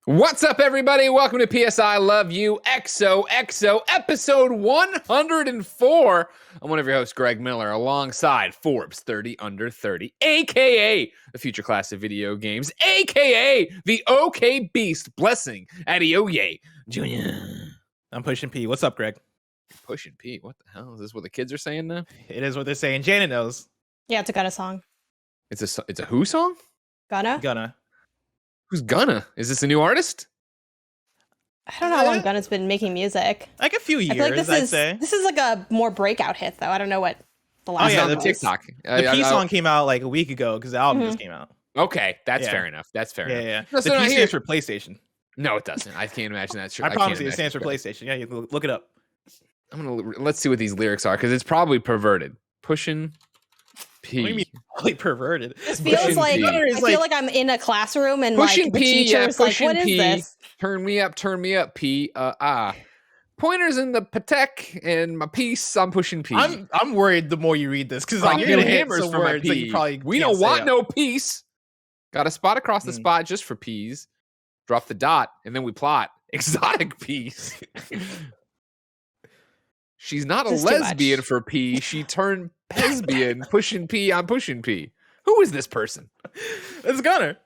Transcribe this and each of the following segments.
What's up, everybody? Welcome to PSI Love You XOXO episode 104. I'm one of your hosts, Greg Miller, alongside Forbes 30 Under 30, aka the future class of video games, aka the OK Beast blessing Adioye Jr. I'm pushing P. What's up, Greg? Pushing P? What the hell? Is this what the kids are saying now? It is what they're saying. Janet knows. Yeah, it's a Gunna song. It's a who song? Gunna? Who's Gunna? Is this a new artist? I don't know how long Gunna's been making music. Like a few years, I feel like I'd say. This is like a more breakout hit, though. I don't know what the last the one was. TikTok. The P song came out like a week ago because the album just came out. Okay, that's Yeah. fair enough. That's fair enough. Yeah. No, The so P now stands for PlayStation. No, it doesn't. I can't imagine that. I promise you, it stands for PlayStation. Yeah, you look it up. Let's see what these lyrics are, because it's probably perverted. Pushing P. What do you mean, really perverted? It feels like P. I feel like I'm in a classroom and Pushing like the P, teacher's like, pushing "What is P. this?" Turn me up, P. Pointers in the Patek and my piece. I'm pushing P. I'm worried the more you read this because like, you're gonna hit some words that you probably we can't don't say want out. no peace. Got a spot across the spot just for peas. Drop the dot and then we plot. Exotic peas. She's not a This is too lesbian much. for P. She turned lesbian. Pushing P. I'm pushing P. Who is this person? It's Gunner.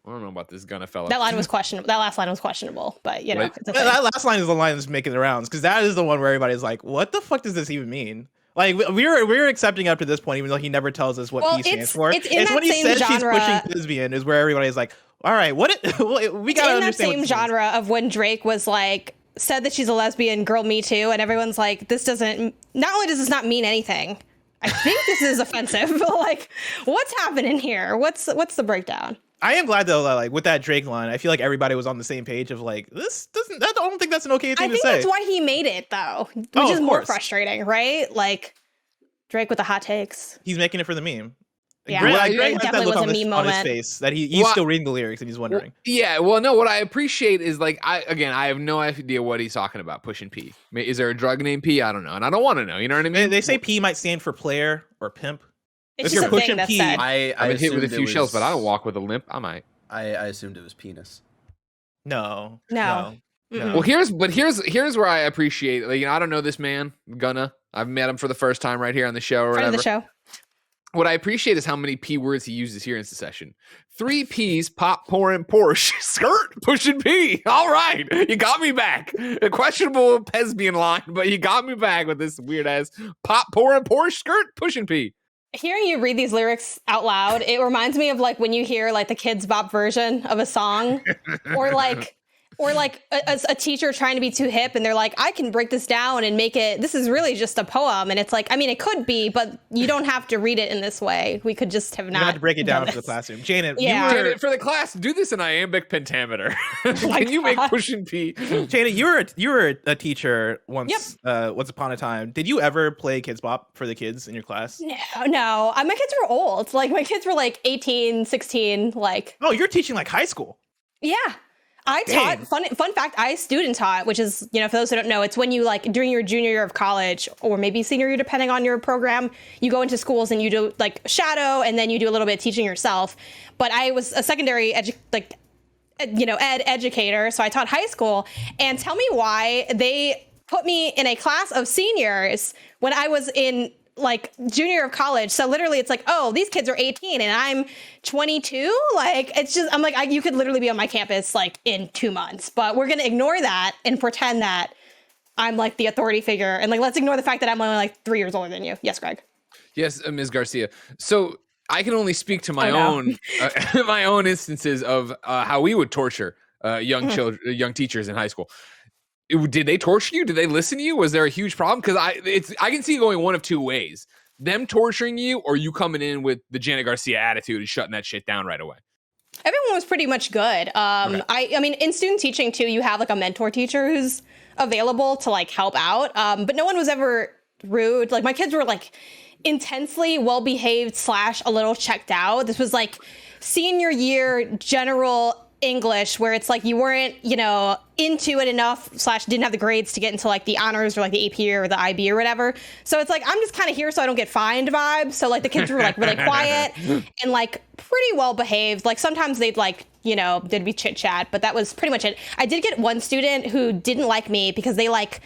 I don't know about this Gunna fella. That line was questionable. That last line was questionable, but you know, What? it's okay. That last line is the line that's making the rounds because that is the one where everybody's like, "What the fuck does this even mean?" Like we're accepting up to this point, even though he never tells us what Well, P stands it's- for. it's in that when he same says genre- she's pushing lesbian is where everybody's like, "All right, we It's gotta in that understand." what same this means. genre of when Drake was like said that she's a lesbian, girl, me too, and everyone's like, this doesn't. Not only does this not mean anything, I think this is offensive. But like, what's happening here? What's the breakdown? I am glad though, that, like with that Drake line, I feel like everybody was on the same page of like, this doesn't. I don't think that's an okay I thing to think say. that's why he made it though, which Oh, is of more course. frustrating, right? Like Drake with the hot takes. He's making it for the meme. Yeah, Greg, it Greg has that definitely look was on a his, meme on his moment. face that he's Well, still reading the lyrics and he's wondering. No, what I appreciate is like I have no idea what he's talking about. Pushing P. Is there a drug named P? I don't know, and I don't want to know. You know what I mean? They say P might stand for player or pimp. It's If just you're a thing pushing that's P, said. I've been hit with a few shells, but I don't walk with a limp. I might. I assumed it was penis. No. No. Well, here's where I appreciate. Like, I don't know this man, Gunna. I've met him for the first time right here on the show or Friend of whatever. the show. What I appreciate is how many P words he uses here in Secession. 3 P's, pop, pouring, Porsche, skirt, pushing P. All right, you got me back. A questionable lesbian line, but you got me back with this weird ass pop, pouring, Porsche, skirt, pushing P. Hearing you read these lyrics out loud, it reminds me of like when you hear like the Kids Bop version of a song, or like a teacher trying to be too hip, and they're like, "I can break this down and make it. This is really just a poem." And it's like, I mean, it could be, but you don't have to read it in this way. We could just have You not have to break it done down for the this. classroom. Janet, Yeah. Janet, for the class, do this in iambic pentameter. Can you make God. pushing P? Janet, you were a teacher once. Once upon a time. Did you ever play Kids Bop for the kids in your class? No. My kids were old. Like my kids were like 18, 16. Like, Oh, you're teaching like high school. yeah. I Dang. taught, fun fact, I student taught, which is, you know, for those who don't know, it's when you like during your junior year of college or maybe senior year, depending on your program, you go into schools and you do like shadow and then you do a little bit of teaching yourself. But I was a secondary ed educator. So I taught high school, and tell me why they put me in a class of seniors when I was in like junior year of college. So literally it's like, oh, these kids are 18 and I'm 22. Like, it's just, I'm like, you could literally be on my campus like in 2 months, but we're going to ignore that and pretend that I'm like the authority figure. And like, let's ignore the fact that I'm only like 3 years older than you. Yes, Greg. Yes, Ms. Garcia. So I can only speak to my Oh, own my own instances of how we would torture young children, young teachers in high school. Did they torture you? Did they listen to you? Was there a huge problem? Because I can see it going one of two ways: them torturing you, or you coming in with the Janet Garcia attitude and shutting that shit down right away. Everyone was pretty much good. Okay. I mean, in student teaching too, you have like a mentor teacher who's available to like help out. But no one was ever rude. Like my kids were like intensely well behaved / a little checked out. This was like senior year general English where it's like you weren't, into it enough / didn't have the grades to get into like the honors or like the AP or the IB or whatever. So it's like, I'm just kind of here so I don't get fined vibes. So like the kids were like really quiet and like pretty well behaved. Like sometimes they'd like, there'd be chit chat, but that was pretty much it. I did get one student who didn't like me because they like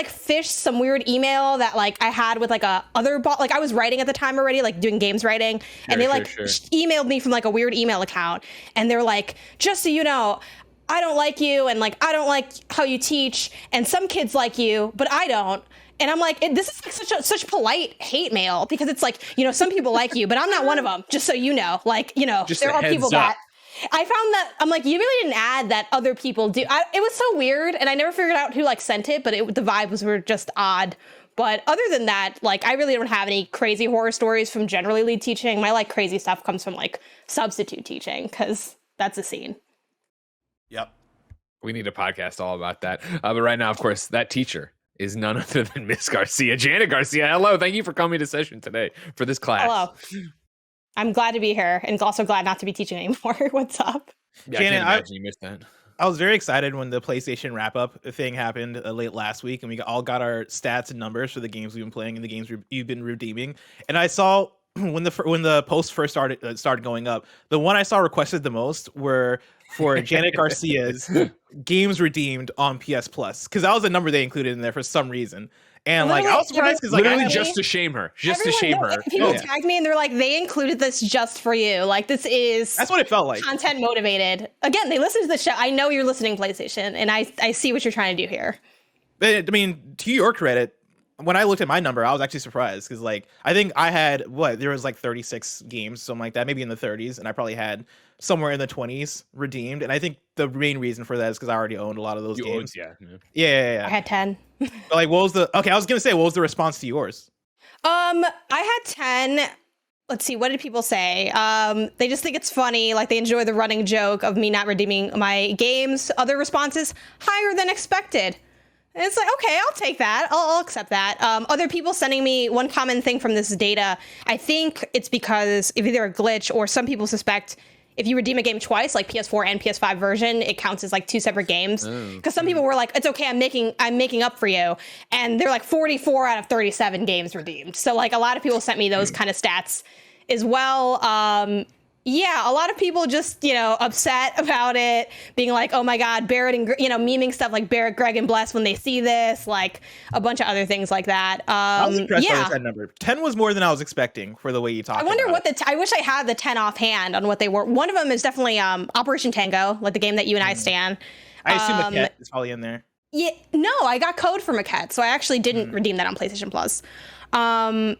fished some weird email that like I had with like a other like I was writing at the time already, like doing games writing, and they emailed me from like a weird email account, and they're like, just so you know, I don't like you, and like I don't like how you teach, and some kids like you, but I don't. And I'm like, this is like such polite hate mail because it's like, some people like you, but I'm not one of them. Just so you know, like, there are people that. I found that I'm like, you really didn't add that other people do. It was so weird, and I never figured out who like sent it, but the vibes were just odd. But other than that, like, I really don't have any crazy horror stories from generally lead teaching. My like crazy stuff comes from like substitute teaching because that's a scene. Yep. We need a podcast all about that. But right now, of course, that teacher is none other than Miss Garcia, Janet Garcia. Hello, thank you for coming to session today for this class. Hello. I'm glad to be here, and also glad not to be teaching anymore. What's up? Yeah, Janet, I can't imagine you missed that. I was very excited when the PlayStation wrap-up thing happened late last week, and we all got our stats and numbers for the games we've been playing and the games you've been redeeming. And I saw when the post first started going up, the one I saw requested the most were for Janet Garcia's games redeemed on PS Plus, because that was a number they included in there for some reason. And like I was surprised because like literally just to shame her, People tagged me and they're like, they included this just for you. Like that's what it felt like. Content motivated. Again, they listen to the show. I know you're listening, PlayStation, and I see what you're trying to do here. I mean, to your credit, when I looked at my number, I was actually surprised because like I think I had there was like 36 games, something like that, maybe in the 30s, and I probably had somewhere in the 20s redeemed. And I think the main reason for that is because I already owned a lot of those games. Yeah. I had 10. But like, what was the response to yours? I had 10. Let's see, what did people say? They just think it's funny, like they enjoy the running joke of me not redeeming my games. Other responses, higher than expected. And it's like, okay, I'll take that. I'll accept that. Other people sending me one common thing from this data. I think it's because of either a glitch or some people suspect if you redeem a game twice, like PS4 and PS5 version, it counts as like two separate games. Because some people were like, it's okay, I'm making up for you. And they're like 44 out of 37 games redeemed. So like a lot of people sent me those kind of stats as well. Yeah, a lot of people just, upset about it, being like, oh my God, Barrett and, memeing stuff like Barrett, Greg, and Bless when they see this, like a bunch of other things like that. I was impressed by the 10 number. 10 was more than I was expecting for the way you talked about it. I wonder I wish I had the 10 offhand on what they were. One of them is definitely Operation Tango, like the game that you and I stand. I assume Maquette is probably in there. Yeah, no, I got code for Maquette, so I actually didn't redeem that on PlayStation Plus. I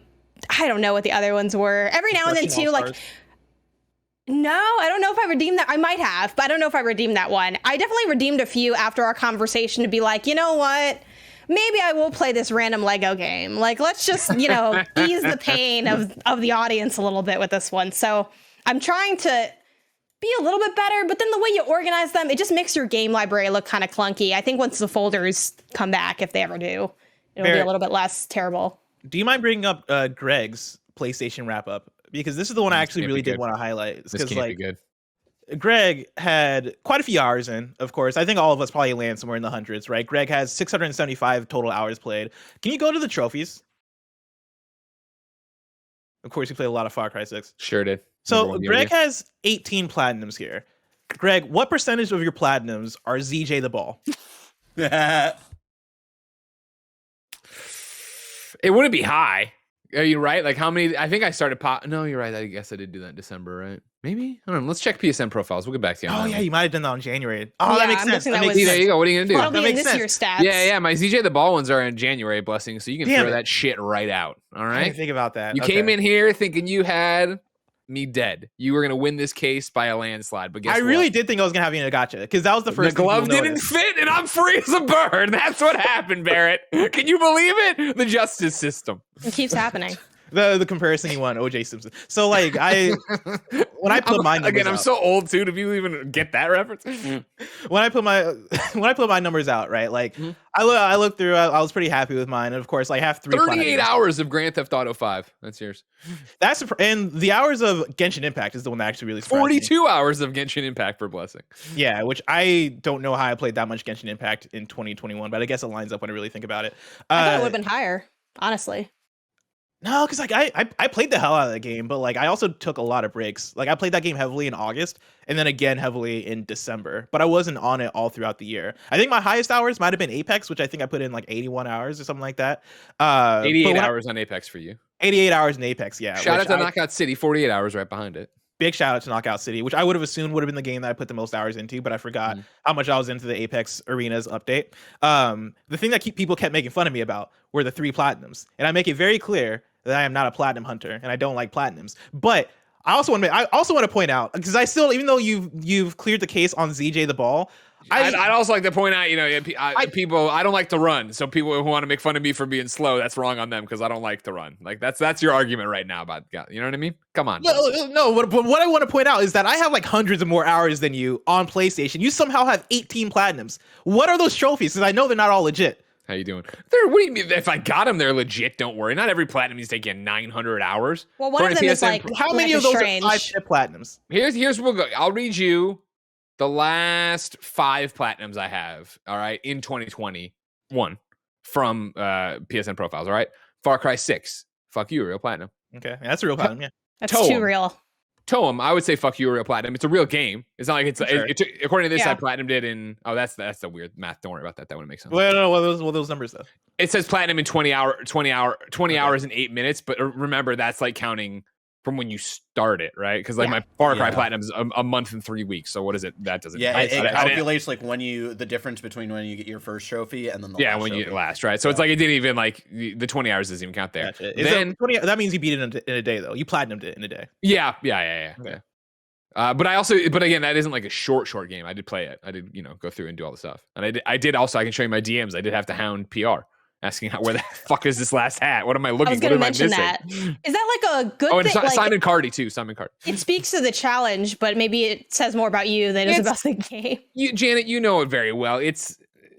don't know what the other ones were. Every now and then too, like... No, I don't know if I redeemed that. I might have, but I don't know if I redeemed that one. I definitely redeemed a few after our conversation to be like, you know what? Maybe I will play this random Lego game. Like, let's just, ease the pain of the audience a little bit with this one. So I'm trying to be a little bit better, but then the way you organize them, it just makes your game library look kind of clunky. I think once the folders come back, if they ever do, it'll be a little bit less terrible. Do you mind bringing up Greg's PlayStation wrap-up? Because this is the one I actually really did want to highlight. This can't be good. Greg had quite a few hours in, of course. I think all of us probably land somewhere in the hundreds, right? Greg has 675 total hours played. Can you go to the trophies? Of course, you played a lot of Far Cry 6. Sure did. So Greg has 18 platinums here. Greg, what percentage of your platinums are ZJ the Ball? It wouldn't be high. Are you right? Like how many? I think I started No, you're right. I guess I did do that in December, right? Maybe. I don't know. Let's check PSN profiles. We'll get back to you. Oh yeah, you might have done that on January. Oh, that makes sense. There you go. What are you gonna do? That'll be in this year's stats. Yeah. My ZJ the Ball ones are in January, blessing. So you can throw that shit right out. All right. I didn't think about that. You came in here thinking you had me dead. You were gonna win this case by a landslide, but guess what? I really did think I was gonna have you in a gotcha because that was the first. The glove didn't fit, and I'm free as a bird. That's what happened, Barrett. Can you believe it? The justice system. It keeps happening. The comparison you won, OJ Simpson. So like when I put my numbers again, I'm out- so old too. Do people even get that reference? when I put my numbers out, right? Like Mhm. I looked through. I was pretty happy with mine, and of course, I have 3 38 platinums. hours of Grand Theft Auto 5. That's yours. And the hours of Genshin Impact is the one that actually really surprised me. 42 hours of Genshin Impact for Blessing. Yeah, which I don't know how I played that much Genshin Impact in 2021, but I guess it lines up when I really think about it. I thought it would have been higher, honestly. No, because like I played the hell out of that game, but like I also took a lot of breaks. Like I played that game heavily in August and then again heavily in December, but I wasn't on it all throughout the year. I think my highest hours might have been Apex, which I think I put in like 81 hours or something like that. 88 hours on Apex for you. 88 hours in Apex, yeah. Shout out to Knockout City, 48 hours right behind it. Big shout out to Knockout City, which I would have assumed would have been the game that I put the most hours into, but I forgot how much I was into the Apex Arenas update. The thing that people kept making fun of me about were the 3 platinums, and I make it very clear that I am not a platinum hunter and I don't like platinums. But I also want to point out, because I still, even though you've cleared the case on ZJ the Ball, I'd also like to point out, people, I don't like to run. So people who want to make fun of me for being slow, that's wrong on them because I don't like to run. Like that's your argument right now about, you know what I mean? Come on. No, but what I want to point out is that I have like hundreds of more hours than you on PlayStation. You somehow have 18 platinums. What are those trophies? Because I know they're not all legit. How you doing? What do you mean? If I got them, they're legit. Don't worry. Not every platinum needs to take you 900 hours. Well, one of them is like, how many of those strange. are 5 platinums? Here's what we'll go. I'll read you the last 5 platinums I have. All right, in 2021 from PSN profiles. All right, Far Cry 6. Fuck you, real platinum. Okay, that's a real platinum. Yeah, That's Toem. too real. Toem, I would say fuck you, real platinum. It's a real game. It's not like it's Sure. according to this, Yeah. I platinum did in. Oh, that's the weird math. Don't worry about that. That wouldn't make sense. Well, no, what are those numbers though? It says platinum in 20 hours and 8 minutes, but remember that's like counting from when you start it, right? Because like my Far Cry platinum is a month and 3 weeks. So what is it? That doesn't. Yeah, it I didn't- calculates like the difference between when you get your first trophy and then the last when you trophy. get last, right? So it's like it didn't even like the 20 hours doesn't even count there. Gotcha. Then 20, that means you beat it in a day though. You platinumed it in a day. yeah. Okay. But again, that isn't like a short game. I did play it. I did, go through and do all the stuff. And I did also, I can show you my DMs. I did have to hound PR asking where the fuck is this last hat? What am I looking? I was going to mention missing? that. Is that like a good Oh, and thing? Like, Simon Cardy too. Simon Cardy. it speaks to the challenge, but maybe it says more about you than it does about the game. Janet, you know it very well. It's,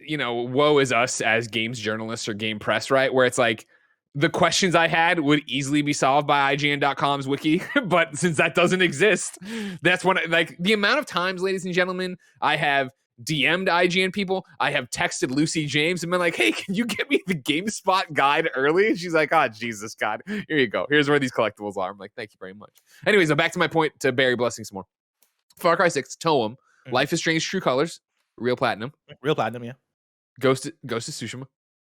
woe is us as games journalists or game press, right? Where it's like, the questions I had would easily be solved by IGN.com's wiki, but since that doesn't exist, that's when the amount of times, ladies and gentlemen, I have DM'd IGN people, I have texted Lucy James and been like, hey, can you get me the GameSpot guide early? And she's like, oh, Jesus, God, here you go. Here's where these collectibles are. I'm like, thank you very much. Anyways, I'm back to my point to Barry Blessing some more. Far Cry 6, Toem, Life is Strange True Colors, real platinum. Real platinum, yeah. Ghost of Tsushima.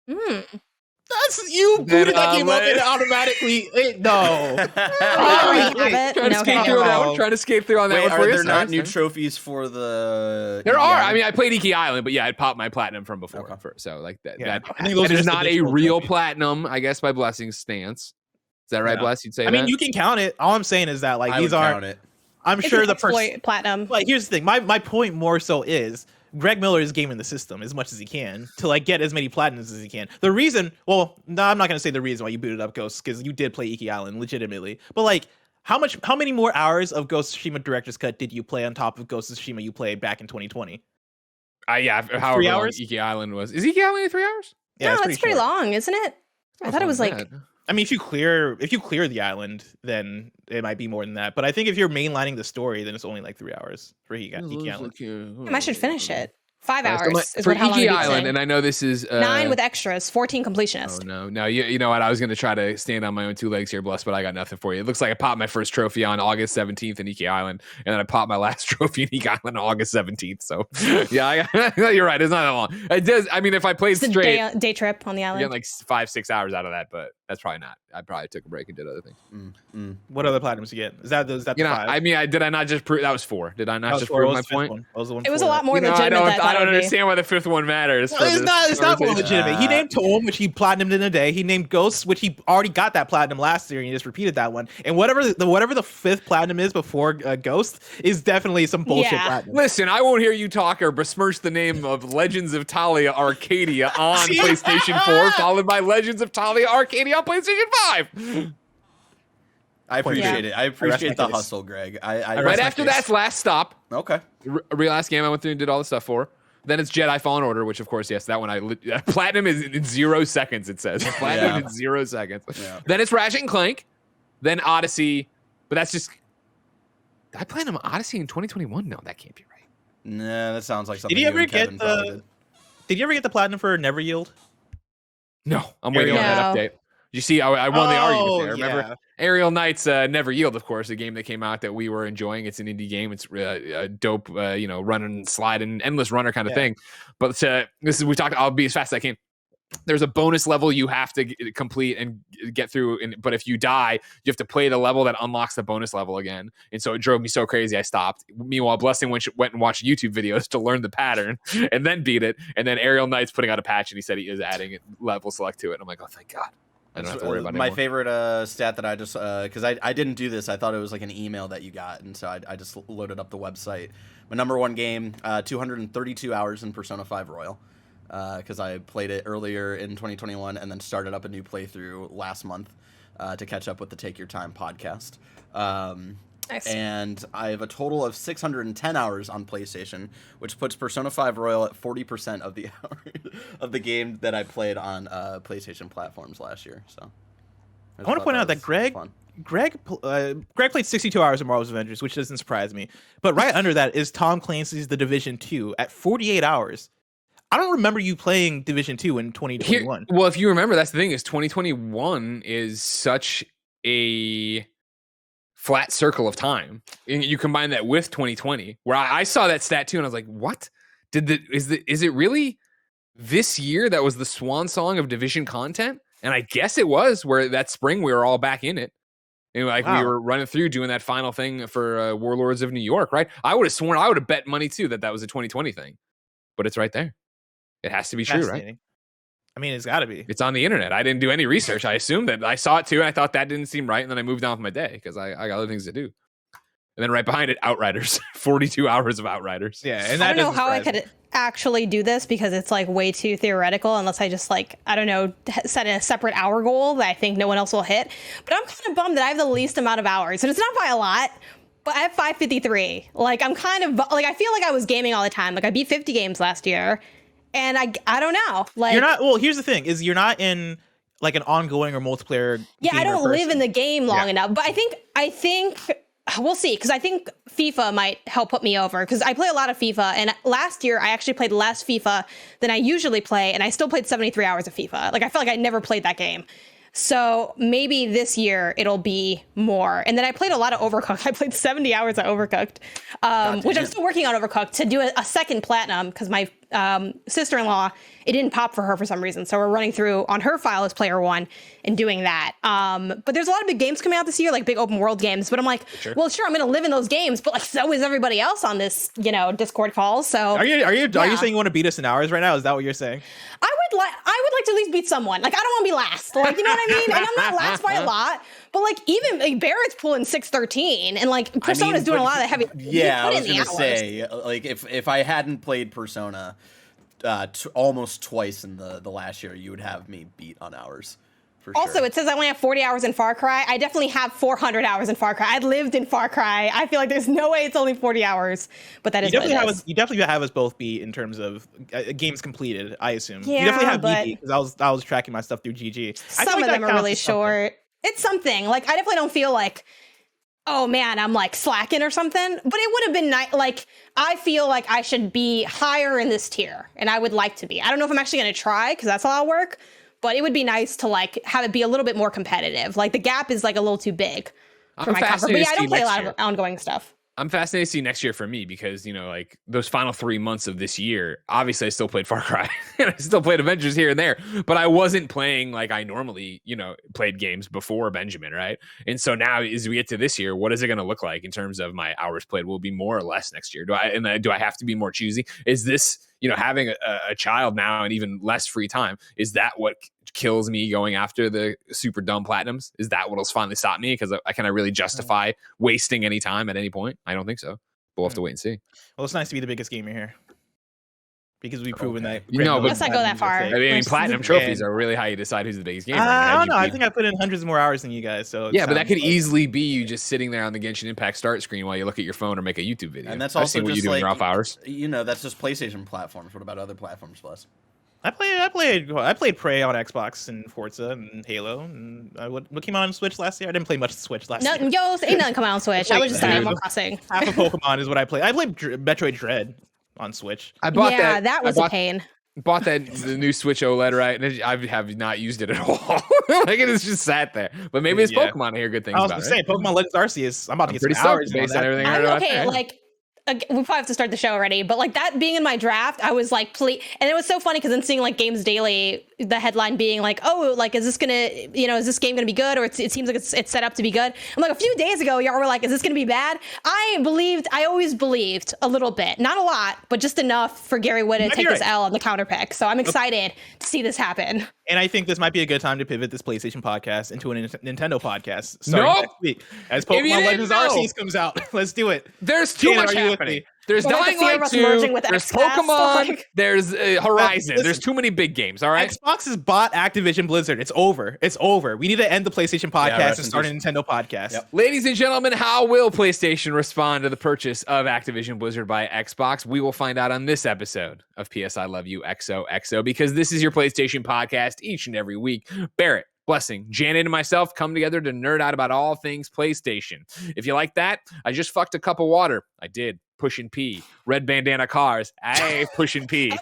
That's you booted that game up and automatically no. Trying to skate through on that Wait, one for are you. there not new trophies for the? There are. Yeah. I mean, I played Iki Island, but yeah, I popped my platinum from before. Okay. So like that. Yeah. That, I think those that are is just not a additional real trophies. platinum, I guess, by Blessing's stance. Is that right, Yeah. Bless? You'd say I that? mean, you can count it. All I'm saying is that like I these would are. count it. I'm It's sure an the person. exploit platinum. Like, here's the thing. My point more so is Greg Miller is gaming the system as much as he can to like get as many platinums as he can. The reason, well, no, I'm not gonna say the reason why you booted up Ghost, because you did play Iki Island legitimately. But like, how many more hours of Ghost of Tsushima Director's Cut did you play on top of Ghost of Tsushima you played back in 2020? Yeah, however 3 long hours? Iki Island was. Is Iki Island 3 hours? Yeah, No, it's pretty short. long, isn't it? I thought it was like I mean, if you clear the island, then it might be more than that. But I think if you're mainlining the story, then it's only like 3 hours for Iki Island. I should finish it. 5 So hours is for what how long Iki it beats Island, it. and I know this is 9 with extras, 14 completionist. Oh no! You know what? I was going to try to stand on my own 2 legs here, Bless, but I got nothing for you. It looks like I popped my first trophy on August 17th in Iki Island, and then I popped my last trophy in Iki Island on August 17th. So yeah, you're right. It's not that long. It does. I mean, if I played It's a straight, day trip on the you island. get like 5-6 hours out of that, but that's probably not. I probably took a break and did other things. What other platinums you get? Is that the 5? I mean, did I not just prove that was 4? Did I not just prove my point? It was a lot more legitimate than I thought I don't it would be. understand why the 5th one matters. No, for it's this not. It's not more conversation. legitimate. He named Toem, which he platinumed in a day. He named Ghosts, which he already got that platinum last year, and he just repeated that one. And whatever the 5th platinum is before Ghost is definitely some bullshit Yeah. platinum. Listen, I won't hear you talk or besmirch the name of Legends of Talia Arcadia on PlayStation 4, followed by Legends of Talia Arcadia on PlayStation 5. I appreciate it. I appreciate the case. hustle, Greg. Right after that's last stop. Okay. Real last game I went through and did all the stuff for. Then it's Jedi Fallen Order, which of course, yes, that one platinum is in 0 seconds. It says platinum in 0 seconds. Yeah. Then it's Ratchet and Clank. Then Odyssey, but that's just. Did I platinum Odyssey in 2021? No, that can't be right. Nah, that sounds like something. Did you ever get the platinum for Never Yield? No, I'm waiting on that update. You see, I won the argument there. Remember, Aerial Knights Never Yield, of course, a game that came out that we were enjoying. It's an indie game. It's a dope, run and slide and endless runner kind of thing. But I'll be as fast as I can. There's a bonus level you have to complete and get through. But if you die, you have to play the level that unlocks the bonus level again. And so it drove me so crazy, I stopped. Meanwhile, Blessing went and watched YouTube videos to learn the pattern and then beat it. And then Aerial Knight's putting out a patch and he said he is adding level select to it. And I'm like, oh, thank God. I don't have to worry about it my anymore. favorite stat that I just because I didn't do this. I thought it was like an email that you got, and so I just loaded up the website. My number one game, 232 hours in Persona 5 Royal, because I played it earlier in 2021 and then started up a new playthrough last month to catch up with the Take Your Time podcast. And I have a total of 610 hours on PlayStation, which puts Persona 5 Royal at 40% of the of the game that I played on PlayStation platforms last year. So I want to point out that Greg played 62 hours of Marvel's Avengers, which doesn't surprise me. But right under that is Tom Clancy's The Division 2 at 48 hours. I don't remember you playing Division 2 in 2021. Well, if you remember, that's the thing is 2021 is such a flat circle of time. And you combine that with 2020, where I saw that stat too, and I was like, "What? Is it really this year that was the swan song of Division content?" And I guess it was. Where that spring we were all back in it, and we were running through doing that final thing for Warlords of New York, right? I would have sworn I would have bet money too that was a 2020 thing, but it's right there. It has to be true, right? I mean, it's got to be. It's on the internet. I didn't do any research. I assumed that I saw it too, and I thought that didn't seem right, and then I moved on with my day because I got other things to do. And then right behind it, Outriders, 42 hours of Outriders. Yeah, and I don't know how I could actually do this because it's like way too theoretical unless I just like, I don't know, set a separate hour goal that I think no one else will hit. But I'm kind of bummed that I have the least amount of hours, and it's not by a lot. But I have 553. Like I'm kind of like I feel like I was gaming all the time. Like I beat 50 games last year. And I don't know. Like you're not. Well, here's the thing: is you're not in like an ongoing or multiplayer. Yeah, I don't live in the game long enough. But I think we'll see because I think FIFA might help put me over because I play a lot of FIFA. And last year I actually played less FIFA than I usually play, and I still played 73 hours of FIFA. Like I feel like I never played that game. So maybe this year it'll be more. And then I played a lot of Overcooked. I played 70 hours of Overcooked, which I'm still working on Overcooked to do a second platinum because my sister-in-law, it didn't pop for her for some reason. So we're running through on her file as player one and doing that. But there's a lot of big games coming out this year, like big open world games. But I'm like, well, sure, I'm going to live in those games, but like so is everybody else on this, Discord call. So are you saying you want to beat us in hours right now? Is that what you're saying? I would like to at least beat someone. Like I don't want to be last. Like you know what I mean? And I'm not last by a lot. But like even like Barrett's pulling 613, and like Persona's doing a lot of the heavy. Yeah, I was gonna say like if I hadn't played Persona almost twice in the last year, you would have me beat on hours. Also, it says I only have 40 hours in Far Cry. I definitely have 400 hours in Far Cry. I lived in Far Cry. I feel like there's no way it's only 40 hours, but that is what it is. You definitely have us both beat in terms of games completed, I assume. Yeah, you definitely have me beat because I was tracking my stuff through GG. Some of them are really short. It's something. Like, I definitely don't feel like, oh man, I'm like slacking or something, but it would have been nice. Like, I feel like I should be higher in this tier, and I would like to be. I don't know if I'm actually going to try because that's a lot of work. But it would be nice to like have it be a little bit more competitive. Like the gap is like a little too big for my comfort. But yeah, I don't play a lot of ongoing stuff. I'm fascinated to see next year for me because, like those final 3 months of this year, obviously I still played Far Cry and I still played Avengers here and there, but I wasn't playing like I normally, played games before Benjamin, right? And so now as we get to this year, what is it going to look like in terms of my hours played? Will it be more or less next year? Do I have to be more choosy? Is this, having a child now and even less free time, is that what kills me going after the super dumb platinums? Is that what'll finally stop me? Because can I really justify wasting any time at any point? I don't think so. We'll have to wait and see. Well, it's nice to be the biggest gamer here. because we've proven that. You know, but- Let's not go that far. I mean, Let's- platinum trophies are really how you decide who's the biggest gamer. I don't know. I think I put in hundreds more hours than you guys. So it Yeah, but that sounds could like- easily be you just sitting there on the Genshin Impact start screen while you look at your phone or make a YouTube video. And that's I've also seen what you just do in like your off hours. You know, that's just PlayStation platforms. What about other platforms, Bless? I played Prey on Xbox and Forza and Halo. And what came out on Switch last year? I didn't play much Switch last year. Ain't nothing come out on Switch. I was just on Wait, Animal Crossing. Half of Pokemon is what I played. I played Metroid Dread on Switch. I bought Yeah, that. that was a pain. Bought the new Switch OLED, right? And I have not used it at all. Like it has just sat there. But maybe it's Yeah. Pokemon. I hear good things I was about gonna it. say Pokemon Legends Arceus. I'm about to get Pretty some hours stoked based on on that. everything I heard I'm about okay. that. Like, we probably have to start the show already, but like that being in my draft, I was like, please. And it was so funny because then seeing like Games Daily, the headline being like, oh, like, is this gonna, is this game gonna be good? Or it seems like it's set up to be good. I'm like, a few days ago, y'all were like, is this gonna be bad? I always believed a little bit, not a lot, but just enough for Gary Wood to take this L on the counter pick. So I'm excited to see this happen. And I think this might be a good time to pivot this PlayStation podcast into a Nintendo podcast starting next week as Maybe you Pokemon didn't Legends know. Arceus comes out. Let's do it. There's too Shannon, much are you with happening. me? There's Well, like Dying the fear Light of us 2, merging with there's XCast, Pokemon, like- there's Horizon. There's Listen. too many big games, all right? Xbox has bought Activision Blizzard. It's over. It's over. We need to end the PlayStation podcast rest and in start a peace. Nintendo podcast. Yep. Ladies and gentlemen, how will PlayStation respond to the purchase of Activision Blizzard by Xbox? We will find out on this episode of PS I Love You XOXO, because this is your PlayStation podcast each and every week. Barrett, Blessing, Janet, and myself come together to nerd out about all things PlayStation. If you like that, I just fucked a cup of water. I did. Pushing P. Red bandana cars. I pushing P.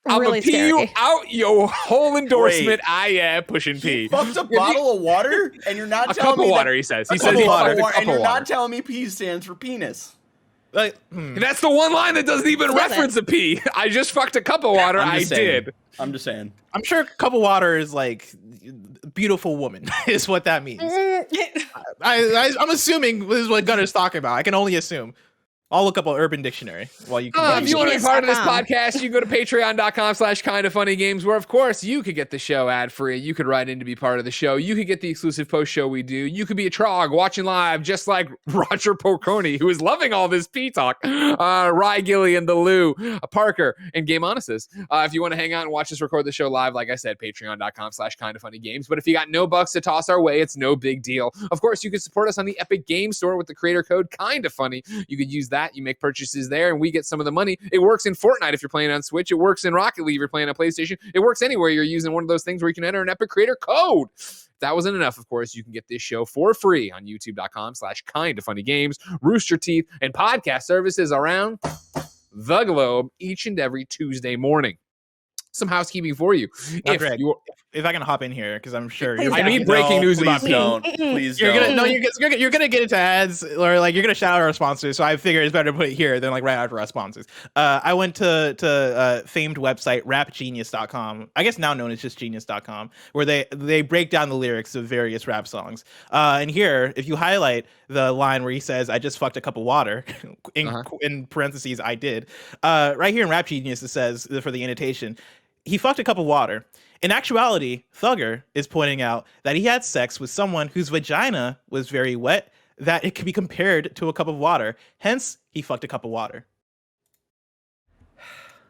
I'm Really gonna pee you scary. out your whole endorsement. Wait. I am pushing P. Fucked a bottle of water, and you're not A telling cup me of that- water, he says. He a says cup he of fucked a water, cup and of you're water. not telling me P stands for penis. Like, That's the one line that doesn't even Doesn't. reference a P. I just fucked a cup of water. I'm I just saying. did. I'm just saying. I'm sure a cup of water is like beautiful woman is what that means. I'm assuming this is what Gunner's talking about. I can only assume. I'll look up an Urban Dictionary while you can. If you want to be part of this Genius.com. podcast, you can go to patreon.com/kindafunnygames, where, of course, you could get the show ad-free. You could write in to be part of the show. You could get the exclusive post-show we do. You could be a trog watching live, just like Roger Poconi, who is loving all this P-talk, Rye Gillian, the Lou, Parker, and Game Honestus. If you want to hang out and watch us record the show live, like I said, patreon.com/kindafunnygames. But if you got no bucks to toss our way, it's no big deal. Of course, you can support us on the Epic Game Store with the creator code KindaFunny. You could use that. You make purchases there, and we get some of the money. It works in Fortnite if you're playing on Switch. It works in Rocket League if you're playing on PlayStation. It works anywhere you're using one of those things where you can enter an Epic creator code. If that wasn't enough, of course, you can get this show for free on youtube.com/kindafunnygames, Rooster Teeth, and podcast services around the globe each and every Tuesday morning. Some housekeeping for you. Now, Greg, if I can hop in here, because I'm sure Please I need breaking news about please P. don't. Please you're don't. gonna you're gonna get into ads, or like you're gonna shout out our sponsors. So I figure it's better to put it here than like right after our sponsors. I went to famed website rapgenius.com, I guess now known as just genius.com, where they break down the lyrics of various rap songs. And here, if you highlight the line where he says, "I just fucked a cup of water," in parentheses, I did. Right here in Rap Genius, it says for the annotation, he fucked a cup of water. In actuality, Thugger is pointing out that he had sex with someone whose vagina was very wet, that it could be compared to a cup of water. Hence, he fucked a cup of water.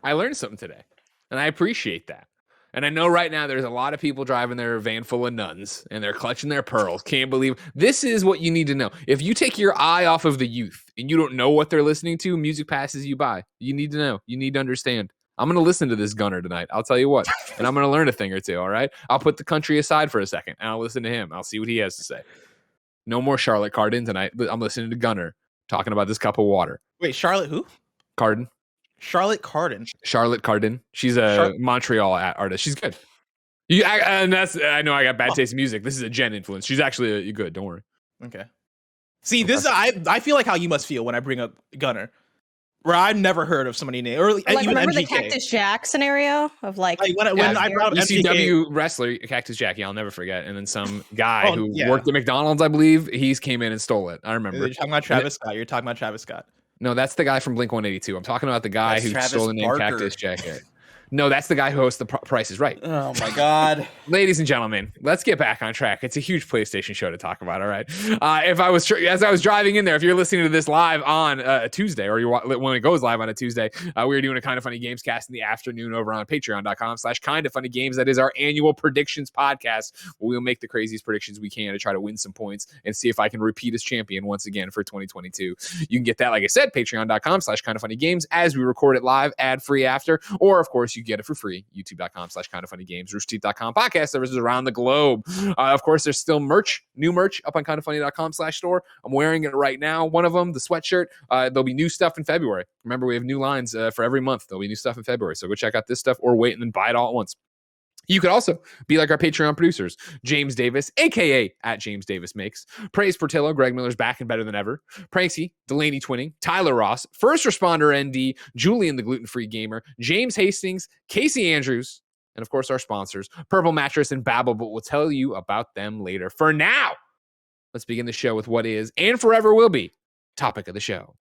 I learned something today, and I appreciate that. And I know right now there's a lot of people driving their van full of nuns, and they're clutching their pearls. Can't believe this is what you need to know. If you take your eye off of the youth and you don't know what they're listening to, music passes you by. You need to know. You need to understand. I'm going to listen to this Gunner tonight. I'll tell you what. And I'm going to learn a thing or two, all right? I'll put the country aside for a second, and I'll listen to him. I'll see what he has to say. No more Charlotte Cardin tonight. I'm listening to Gunner talking about this cup of water. Wait, Charlotte who? Cardin. Charlotte Cardin. Charlotte Cardin. She's a Montreal artist. She's good. I know I got bad taste in music. This is a Jen influence. She's actually good. Don't worry. Okay. See, this I feel like how you must feel when I bring up Gunner, where I've never heard of somebody named, or Like, even remember MGK. the Cactus Jack scenario of like when I brought up MGK, ECW wrestler Cactus Jack. I'll never forget. And then some guy who yeah. worked at McDonald's, I believe, came in and stole it. I remember. You're talking about Travis Scott. You're talking about Travis Scott. No, that's the guy from Blink 182. I'm talking about the guy That's who Travis stole the name Barker. Cactus Jack. No, that's the guy who hosts the Price is Right. Oh my God. Ladies and gentlemen, let's get back on track. It's a huge PlayStation show to talk about. All right. As I was driving in there, if you're listening to this live on a Tuesday, or when it goes live on a Tuesday, we are doing a Kinda Funny Games cast in the afternoon over on patreon.com/KindaFunnyGames. That is our annual predictions podcast. We'll make the craziest predictions we can to try to win some points and see if I can repeat as champion once again for 2022. You can get that, like I said, patreon.com/KindaFunnyGames as we record it live, ad free after, or of course you get it for free, youtube.com/KindaFunnyGames, roosterteeth.com, podcast services around the globe. Of course, there's still new merch up on kindafunny.com/store. I'm wearing it right now. One of them, the sweatshirt. There'll be new stuff in February. Remember, we have new lines for every month. There'll be new stuff in February. So go check out this stuff or wait and then buy it all at once. You could also be like our Patreon producers, James Davis, a.k.a. at James Davis Makes, Praise Portillo, Greg Miller's back and better than ever, Pranksy, Delaney Twinning, Tyler Ross, First Responder ND, Julian the Gluten-Free Gamer, James Hastings, Casey Andrews, and of course our sponsors, Purple Mattress and Babel, but we'll tell you about them later. For now, let's begin the show with what is, and forever will be, topic of the show.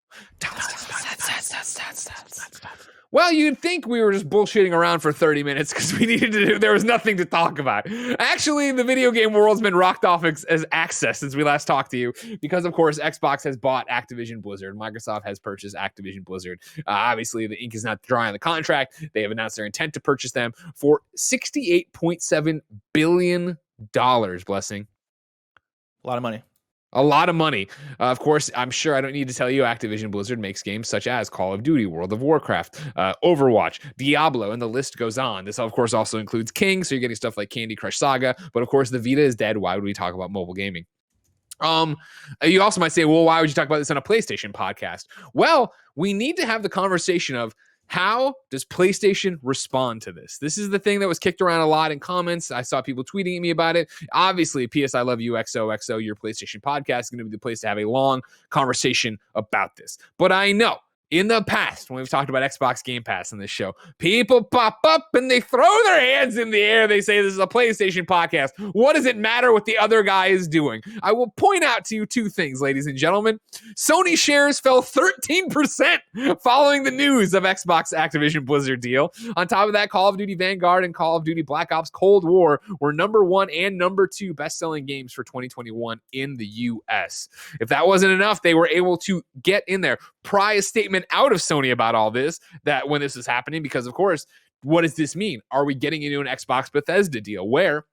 Well, you'd think we were just bullshitting around for 30 minutes because there was nothing to talk about. Actually, the video game world's been rocked off as access since we last talked to you because, of course, Xbox has bought Activision Blizzard. Microsoft has purchased Activision Blizzard. Obviously, the ink is not dry on the contract. They have announced their intent to purchase them for $68.7 billion, Blessing. A lot of money. A lot of money. Of course, I'm sure I don't need to tell you Activision Blizzard makes games such as Call of Duty, World of Warcraft, Overwatch, Diablo, and the list goes on. This, of course, also includes King, so you're getting stuff like Candy Crush Saga. But, of course, the Vita is dead. Why would we talk about mobile gaming? You also might say, well, why would you talk about this on a PlayStation podcast? Well, we need to have the conversation of how does PlayStation respond to this? This is the thing that was kicked around a lot in comments. I saw people tweeting at me about it. Obviously, PS I Love You, XOXO, your PlayStation podcast is going to be the place to have a long conversation about this. But I know in the past, when we've talked about Xbox Game Pass in this show, people pop up and they throw their hands in the air. They say this is a PlayStation podcast. What does it matter what the other guy is doing? I will point out to you two things, ladies and gentlemen. Sony shares fell 13% following the news of Xbox Activision Blizzard deal. On top of that, Call of Duty Vanguard and Call of Duty Black Ops Cold War were number 1 and number 2 best-selling games for 2021 in the U.S. If that wasn't enough, they were able to get in there, pry a statement out of Sony about all this, that when this is happening, because of course, what does this mean? Are we getting into an Xbox Bethesda deal where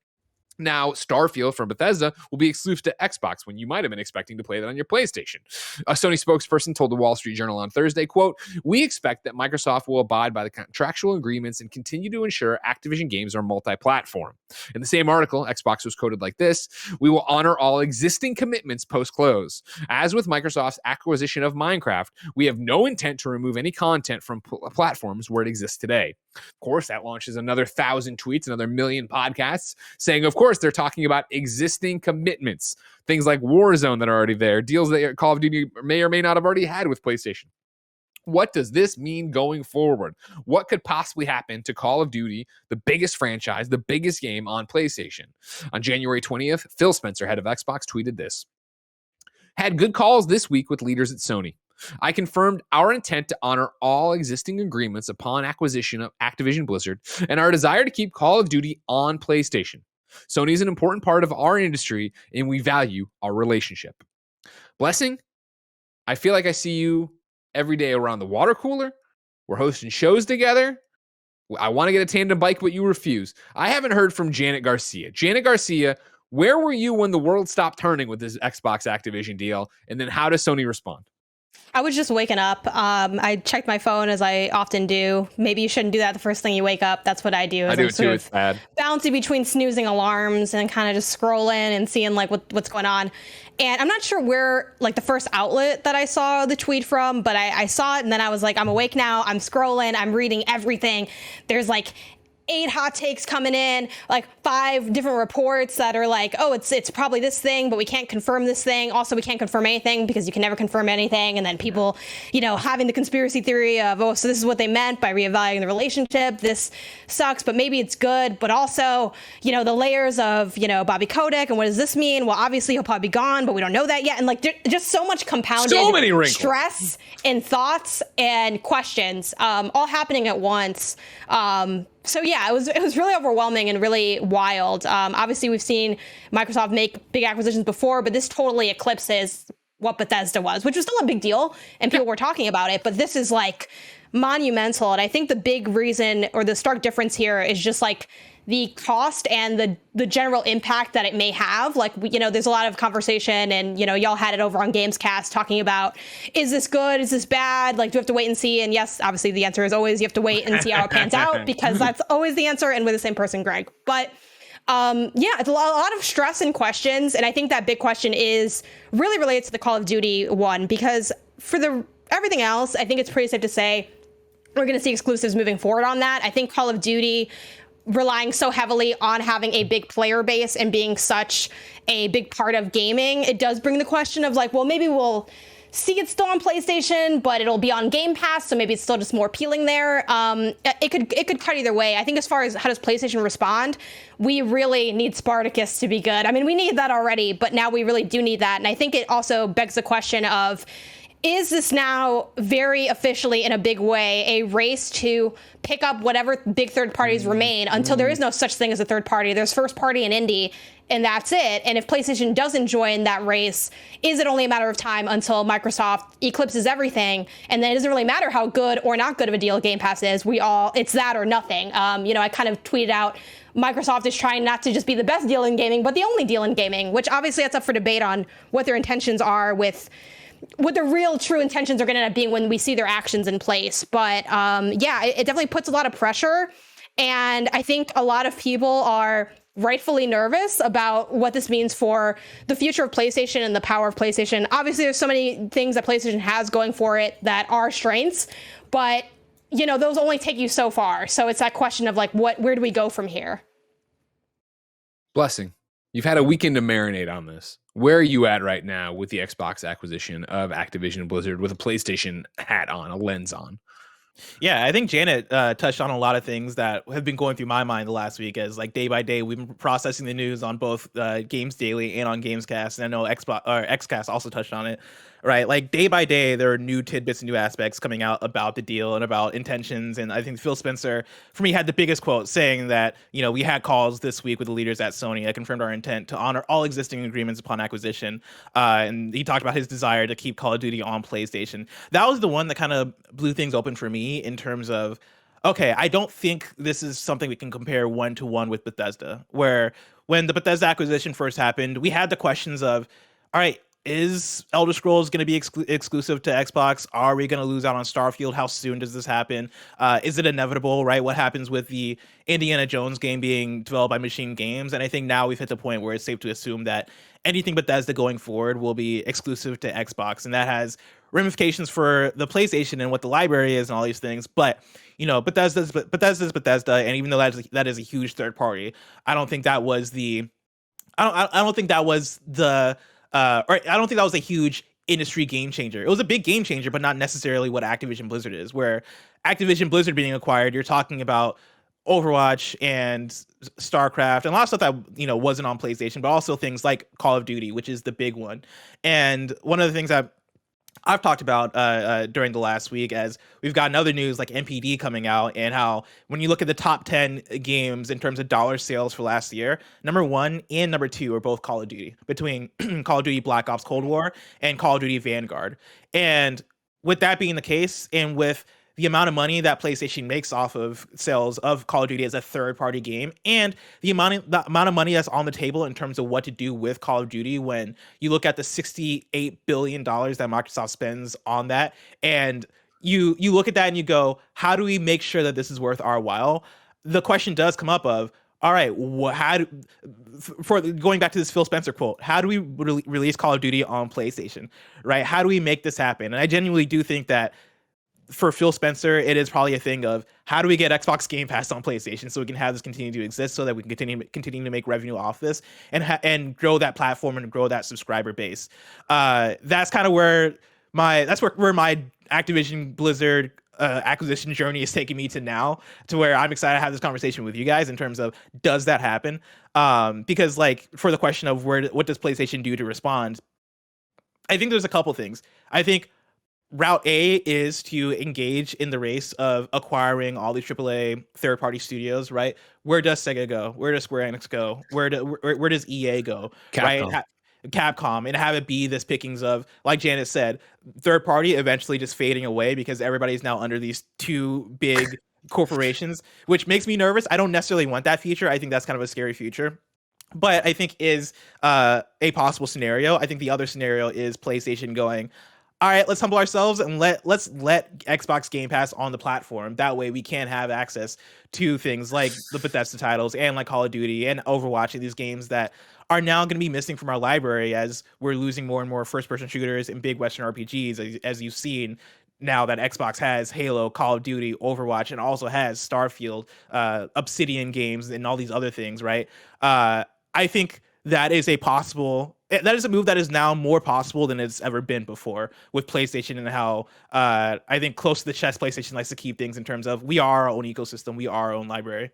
now Starfield from Bethesda will be exclusive to Xbox when you might have been expecting to play that on your PlayStation? A Sony spokesperson told the Wall Street Journal on Thursday, quote, "We expect that Microsoft will abide by the contractual agreements and continue to ensure Activision games are multi-platform." In the same article, Xbox was quoted like this: "We will honor all existing commitments post-close. As with Microsoft's acquisition of Minecraft, we have no intent to remove any content from platforms where it exists today." Of course, that launches another 1,000 tweets, another million podcasts saying, of course, they're talking about existing commitments, things like Warzone that are already there, deals that Call of Duty may or may not have already had with PlayStation. What does this mean going forward? What could possibly happen to Call of Duty, the biggest franchise, the biggest game on PlayStation? On January 20th, Phil Spencer, head of Xbox, tweeted this: "Had good calls this week with leaders at Sony. I confirmed our intent to honor all existing agreements upon acquisition of Activision Blizzard and our desire to keep Call of Duty on PlayStation. Sony is an important part of our industry and we value our relationship." Blessing, I feel like I see you every day around the water cooler. We're hosting shows together. I want to get a tandem bike, but you refuse. I haven't heard from Janet Garcia. Janet Garcia, where were you when the world stopped turning with this Xbox Activision deal? And then how does Sony respond? I was just waking up. I checked my phone as I often do. Maybe you shouldn't do that the first thing you wake up. That's what I do. I do it too. It's bad. Bouncing between snoozing alarms and kind of just scrolling and seeing like what's going on. And I'm not sure where like the first outlet that I saw the tweet from, but I saw it and then I was like, I'm awake now. I'm scrolling. I'm reading everything. There's like 8 hot takes coming in, like 5 different reports that are like, oh, it's probably this thing, but we can't confirm this thing. Also, we can't confirm anything because you can never confirm anything. And then people, having the conspiracy theory of, oh, so this is what they meant by reevaluating the relationship. This sucks, but maybe it's good. But also, the layers of, Bobby Kotick, and what does this mean? Well, obviously he'll probably be gone, but we don't know that yet. And like just so much compounded many wrinkles. Stress and thoughts and questions, all happening at once. So yeah, it was really overwhelming and really wild. Obviously, we've seen Microsoft make big acquisitions before, but this totally eclipses what Bethesda was, which was still a big deal, and people were talking about it. But this is like monumental, and I think the big reason or the stark difference here is just like the cost and the general impact that it may have. Like, there's a lot of conversation, and, y'all had it over on Gamescast talking about, is this good? Is this bad? Like, do we have to wait and see? And yes, obviously the answer is always you have to wait and see how it pans out, because that's always the answer, and with the same person, Greg. But it's a lot of stress and questions. And I think that big question is really related to the Call of Duty one, because for everything else, I think it's pretty safe to say we're going to see exclusives moving forward on that. I think Call of Duty, relying so heavily on having a big player base and being such a big part of gaming, it does bring the question of like, well, maybe we'll see it still on PlayStation, but it'll be on Game Pass, so maybe it's still just more appealing there. It could cut either way. I think as far as how does PlayStation respond, we really need Spartacus to be good. I mean, we need that already, but now we really do need that. And I think it also begs the question of, is this now very officially, in a big way, a race to pick up whatever big third parties remain until there is no such thing as a third party? There's first party and indie, and that's it. And if PlayStation doesn't join that race, is it only a matter of time until Microsoft eclipses everything? And then it doesn't really matter how good or not good of a deal Game Pass is. It's that or nothing. I kind of tweeted out, Microsoft is trying not to just be the best deal in gaming, but the only deal in gaming, which obviously that's up for debate on what their intentions are with what the real true intentions are going to end up being when we see their actions in place. But it definitely puts a lot of pressure. And I think a lot of people are rightfully nervous about what this means for the future of PlayStation and the power of PlayStation. Obviously, there's so many things that PlayStation has going for it that are strengths, but those only take you so far. So it's that question of like, where do we go from here? Blessing. You've had a weekend to marinate on this. Where are you at right now with the Xbox acquisition of Activision Blizzard with a PlayStation hat on, a lens on? Yeah, I think Janet touched on a lot of things that have been going through my mind the last week, as like day by day we've been processing the news on both Games Daily and on Gamescast, and I know Xcast also touched on it, right? Like day by day there are new tidbits and new aspects coming out about the deal and about intentions. And I think Phil Spencer, for me, had the biggest quote, saying that, we had calls this week with the leaders at Sony that confirmed our intent to honor all existing agreements upon acquisition. And he talked about his desire to keep Call of Duty on PlayStation. That was the one that kind of blew things open for me in terms of, okay, I don't think this is something we can compare one-to-one with Bethesda, where when the Bethesda acquisition first happened, we had the questions of, all right, is Elder Scrolls going to be exclusive to Xbox? Are we going to lose out on Starfield? How soon does this happen? Is it inevitable, right? What happens with the Indiana Jones game being developed by Machine Games? And I think now we've hit the point where it's safe to assume that anything Bethesda going forward will be exclusive to Xbox. And that has ramifications for the PlayStation and what the library is and all these things. But, Bethesda's Bethesda. And even though that is a huge third party, I don't think that was I don't think that was a huge industry game changer. It was a big game changer, but not necessarily what Activision Blizzard is, where Activision Blizzard being acquired, you're talking about Overwatch and StarCraft and a lot of stuff that, wasn't on PlayStation, but also things like Call of Duty, which is the big one. And one of the things I've talked about during the last week, as we've gotten other news like NPD coming out, and how when you look at the top 10 games in terms of dollar sales for last year, number 1 and number 2 are both Call of Duty, between Call of Duty Black Ops Cold War and Call of Duty Vanguard. And with that being the case, and with the amount of money that PlayStation makes off of sales of Call of Duty as a third-party game, and the amount of money that's on the table in terms of what to do with Call of Duty, when you look at the $68 billion that Microsoft spends on that, and you look at that and you go, how do we make sure that this is worth our while? The question does come up of, all right, for going back to this Phil Spencer quote, how do we release Call of Duty on PlayStation, right? How do we make this happen? And I genuinely do think that for Phil Spencer, it is probably a thing of how do we get Xbox Game Pass on PlayStation so we can have this continue to exist, so that we can continue to make revenue off this and grow that platform and grow that subscriber base. That's kind of where my Activision Blizzard acquisition journey is taking me to now, to where I'm excited to have this conversation with you guys in terms of, does that happen? Because like, for the question of what does PlayStation do to respond, I think there's a couple things. I think Route A is to engage in the race of acquiring all these AAA third-party studios, right? Where does Sega go? Where does Square Enix go? Where does EA go? Capcom. Right? Capcom, and have it be this pickings of, like Janet said, third party eventually just fading away because everybody's now under these two big corporations, which makes me nervous. I don't necessarily want that future. I think that's kind of a scary future, but I think is a possible scenario. I think the other scenario is PlayStation going, all right, let's humble ourselves and let's let Xbox Game Pass on the platform. That way we can have access to things like the Bethesda titles and like Call of Duty and Overwatch, and these games that are now going to be missing from our library as we're losing more and more first-person shooters and big Western RPGs, as you've seen now that Xbox has Halo, Call of Duty, Overwatch, and also has Starfield, Obsidian games, and all these other things, right? I think that is a move that is now more possible than it's ever been before with PlayStation, and how I think close to the chest PlayStation likes to keep things in terms of, we are our own ecosystem, we are our own library.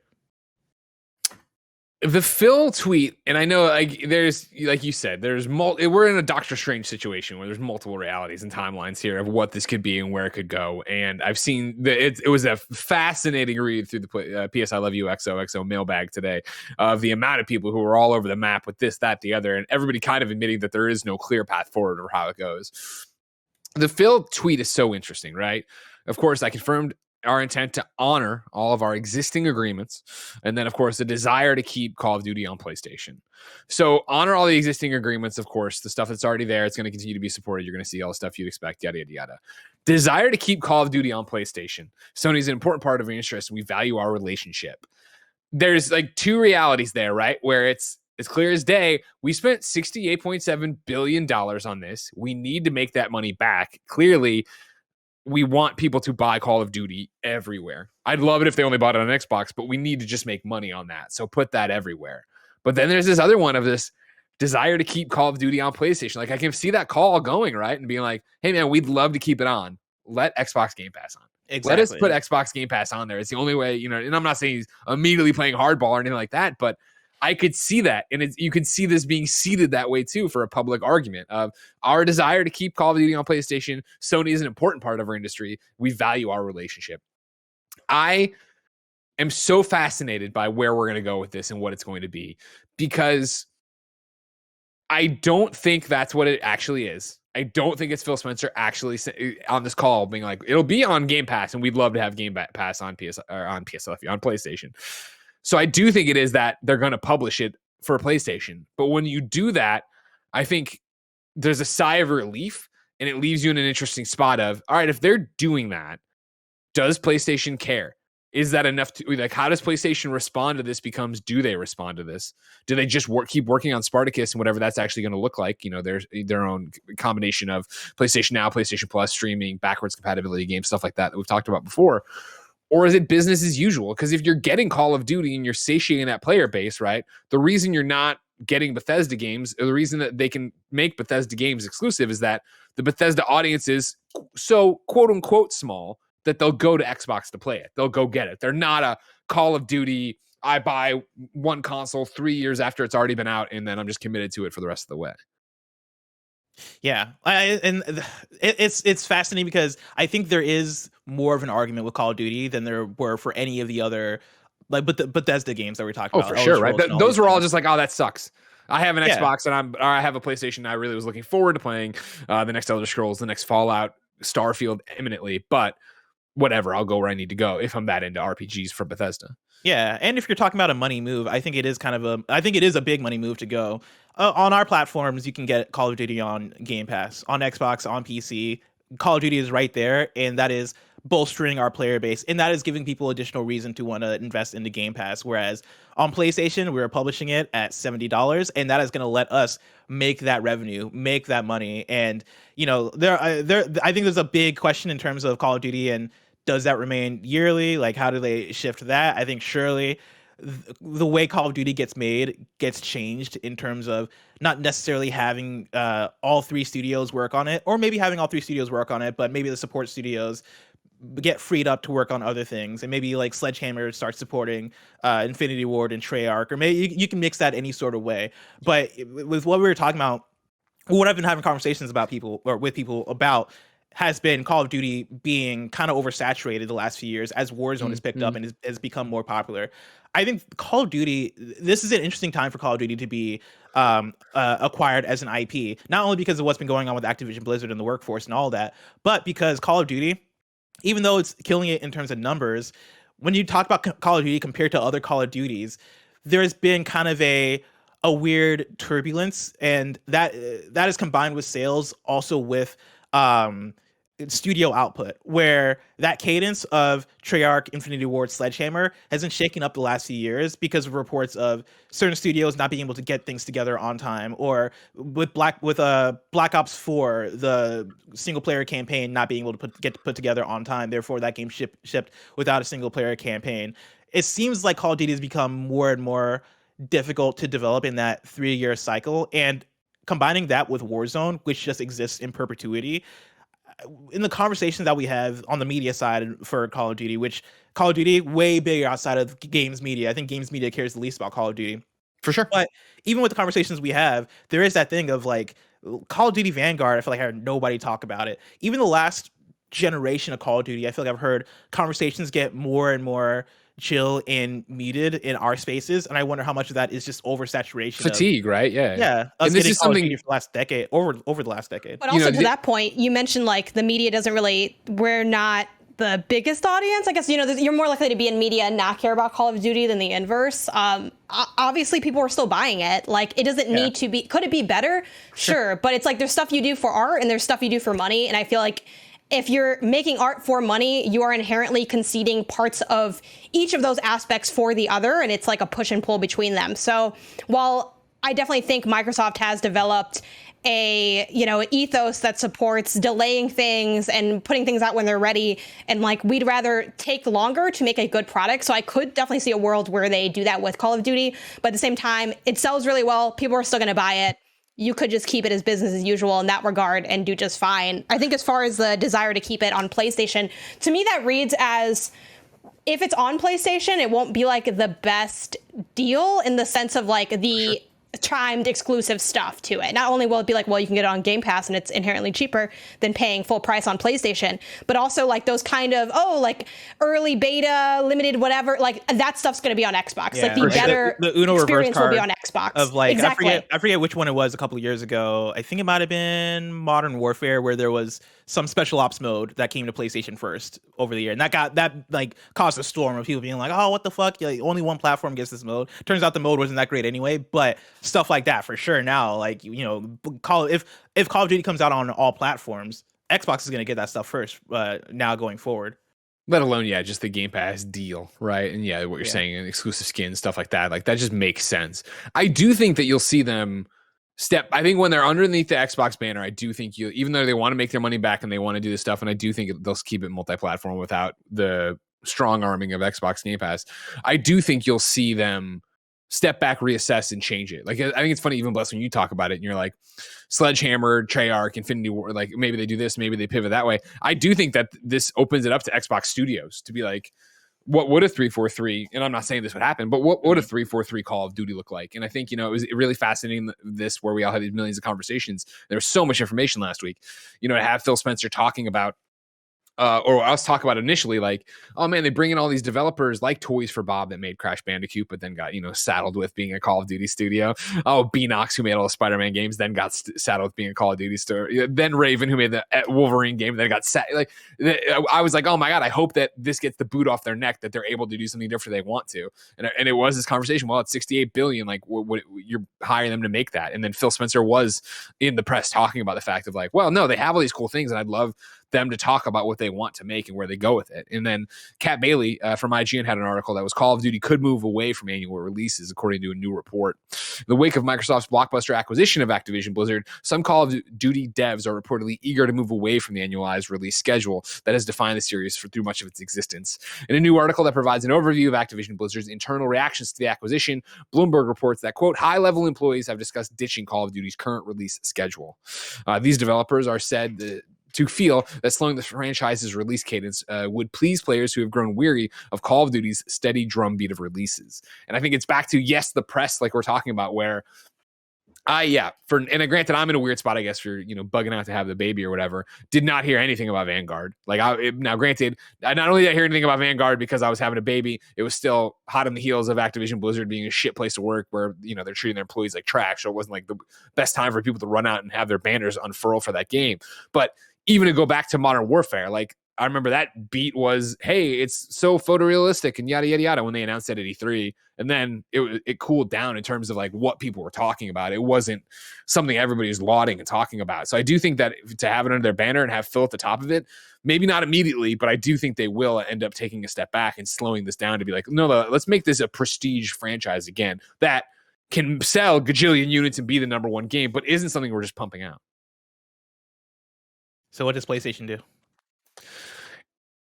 The Phil tweet, and I know there's, like you said, we're in a Doctor Strange situation where there's multiple realities and timelines here of what this could be and where it could go. And I've seen it was a fascinating read through the PS I Love You XOXO mailbag today of the amount of people who are all over the map with this, that, the other, and everybody kind of admitting that there is no clear path forward or how it goes. The Phil tweet is so interesting, right? Of course, I confirmed our intent to honor all of our existing agreements, and then of course the desire to keep Call of Duty on PlayStation. So honor all the existing agreements, of course, the stuff that's already there, it's going to continue to be supported, you're going to see all the stuff you'd expect, yada yada yada. Desire to keep Call of Duty on PlayStation. Sony's an important part of our interest, and we value our relationship. There's like two realities there, right? Where it's clear as day, we spent $68.7 billion on this, we need to make that money back. Clearly we want people to buy Call of Duty everywhere. I'd love it if they only bought it on Xbox, but we need to just make money on that. So put that everywhere. But then there's this other one of this desire to keep Call of Duty on PlayStation. Like, I can see that call going, right? And being like, hey man, we'd love to keep it on. Let Xbox Game Pass on. Exactly. Let us put Xbox Game Pass on there. It's the only way, and I'm not saying he's immediately playing hardball or anything like that, but I could see that. And you could see this being seeded that way too for a public argument of our desire to keep Call of Duty on PlayStation. Sony is an important part of our industry. We value our relationship. I am so fascinated by where we're going to go with this and what it's going to be, because I don't think that's what it actually is. I don't think it's Phil Spencer actually on this call being like, it'll be on Game Pass and we'd love to have Game Pass on PlayStation. So I do think it is that they're going to publish it for PlayStation. But when you do that, I think there's a sigh of relief, and it leaves you in an interesting spot of, all right, if they're doing that, does PlayStation care? Is that enough to, like, how does PlayStation respond to this becomes, do they respond to this? Do they just keep working on Spartacus and whatever that's actually going to look like? There's their own combination of PlayStation Now, PlayStation Plus, streaming, backwards compatibility games, stuff like that we've talked about before. Or is it business as usual? Because if you're getting Call of Duty and you're satiating that player base, right? The reason you're not getting Bethesda games, or the reason that they can make Bethesda games exclusive, is that the Bethesda audience is so quote unquote small that they'll go to Xbox to play it. They'll go get it. They're not a Call of Duty, I buy one console 3 years after it's already been out, and then I'm just committed to it for the rest of the way. Yeah, it's fascinating because I think there is more of an argument with Call of Duty than there were for any of the other, like, but the Bethesda games that we're talking about. Oh, for sure, right? Those were all just like, oh, that sucks. I have an Xbox and I have a PlayStation. And I really was looking forward to playing the next Elder Scrolls, the next Fallout, Starfield imminently, but whatever, I'll go where I need to go if I'm that into RPGs from Bethesda. Yeah, and if you're talking about a money move, I think it is a big money move to go. On our platforms, you can get Call of Duty on Game Pass, on Xbox, on PC. Call of Duty is right there, and that is bolstering our player base, and that is giving people additional reason to want to invest into Game Pass. Whereas On PlayStation, we were publishing it at $70, and that is going to let us make that revenue, make that money. And I think there's a big question in terms of Call of Duty, and does that remain yearly? Like, how do they shift that? I think surely the way Call of Duty gets made gets changed in terms of not necessarily having all three studios work on it, or maybe having all three studios work on it, but maybe the support studios get freed up to work on other things, and maybe like Sledgehammer starts supporting Infinity Ward and Treyarch, or maybe you can mix that any sort of way. But with what we were talking about, what I've been having conversations about with people about has been Call of Duty being kind of oversaturated the last few years as Warzone has picked up and has become more popular. I think Call of Duty, this is an interesting time for Call of Duty to be acquired as an IP, not only because of what's been going on with Activision Blizzard and the workforce and all that, but because Call of Duty, even though it's killing it in terms of numbers, when you talk about Call of Duty compared to other Call of Duties, there's been kind of a weird turbulence, and that is combined with sales, also with studio output, where that cadence of Treyarch, Infinity Ward, Sledgehammer has been shaking up the last few years because of reports of certain studios not being able to get things together on time, or with Black Ops 4, the single player campaign not being able to get put together on time, therefore that game shipped without a single player campaign. It seems like Call of Duty has become more and more difficult to develop in that 3-year cycle, and combining that with Warzone, which just exists in perpetuity, in the conversations that we have on the media side for Call of Duty, which Call of Duty way bigger outside of games media. I think games media cares the least about Call of Duty. For sure. But even with the conversations we have, there is that thing of like Call of Duty Vanguard. I feel like I heard nobody talk about it. Even the last generation of Call of Duty, I feel like I've heard conversations get more and more chill and muted in our spaces, and I wonder how much of that is just oversaturation, fatigue, right? Us and this is something for the last decade, over the last decade. But also to that point, you mentioned like the media doesn't really, we're not the biggest audience. I guess, you're more likely to be in media and not care about Call of Duty than the inverse. Obviously people are still buying it. Like, it doesn't need to be, could it be better? Sure. But it's like, there's stuff you do for art and there's stuff you do for money. And I feel like if you're making art for money, you are inherently conceding parts of each of those aspects for the other, and it's like a push and pull between them. So while I definitely think Microsoft has developed a ethos that supports delaying things and putting things out when they're ready, and like we'd rather take longer to make a good product. So I could definitely see a world where they do that with Call of Duty, but at the same time, it sells really well. People are still going to buy it. You could just keep it as business as usual in that regard and do just fine. I think as far as the desire to keep it on PlayStation, to me that reads as, if it's on PlayStation, it won't be like the best deal in the sense of like the timed exclusive stuff to it. Not only will it be like, well, you can get it on Game Pass and it's inherently cheaper than paying full price on PlayStation, but also like those kind of, like early beta, limited, whatever, like that stuff's going to be on Xbox. Yeah, like the better the Uno experience reverse will be card on Xbox. Of like, exactly. I forget which one it was a couple of years ago. I think it might have been Modern Warfare, where there was some special ops mode that came to PlayStation first over the year, and that caused a storm of people being like, oh, what the fuck? Like, only one platform gets this mode. Turns out the mode wasn't that great anyway, but stuff like that for sure. Now, like, if Call of Duty comes out on all platforms, Xbox is going to get that stuff first now going forward. Let alone, just the Game Pass deal, right? And what you're saying, and exclusive skins, stuff like that just makes sense. I do think that you'll see them I think when they're underneath the Xbox banner, I do think even though they want to make their money back and they want to do this stuff, and I do think they'll keep it multi-platform without the strong arming of Xbox Game Pass, I do think you'll see them step back, reassess, and change it. Like, I think it's funny, even Bless, when you talk about it and you're like, Sledgehammer, Treyarch, Infinity Ward, like maybe they do this, maybe they pivot that way. I do think that this opens it up to Xbox Studios to be like, what would a 343, and I'm not saying this would happen, but what would a 343 Call of Duty look like? And I think, it was really fascinating, this, where we all had these millions of conversations. There was so much information last week, to have Phil Spencer talking about, or us talk about initially, like, oh man, they bring in all these developers like Toys for Bob that made Crash Bandicoot, but then got, saddled with being a Call of Duty studio. Oh, Beanox, who made all the Spider-Man games, then got saddled with being a Call of Duty studio. Then Raven, who made the Wolverine game, then got like, I was like, oh my God, I hope that this gets the boot off their neck, that they're able to do something different if they want to. And it was this conversation, well, it's $68 billion, like, what you're hiring them to make that. And then Phil Spencer was in the press talking about the fact of like, well, no, they have all these cool things, and I'd love them to talk about what they want to make and where they go with it. And then Kat Bailey from IGN had an article that was Call of Duty could move away from annual releases, according to a new report. In the wake of Microsoft's blockbuster acquisition of Activision Blizzard, some Call of Duty devs are reportedly eager to move away from the annualized release schedule that has defined the series through much of its existence. In a new article that provides an overview of Activision Blizzard's internal reactions to the acquisition, Bloomberg reports that, quote, high-level employees have discussed ditching Call of Duty's current release schedule. These developers are said to feel that slowing the franchise's release cadence would please players who have grown weary of Call of Duty's steady drumbeat of releases. And I think it's back to, yes, the press, like we're talking about, where granted, I'm in a weird spot, I guess, for, bugging out to have the baby or whatever. Did not hear anything about Vanguard. Now, granted, I not only did I hear anything about Vanguard because I was having a baby, it was still hot on the heels of Activision Blizzard being a shit place to work where, they're treating their employees like trash. So it wasn't like the best time for people to run out and have their banners unfurl for that game. But even to go back to Modern Warfare, I remember that beat was, hey, it's so photorealistic and yada, yada, yada when they announced it at E3. And then it cooled down in terms of what people were talking about. It wasn't something everybody was lauding and talking about. So I do think that to have it under their banner and have Phil at the top of it, maybe not immediately, but I do think they will end up taking a step back and slowing this down to be like, no, let's make this a prestige franchise again that can sell gajillion units and be the number one game, but isn't something we're just pumping out. So what does PlayStation do?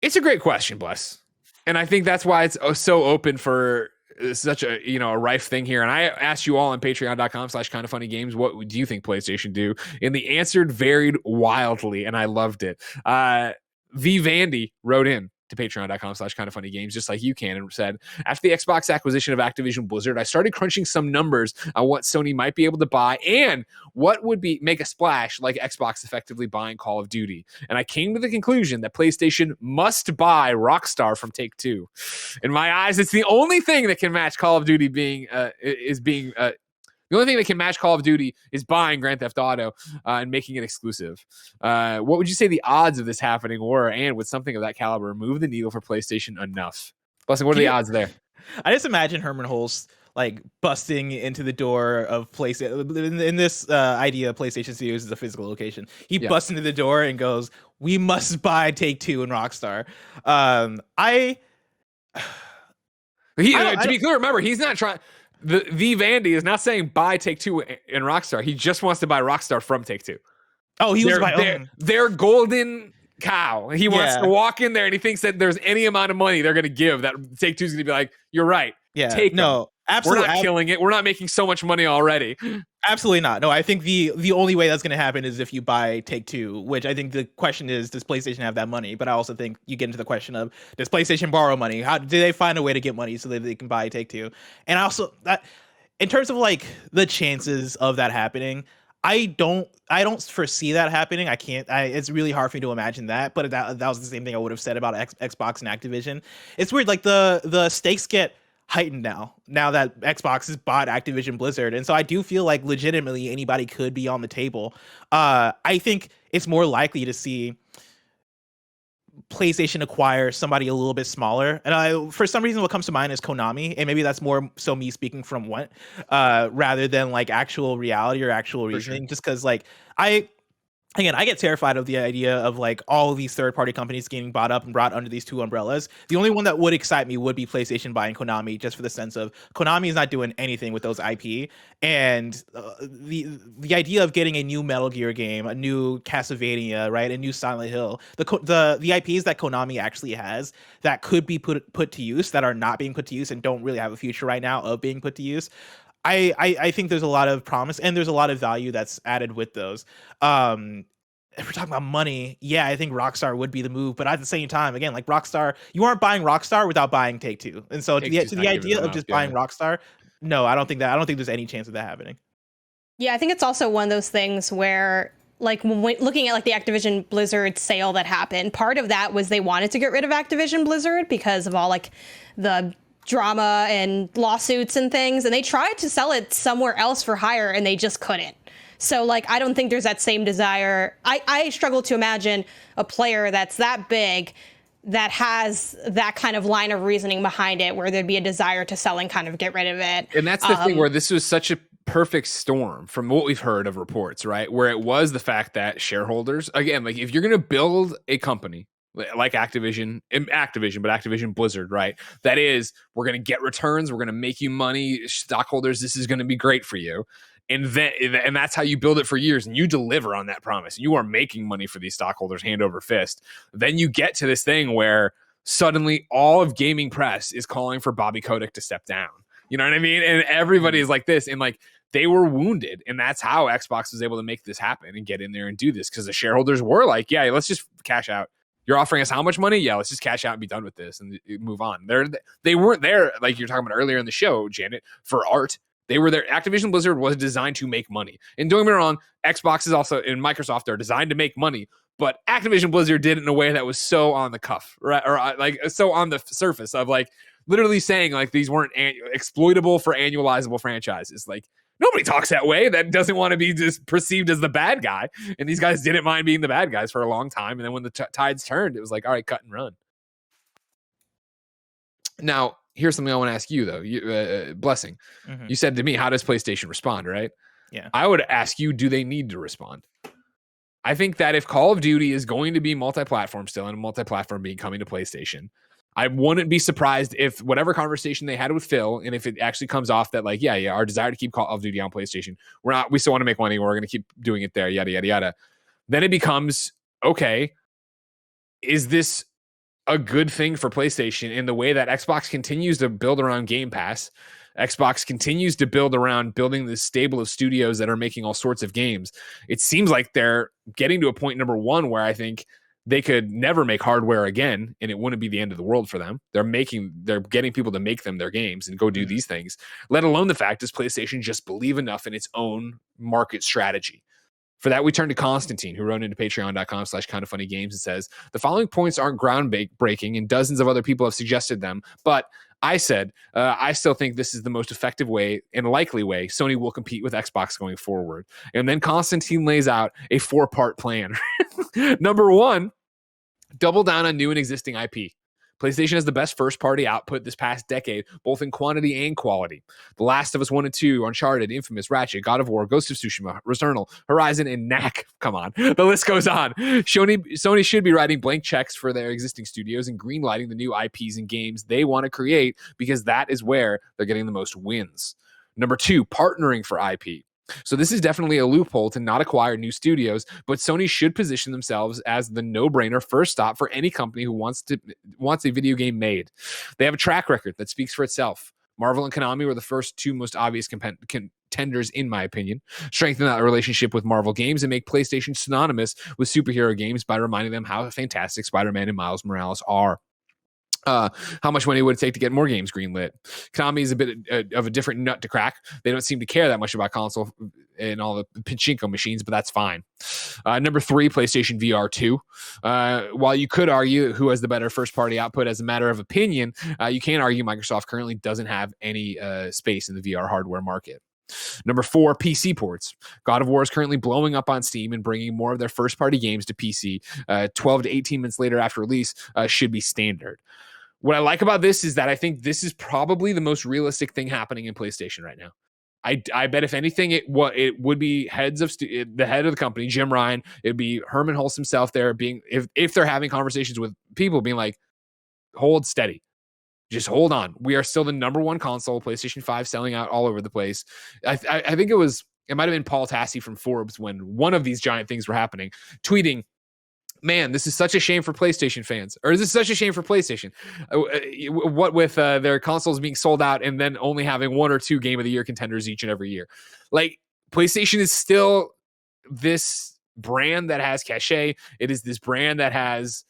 It's a great question, Bless. And I think that's why it's so open for such a, a rife thing here. And I asked you all on patreon.com/kindafunnygames, what do you think PlayStation do? And the answer varied wildly, and I loved it. V Vandy wrote in to patreon.com/kindafunnygames, just like you can, and said, after the Xbox acquisition of Activision Blizzard, I started crunching some numbers on what Sony might be able to buy and what would make a splash like Xbox effectively buying Call of Duty. And I came to the conclusion that PlayStation must buy Rockstar from Take-Two. In my eyes, it's the only thing that can match Call of Duty the only thing that can match Call of Duty is buying Grand Theft Auto and making it exclusive. What would you say the odds of this happening were, and would something of that caliber move the needle for PlayStation enough? Blessing, what are the odds there? I just imagine Herman Holst busting into the door of PlayStation. In this idea, PlayStation Studios is a physical location. He busts into the door and goes, "We must buy Take-Two and Rockstar." To be clear, remember, he's not trying. The Vandy is not saying buy Take-Two and Rockstar. He just wants to buy Rockstar from Take-Two. Oh, he was buying their golden cow. He wants to walk in there and he thinks that there's any amount of money they're going to give that Take-Two's going to be like, you're right. Yeah. Take no, absolutely. We're not killing it. We're not making so much money already. Absolutely not. No, I think the only way that's going to happen is if you buy Take-Two, which I think the question is, does PlayStation have that money? But I also think you get into the question of, does PlayStation borrow money? How do they find a way to get money so that they can buy Take-Two? And also that, in terms of the chances of that happening, I don't foresee that happening. I can't. It's really hard for me to imagine that. But that was the same thing I would have said about Xbox and Activision. It's weird. The stakes get heightened now that Xbox has bought Activision Blizzard, and so I do feel like legitimately anybody could be on the table. I think it's more likely to see PlayStation acquire somebody a little bit smaller, and for some reason what comes to mind is Konami, and maybe that's more so me speaking from what rather than actual reality or actual reasoning. Just because I get terrified of the idea of all of these third-party companies getting bought up and brought under these two umbrellas. The only one that would excite me would be PlayStation buying Konami, just for the sense of Konami is not doing anything with those IP, and the idea of getting a new Metal Gear game, a new Castlevania, right, a new Silent Hill, the IPs that Konami actually has that could be put to use, that are not being put to use and don't really have a future right now of being put to use. I think there's a lot of promise and there's a lot of value that's added with those. If we're talking about money, yeah, I think Rockstar would be the move. But at the same time, again, Rockstar, you aren't buying Rockstar without buying Take-Two. And so to the idea of just buying Rockstar, no, I don't think there's any chance of that happening. Yeah, I think it's also one of those things where, when looking at the Activision Blizzard sale that happened, part of that was they wanted to get rid of Activision Blizzard because of all the drama and lawsuits and things, and they tried to sell it somewhere else for hire and they just couldn't. So I don't think there's that same desire. I struggle to imagine a player that's that big that has that kind of line of reasoning behind it where there'd be a desire to sell and kind of get rid of it. And that's the thing where this was such a perfect storm from what we've heard of reports, right? Where it was the fact that shareholders, again, like if you're going to build a company like Activision, but Activision Blizzard, right? That is, we're going to get returns, we're going to make you money, stockholders, this is going to be great for you. And that's how you build it for years, and you deliver on that promise. You are making money for these stockholders hand over fist. Then you get to this thing where suddenly all of gaming press is calling for Bobby Kotick to step down. You know what I mean? And everybody is like this, and like they were wounded, and that's how Xbox was able to make this happen and get in there and do this, because the shareholders were like, yeah, let's just cash out. You're offering us how much money? Yeah, let's just cash out and be done with this and move on. They weren't there, like you're talking about earlier in the show, Janet, for art. They were there. Activision Blizzard was designed to make money. And don't get me wrong, Xbox is also, and Microsoft are designed to make money, but Activision Blizzard did it in a way that was so on the cuff, right? Or like so on the surface of like literally saying like these weren't exploitable for annualizable franchises. Like nobody talks that way. That doesn't want to be just perceived as the bad guy. And these guys didn't mind being the bad guys for a long time. And then when the tides turned, it was like, all right, cut and run. Now, here's something I want to ask you, though. Blessing, you said to me, how does PlayStation respond, right? Yeah. I would ask you, do they need to respond? I think that if Call of Duty is going to be multi-platform still, and multi-platform being coming to PlayStation, I wouldn't be surprised if whatever conversation they had with Phil, and if it actually comes off that like, yeah, our desire to keep Call of Duty on PlayStation, we still want to make money, we're going to keep doing it there, yada, yada, yada. Then it becomes, okay, is this a good thing for PlayStation in the way that Xbox continues to build around Game Pass? Xbox continues to build around building this stable of studios that are making all sorts of games. It seems like they're getting to a point, number one, where I think they could never make hardware again, and it wouldn't be the end of the world for them. They're getting people to make them their games and go do these things, let alone the fact does PlayStation just believe enough in its own market strategy. For that, we turn to Constantine, who wrote into patreon.com/KindaFunnyGames and says, the following points aren't groundbreaking, and dozens of other people have suggested them, but I said, I still think this is the most effective way and likely way Sony will compete with Xbox going forward. And then Constantine lays out a 4-part plan. Number one, double down on new and existing IP. PlayStation has the best first-party output this past decade, both in quantity and quality. The Last of Us 1 and 2, Uncharted, Infamous, Ratchet, God of War, Ghost of Tsushima, Returnal, Horizon, and Knack. Come on. The list goes on. Sony should be writing blank checks for their existing studios and greenlighting the new IPs and games they want to create, because that is where they're getting the most wins. Number two, partnering for IP. So this is definitely a loophole to not acquire new studios, but Sony should position themselves as the no-brainer first stop for any company who wants a video game made. They have a track record that speaks for itself. Marvel and Konami were the first two most obvious contenders, in my opinion. Strengthen that relationship with Marvel games and make PlayStation synonymous with superhero games by reminding them how fantastic Spider-Man and Miles Morales are. How much money would it take to get more games greenlit? Konami is a bit of a different nut to crack. They don't seem to care that much about console and all the pachinko machines, but that's fine. Number three, PlayStation VR 2. While you could argue who has the better first-party output as a matter of opinion, you can't argue Microsoft currently doesn't have any space in the VR hardware market. Number four, PC ports. God of War is currently blowing up on Steam and bringing more of their first-party games to PC. 12 to 18 months later after release should be standard. What I like about this is that I think this is probably the most realistic thing happening in PlayStation right now. I bet if anything, it would be the head of the company, Jim Ryan. It'd be Herman Hulse himself there being, if they're having conversations with people, being like, hold steady. Just hold on. We are still the number one console, PlayStation 5 selling out all over the place. I think it might have been Paul Tassi from Forbes when one of these giant things were happening, tweeting, man, this is such a shame for PlayStation fans. Or is this such a shame for PlayStation? What with their consoles being sold out and then only having one or two Game of the Year contenders each and every year. Like, PlayStation is still this brand that has cachet. It is this brand that has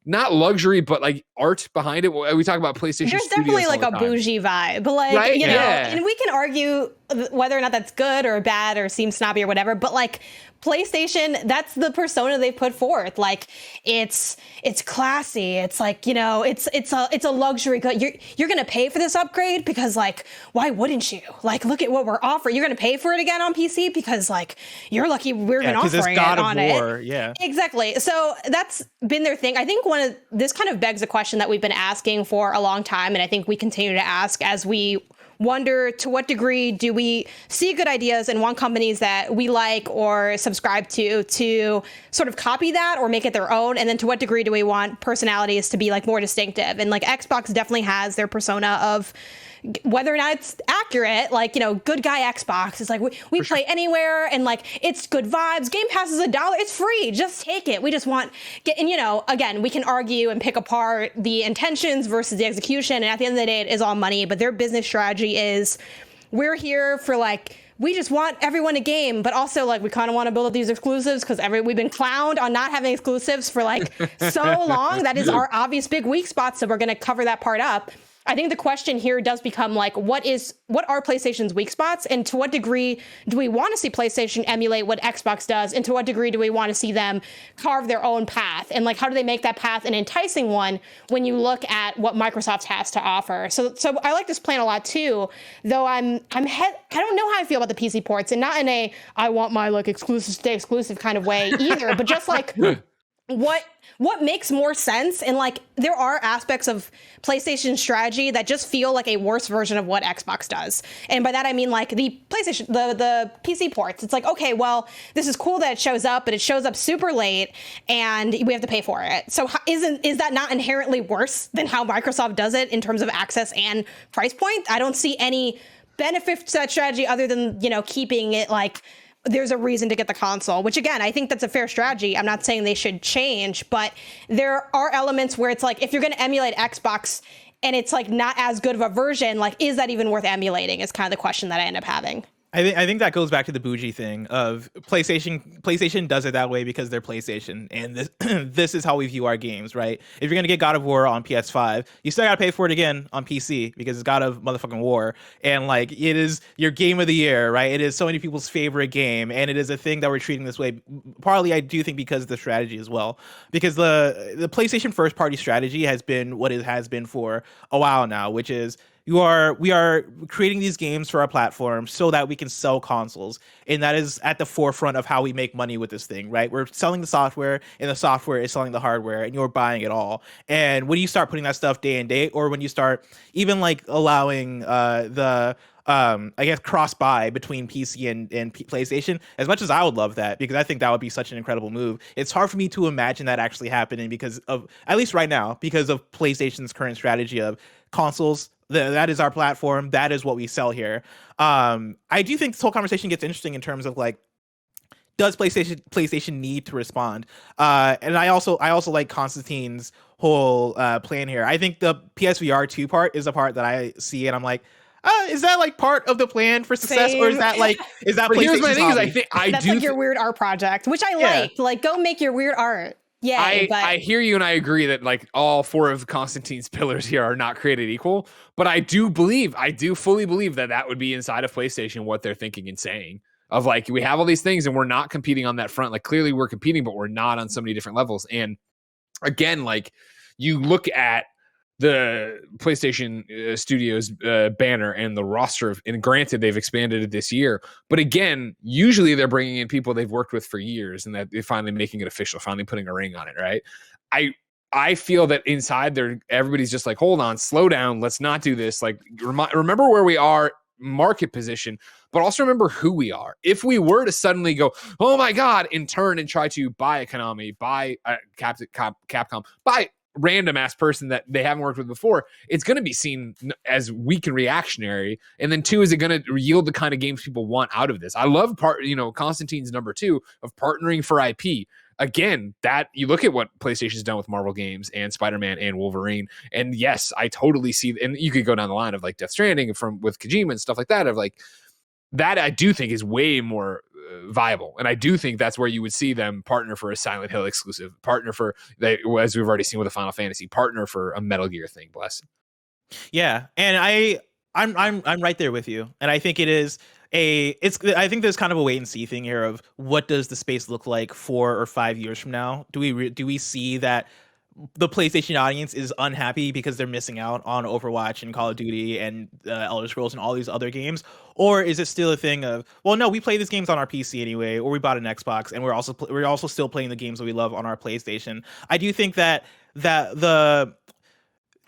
not luxury, but like art behind it. We talk about PlayStation. There's definitely like a bougie vibe, like, right? You know, and we can argue whether or not that's good or bad or seems snobby or whatever, but like PlayStation, that's the persona they've put forth. Like it's classy. It's like, you know, it's a luxury good. You're gonna pay for this upgrade because like, why wouldn't you? Like, look at what we're offering. You're gonna pay for it again on PC because like you're lucky we're even offering it on it. Yeah, exactly. So that's been their thing. I think this kind of begs a question that we've been asking for a long time, and I think we continue to ask as we wonder to what degree do we see good ideas and want companies that we like or subscribe to sort of copy that or make it their own, and then to what degree do we want personalities to be like more distinctive? And like Xbox definitely has their persona of whether or not it's accurate, like, you know, good guy Xbox. It's like we play anywhere, and like it's good vibes. Game Pass is $1. It's free. Just take it. We just want and you know, again, we can argue and pick apart the intentions versus the execution, and at the end of the day, it is all money. But their business strategy is, we're here for like, we just want everyone to game, but also like we kind of want to build up these exclusives because we've been clowned on not having exclusives for like so long. That is our obvious big weak spot, so we're going to cover that part up. I think the question here does become like, what are PlayStation's weak spots, and to what degree do we want to see PlayStation emulate what Xbox does, and to what degree do we want to see them carve their own path, and like how do they make that path an enticing one when you look at what Microsoft has to offer? So I like this plan a lot too, though I don't know how I feel about the PC ports, and not in a I want my like exclusive stay exclusive kind of way either, but just like what makes more sense. And like there are aspects of PlayStation's strategy that just feel like a worse version of what Xbox does. And by that I mean like the PlayStation, the PC ports. It's like, okay, well, this is cool that it shows up, but it shows up super late and we have to pay for it. So is that not inherently worse than how Microsoft does it in terms of access and price point? I don't see any benefit to that strategy other than, you know, keeping it like there's a reason to get the console, which again, I think that's a fair strategy. I'm not saying they should change, but there are elements where it's like, if you're going to emulate Xbox and it's like not as good of a version, like, is that even worth emulating is kind of the question that I end up having. I think that goes back to the bougie thing of PlayStation does it that way because they're PlayStation, and this is how we view our games, right? If you're gonna get God of War on PS5, you still gotta pay for it again on PC because it's God of motherfucking War, and like it is your game of the year, right? It is so many people's favorite game, and it is a thing that we're treating this way. Partly, I do think because of the strategy as well, because the PlayStation first party strategy has been what it has been for a while now, which is we are creating these games for our platform so that we can sell consoles, and that is at the forefront of how we make money with this thing, right? We're selling the software, and the software is selling the hardware, and you're buying it all. And when you start putting that stuff day and date, or when you start even like allowing I guess cross buy between PC and PlayStation, as much as I would love that, because I think that would be such an incredible move, it's hard for me to imagine that actually happening because of, at least right now, because of PlayStation's current strategy of consoles. That is our platform. That is what we sell here. I do think this whole conversation gets interesting in terms of like, does PlayStation need to respond? And I also like Constantine's whole plan here. I think the PSVR 2 part is the part that I see, and I'm like, is that like part of the plan for success? Same. Or is that PlayStation's here's my thing: hobby? is That's like your weird art project, which I like. Like, go make your weird art. Yeah, I hear you, and I agree that like all four of Constantine's pillars here are not created equal. But I do fully believe that would be inside of PlayStation what they're thinking and saying. Of like, we have all these things and we're not competing on that front. Like, clearly we're competing, but we're not on so many different levels. And again, like, you look at the PlayStation Studios banner and the roster and granted they've expanded it this year, but again, usually they're bringing in people they've worked with for years, and that they're finally making it official, finally putting a ring on it, right? I feel that inside there, everybody's just like, hold on, slow down, let's not do this. Like, remember where we are, market position, but also remember who we are. If we were to suddenly go, oh my god, and turn and try to buy a Konami, buy Capcom, buy random ass person that they haven't worked with before, it's going to be seen as weak and reactionary. And then two, is it going to yield the kind of games people want out of this? I love Constantine's number 2 of partnering for IP. Again, that you look at what PlayStation's done with Marvel games and Spider-Man and Wolverine, and yes, I totally see, and you could go down the line of like Death Stranding with Kojima and stuff like that, of like that I do think is way more viable. And I do think that's where you would see them partner for a Silent Hill exclusive, partner for, as we've already seen with a Final Fantasy, partner for a Metal Gear thing, bless. Yeah. And I'm right there with you. And I think it is I think there's kind of a wait and see thing here of what does the space look like 4 or 5 years from now? Do we see that the PlayStation audience is unhappy because they're missing out on Overwatch and Call of Duty and Elder Scrolls and all these other games? Or is it still a thing of, well, no, we play these games on our PC anyway, or we bought an Xbox and we're also still playing the games that we love on our PlayStation? I do think that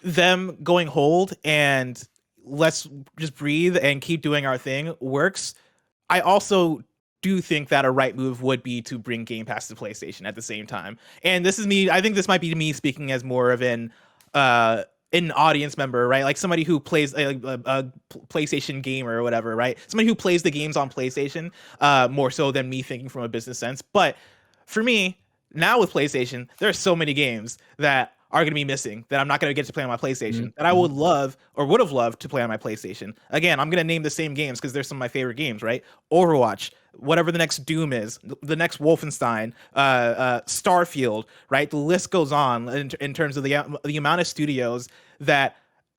them going hold and let's just breathe and keep doing our thing works, I also do think that a right move would be to bring Game Pass to PlayStation at the same time. And this is me. I think this might be me speaking as more of an audience member, right? Like somebody who plays a PlayStation gamer or whatever, right? Somebody who plays the games on PlayStation more so than me thinking from a business sense. But for me, now with PlayStation, there are so many games that are going to be missing that I'm not going to get to play on my PlayStation that I would love or would have loved to play on my PlayStation. Again, I'm going to name the same games because they're some of my favorite games, right? Overwatch, whatever the next Doom is, the next Wolfenstein, Starfield, right? The list goes on in terms of the amount of studios that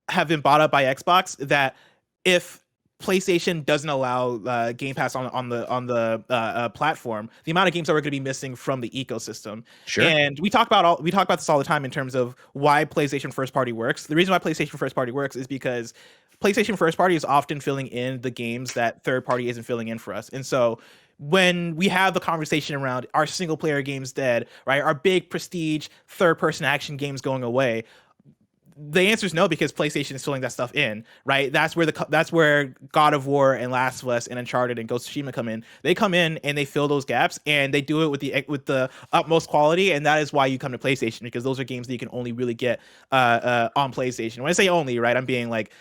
have been bought up by Xbox that if PlayStation doesn't allow Game Pass on the platform, the amount of games that we're going to be missing from the ecosystem. Sure. And we talk about this all the time in terms of why PlayStation first party works. The reason why PlayStation first party works is because PlayStation first party is often filling in the games that third party isn't filling in for us. And so when we have the conversation around our single player games dead, right, our big prestige third person action games going away, the answer is no, because PlayStation is filling that stuff in, right? That's where God of War and Last of Us and Uncharted and Ghost of Tsushima come in. They come in and they fill those gaps, and they do it with the utmost quality, and that is why you come to PlayStation, because those are games that you can only really get on PlayStation. When I say only, right, I'm being like,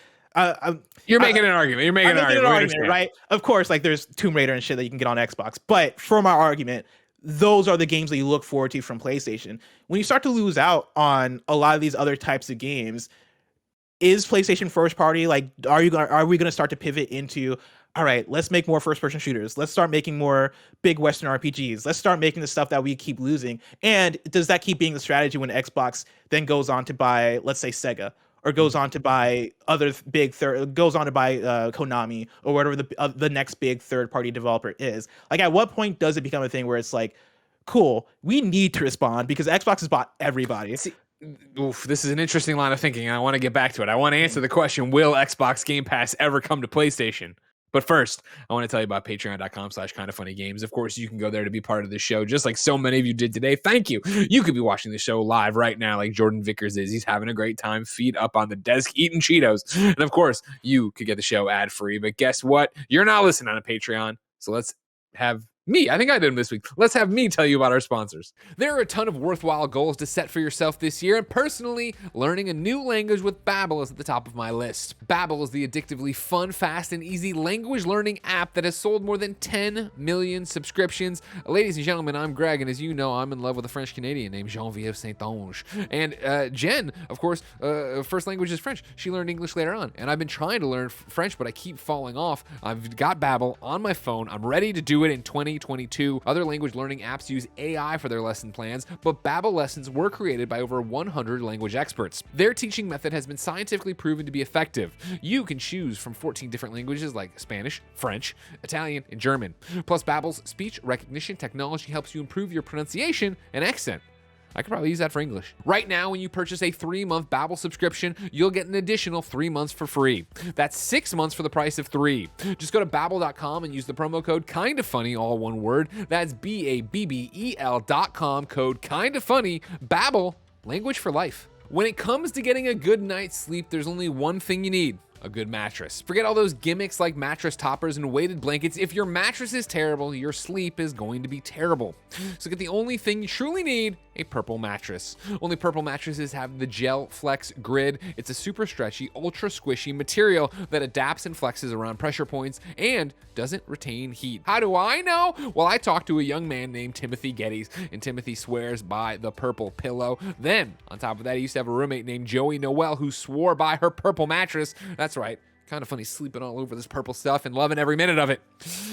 you're making an argument. You're making an argument, right? Of course, like there's Tomb Raider and shit that you can get on Xbox, but for my argument, those are the games that you look forward to from PlayStation. When you start to lose out on a lot of these other types of games, is PlayStation first party, like, are we going to start to pivot into, all right, let's make more first person shooters. Let's start making more big Western RPGs. Let's start making the stuff that we keep losing. And does that keep being the strategy when Xbox then goes on to buy, let's say, Sega, or goes on to buy Konami, or whatever the next big third party developer is? Like, at what point does it become a thing where it's like, cool, we need to respond because Xbox has bought everybody? This is an interesting line of thinking, and I want to get back to it. I want to answer the question, will Xbox Game Pass ever come to PlayStation? But first, I want to tell you about patreon.com/kindafunnygames. Of course, you can go there to be part of the show, just like so many of you did today. Thank you. You could be watching the show live right now like Jordan Vickers is. He's having a great time, feet up on the desk, eating Cheetos. And of course, you could get the show ad-free. But guess what? You're not listening on a Patreon. So let's have me. I think I did them this week. Let's have me tell you about our sponsors. There are a ton of worthwhile goals to set for yourself this year, and personally, learning a new language with Babbel is at the top of my list. Babbel is the addictively fun, fast, and easy language learning app that has sold more than 10 million subscriptions. Ladies and gentlemen, I'm Greg, and as you know, I'm in love with a French Canadian named Geneviève Saint-Onge. And Jen, of course, first language is French. She learned English later on, and I've been trying to learn French, but I keep falling off. I've got Babbel on my phone. I'm ready to do it in 2022. Other language learning apps use AI for their lesson plans, but Babbel lessons were created by over 100 language experts. Their teaching method has been scientifically proven to be effective. You can choose from 14 different languages like Spanish, French, Italian, and German. Plus, Babbel's speech recognition technology helps you improve your pronunciation and accent. I could probably use that for English. Right now, when you purchase a 3-month Babbel subscription, you'll get an additional 3 months for free. That's 6 months for the price of 3. Just go to Babbel.com and use the promo code KindaFunny, all one word. That's BABBEL.com, code KindaFunny. Babbel, language for life. When it comes to getting a good night's sleep, there's only one thing you need. A good mattress. Forget all those gimmicks like mattress toppers and weighted blankets. If your mattress is terrible, your sleep is going to be terrible. So get the only thing you truly need, a Purple mattress. Only Purple mattresses have the Gel Flex Grid. It's a super stretchy, ultra squishy material that adapts and flexes around pressure points and doesn't retain heat. How do I know? Well, I talked to a young man named Timothy Geddes, and Timothy swears by the Purple pillow. Then, on top of that, he used to have a roommate named Joey Noel who swore by her Purple mattress. That's right. Kind of funny sleeping all over this Purple stuff and loving every minute of it.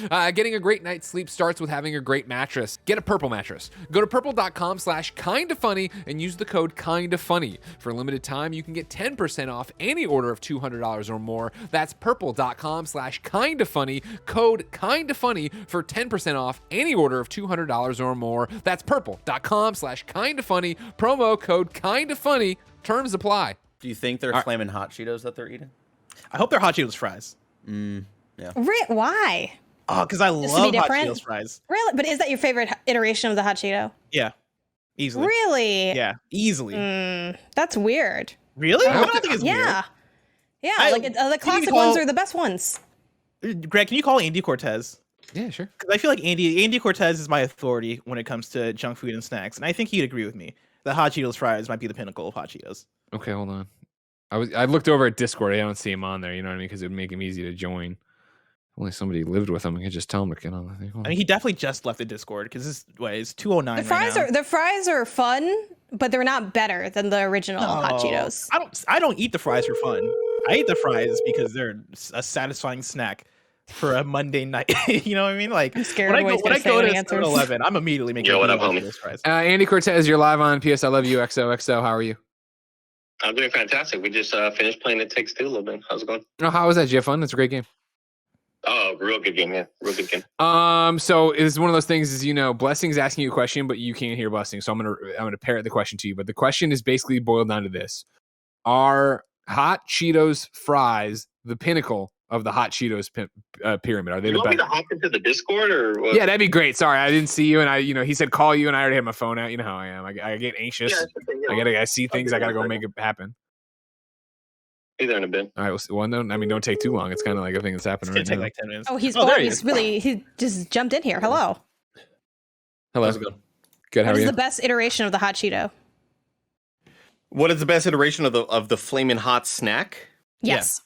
Getting a great night's sleep starts with having a great mattress. Get a Purple mattress. Go to purple.com/kindafunny and use the code KindaFunny. For a limited time, you can get 10% off any order of $200 or more. That's purple.com/kindafunny, code KindaFunny for 10% off any order of $200 or more. That's purple.com/kindafunny, promo code KindaFunny. Terms apply. Do you think they're Flamin' Hot Cheetos that they're eating? I hope they're Hot Cheetos fries. Yeah. Why? Oh, because I love Hot Cheetos fries. Really? But is that your favorite iteration of the Hot Cheeto? Yeah. Easily. Really? Yeah. Easily. That's weird. Really? I don't think it's weird. Yeah, the classic ones are the best ones. Greg, can you call Andy Cortez? Yeah, sure. Because I feel like Andy Cortez is my authority when it comes to junk food and snacks, and I think he'd agree with me. The Hot Cheetos fries might be the pinnacle of Hot Cheetos. Okay, hold on. I looked over at Discord. I don't see him on there. You know what I mean? Because it would make him easy to join. If only somebody lived with him. I could just tell him to get on the thing. I mean, he definitely just left the Discord because it's 2:09. The fries are fun, but they're not better than the original Hot Cheetos. I don't eat the fries for fun. I eat the fries because they're a satisfying snack for a Monday night. You know what I mean? Like, I'm scared when I go to answers. 7-Eleven, I'm immediately making those fries. Andy Cortez, you're live on PS I Love You XOXO. How are you? I'm doing fantastic. We just finished playing It Takes Two a little bit. How's it going? Oh, how was that? Did you have fun? It's a great game. Oh, real good game, yeah. Real good game. So it's one of those things is, Blessing's asking you a question, but you can't hear Blessing. So I'm gonna parrot the question to you. But the question is basically boiled down to this. Are Hot Cheetos fries the pinnacle of the Hot Cheetos pyramid? Are they the best? You want me to hop into the Discord or what? Yeah, that'd be great. Sorry, I didn't see you, and he said call you, and I already have my phone out. You know how I am. I get anxious. Yeah, I see things. I gotta go make it happen. Be there in a bit. All right. Well, don't take too long. It's kind of like a thing that's happening right Take now. like 10 minutes. Oh, he just jumped in here. Hello. Hello. How's it going? Good. How What are is you? the best iteration of the Hot Cheeto? What is the best iteration of the Flamin' Hot snack? Yes.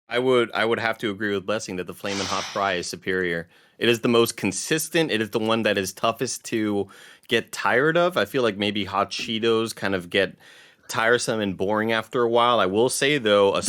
I would have to agree with Blessing that the Flamin' Hot fry is superior. It is the most consistent. It is the one that is toughest to get tired of. I feel like maybe Hot Cheetos kind of get tiresome and boring after a while. I will say though, a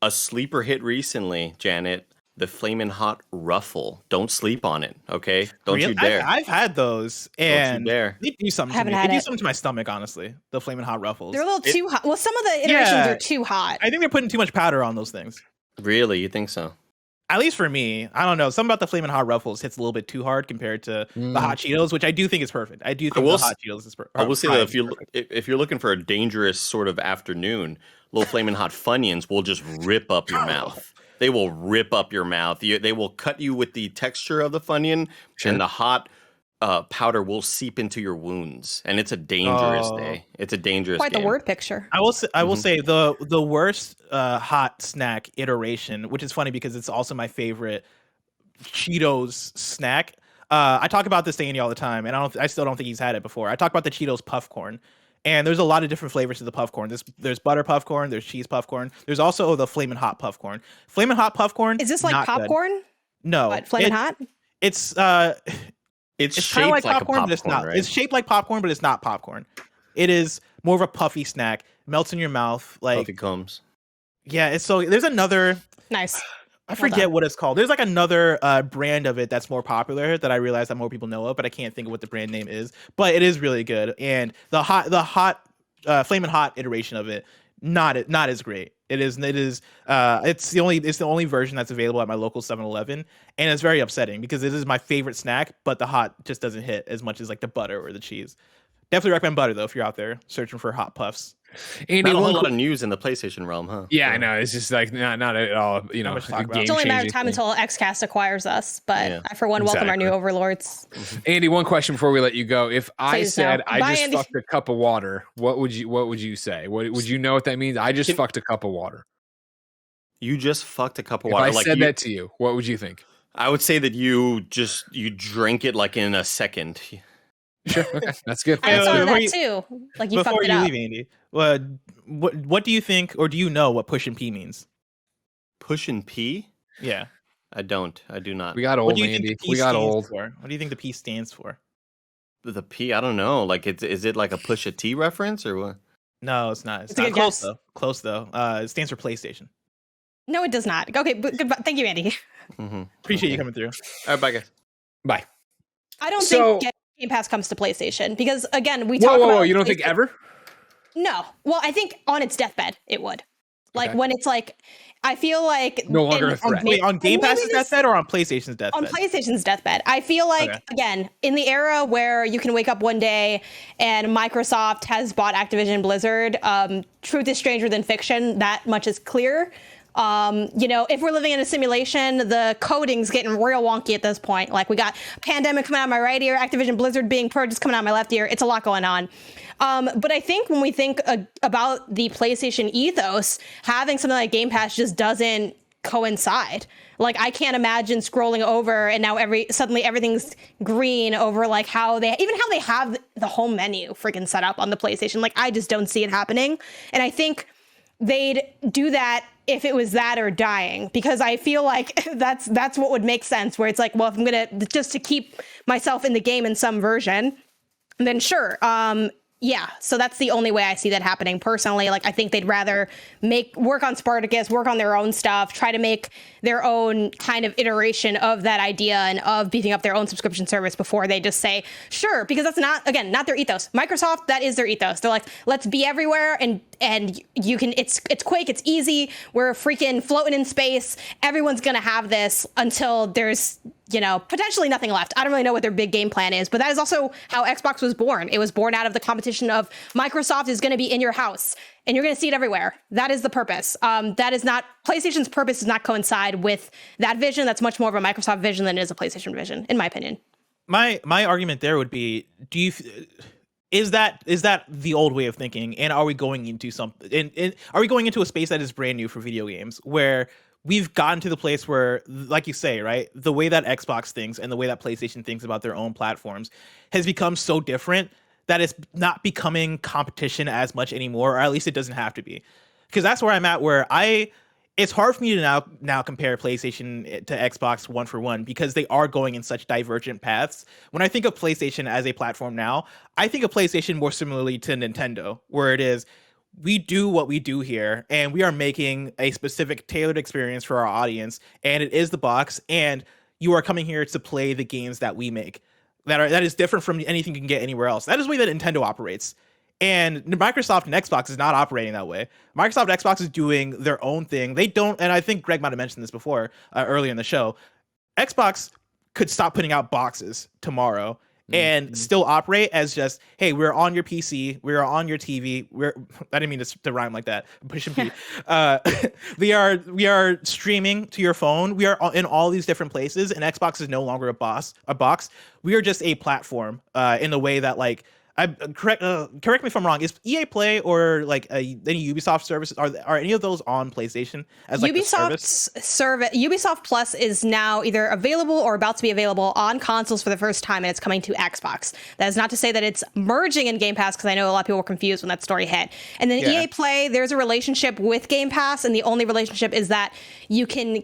sleeper hit recently, Janet, the Flamin' Hot Ruffle. Don't sleep on it, okay? Don't you dare. I've had those, and Don't you dare. they do something to me. They do something to my stomach, honestly. The Flamin' Hot Ruffles. They're a little too hot. Well, some of the iterations are too hot. I think they're putting too much powder on those things. Really? You think so? At least for me, I don't know. Something about the Flamin' Hot Ruffles hits a little bit too hard compared to the Hot Cheetos, which I do think is perfect. I do think the Hot Cheetos is perfect. I will say that if you're looking for a dangerous sort of afternoon, little Flamin' Hot Funyuns will just rip up your mouth. They will rip up your mouth. They will cut you with the texture of the Funyun, and the hot powder will seep into your wounds, and it's a dangerous day. It's a dangerous Quite game. the word picture. I will say the worst hot snack iteration, which is funny because it's also my favorite Cheetos snack. I talk about this to Andy all the time, and I still don't think he's had it before. I talk about the Cheetos puff corn. And there's a lot of different flavors to the puff corn. There's butter puff corn. There's cheese puff corn. There's also the Flamin' Hot puff corn. Flamin' Hot puff corn. Is this like popcorn? Good. No, What, Flamin' Hot? It's It's shaped kind of like like popcorn, but it's not. right? It's shaped like popcorn, but it's not popcorn. It is more of a puffy snack. Melts in your mouth. Like Puffy comes. Yeah, it's so. There's another. Nice. I forget what it's called. There's like another brand of it that's more popular that I realize that more people know of, but I can't think of what the brand name is. But it is really good, and the hot Flamin' Hot iteration of it, not as great. It's the only version that's available at my local 7-Eleven, and it's very upsetting because it is my favorite snack, but the hot just doesn't hit as much as like the butter or the cheese. Definitely recommend butter though if you're out there searching for hot puffs. Andy, Not a whole lot of news in the PlayStation realm, huh? Yeah, I know. It's just like not at all. much to talk about. It's only a matter of game-changing time thing. until XCast acquires us. But Yeah. I, for one, welcome our new overlords. Andy, one question before we let you go. If I Please said no. I Bye, just Andy. fucked a cup of water, what would you say? What would you know what that means? I just fucked a cup of water. You just fucked a cup of If water. I like said that to you, what would you think? I would say that you drank it like in a second. Sure, okay, that's good. I thought of before that you- too. Like you Before fucked it you up. leave, Andy, what do you think, or do you know what push and pee means? Push and pee? Yeah. I do not. We got What old, do you think Andy. the P We got stands old. for? What do you think the P stands for? The P, I don't know. Like, is it like a push a T reference or what? No, it's not. It's It's a not good close guess. though. Close though. It stands for PlayStation. No, it does not. Okay, but goodbye. Thank you, Andy. Mm-hmm. Appreciate you coming through. All right, bye guys. Bye. I don't So- think Game Pass comes to PlayStation because again, we Whoa, talk whoa, about whoa! You don't think PlayStation- ever? No. Well, I think on its deathbed it would. Like Okay. when it's like, I feel like No longer a threat. Wait, on Game maybe Pass's this- deathbed or on PlayStation's deathbed? on PlayStation's deathbed. I feel like, Okay. again, in the era where you can wake up one day and Microsoft has bought Activision Blizzard, truth is stranger than fiction. That much is clear. If we're living in a simulation, the coding's getting real wonky at this point. Like, we got Pandemic coming out of my right ear, Activision Blizzard being purchased coming out of my left ear. It's a lot going on. But I think when we think about the PlayStation ethos, having something like Game Pass just doesn't coincide. Like, I can't imagine scrolling over and now suddenly everything's green over like how they have the home menu freaking set up on the PlayStation. Like, I just don't see it happening. And I think they'd do that if it was that or dying, because I feel like that's what would make sense, where it's like, well, if I'm gonna just to keep myself in the game in some version, then sure. Yeah, so that's the only way I see that happening personally. Like, I think they'd rather work on Spartacus, work on their own stuff, try to make their own kind of iteration of that idea and of beefing up their own subscription service before they just say, sure, because that's not their ethos. Microsoft, that is their ethos. They're like, let's be everywhere, and you can, it's quick, it's easy, we're freaking floating in space, everyone's gonna have this until there's potentially nothing left. I don't really know what their big game plan is, but that is also how Xbox was born. It was born out of the competition of Microsoft is going to be in your house and you're going to see it everywhere. That is the purpose. PlayStation's purpose does not coincide with that vision. That's much more of a Microsoft vision than it is a PlayStation vision, in my opinion. My argument there would be, is that the old way of thinking, and are we going into something? And are we going into a space that is brand new for video games, where we've gotten to the place where, like you say, right, the way that Xbox thinks and the way that PlayStation thinks about their own platforms has become so different that it's not becoming competition as much anymore, or at least it doesn't have to be. Because that's where I'm at, where it's hard for me to now compare PlayStation to Xbox one for one, because they are going in such divergent paths. When I think of PlayStation as a platform now, I think of PlayStation more similarly to Nintendo, where it is, we do what we do here, and we are making a specific tailored experience for our audience, and it is the box, and you are coming here to play the games that we make that is different from anything you can get anywhere else. That is the way that Nintendo operates. And Microsoft and Xbox is not operating that way. Microsoft and Xbox is doing their own thing. They don't, and I think Greg might have mentioned this before, earlier in the show, Xbox could stop putting out boxes tomorrow and still operate as just, hey, we're on your PC, we're on your TV, I didn't mean to rhyme like that, pushing P. we are streaming to your phone, we are in all these different places, and Xbox is no longer a box. We are just a platform in the way that, like, correct me if I'm wrong, is EA Play or like any Ubisoft services, are any of those on PlayStation as like Ubisoft's service? Ubisoft Plus is now either available or about to be available on consoles for the first time, and it's coming to Xbox. That is not to say that it's merging in Game Pass, because I know a lot of people were confused when that story hit. And then EA Play, there's a relationship with Game Pass, and the only relationship is that you kind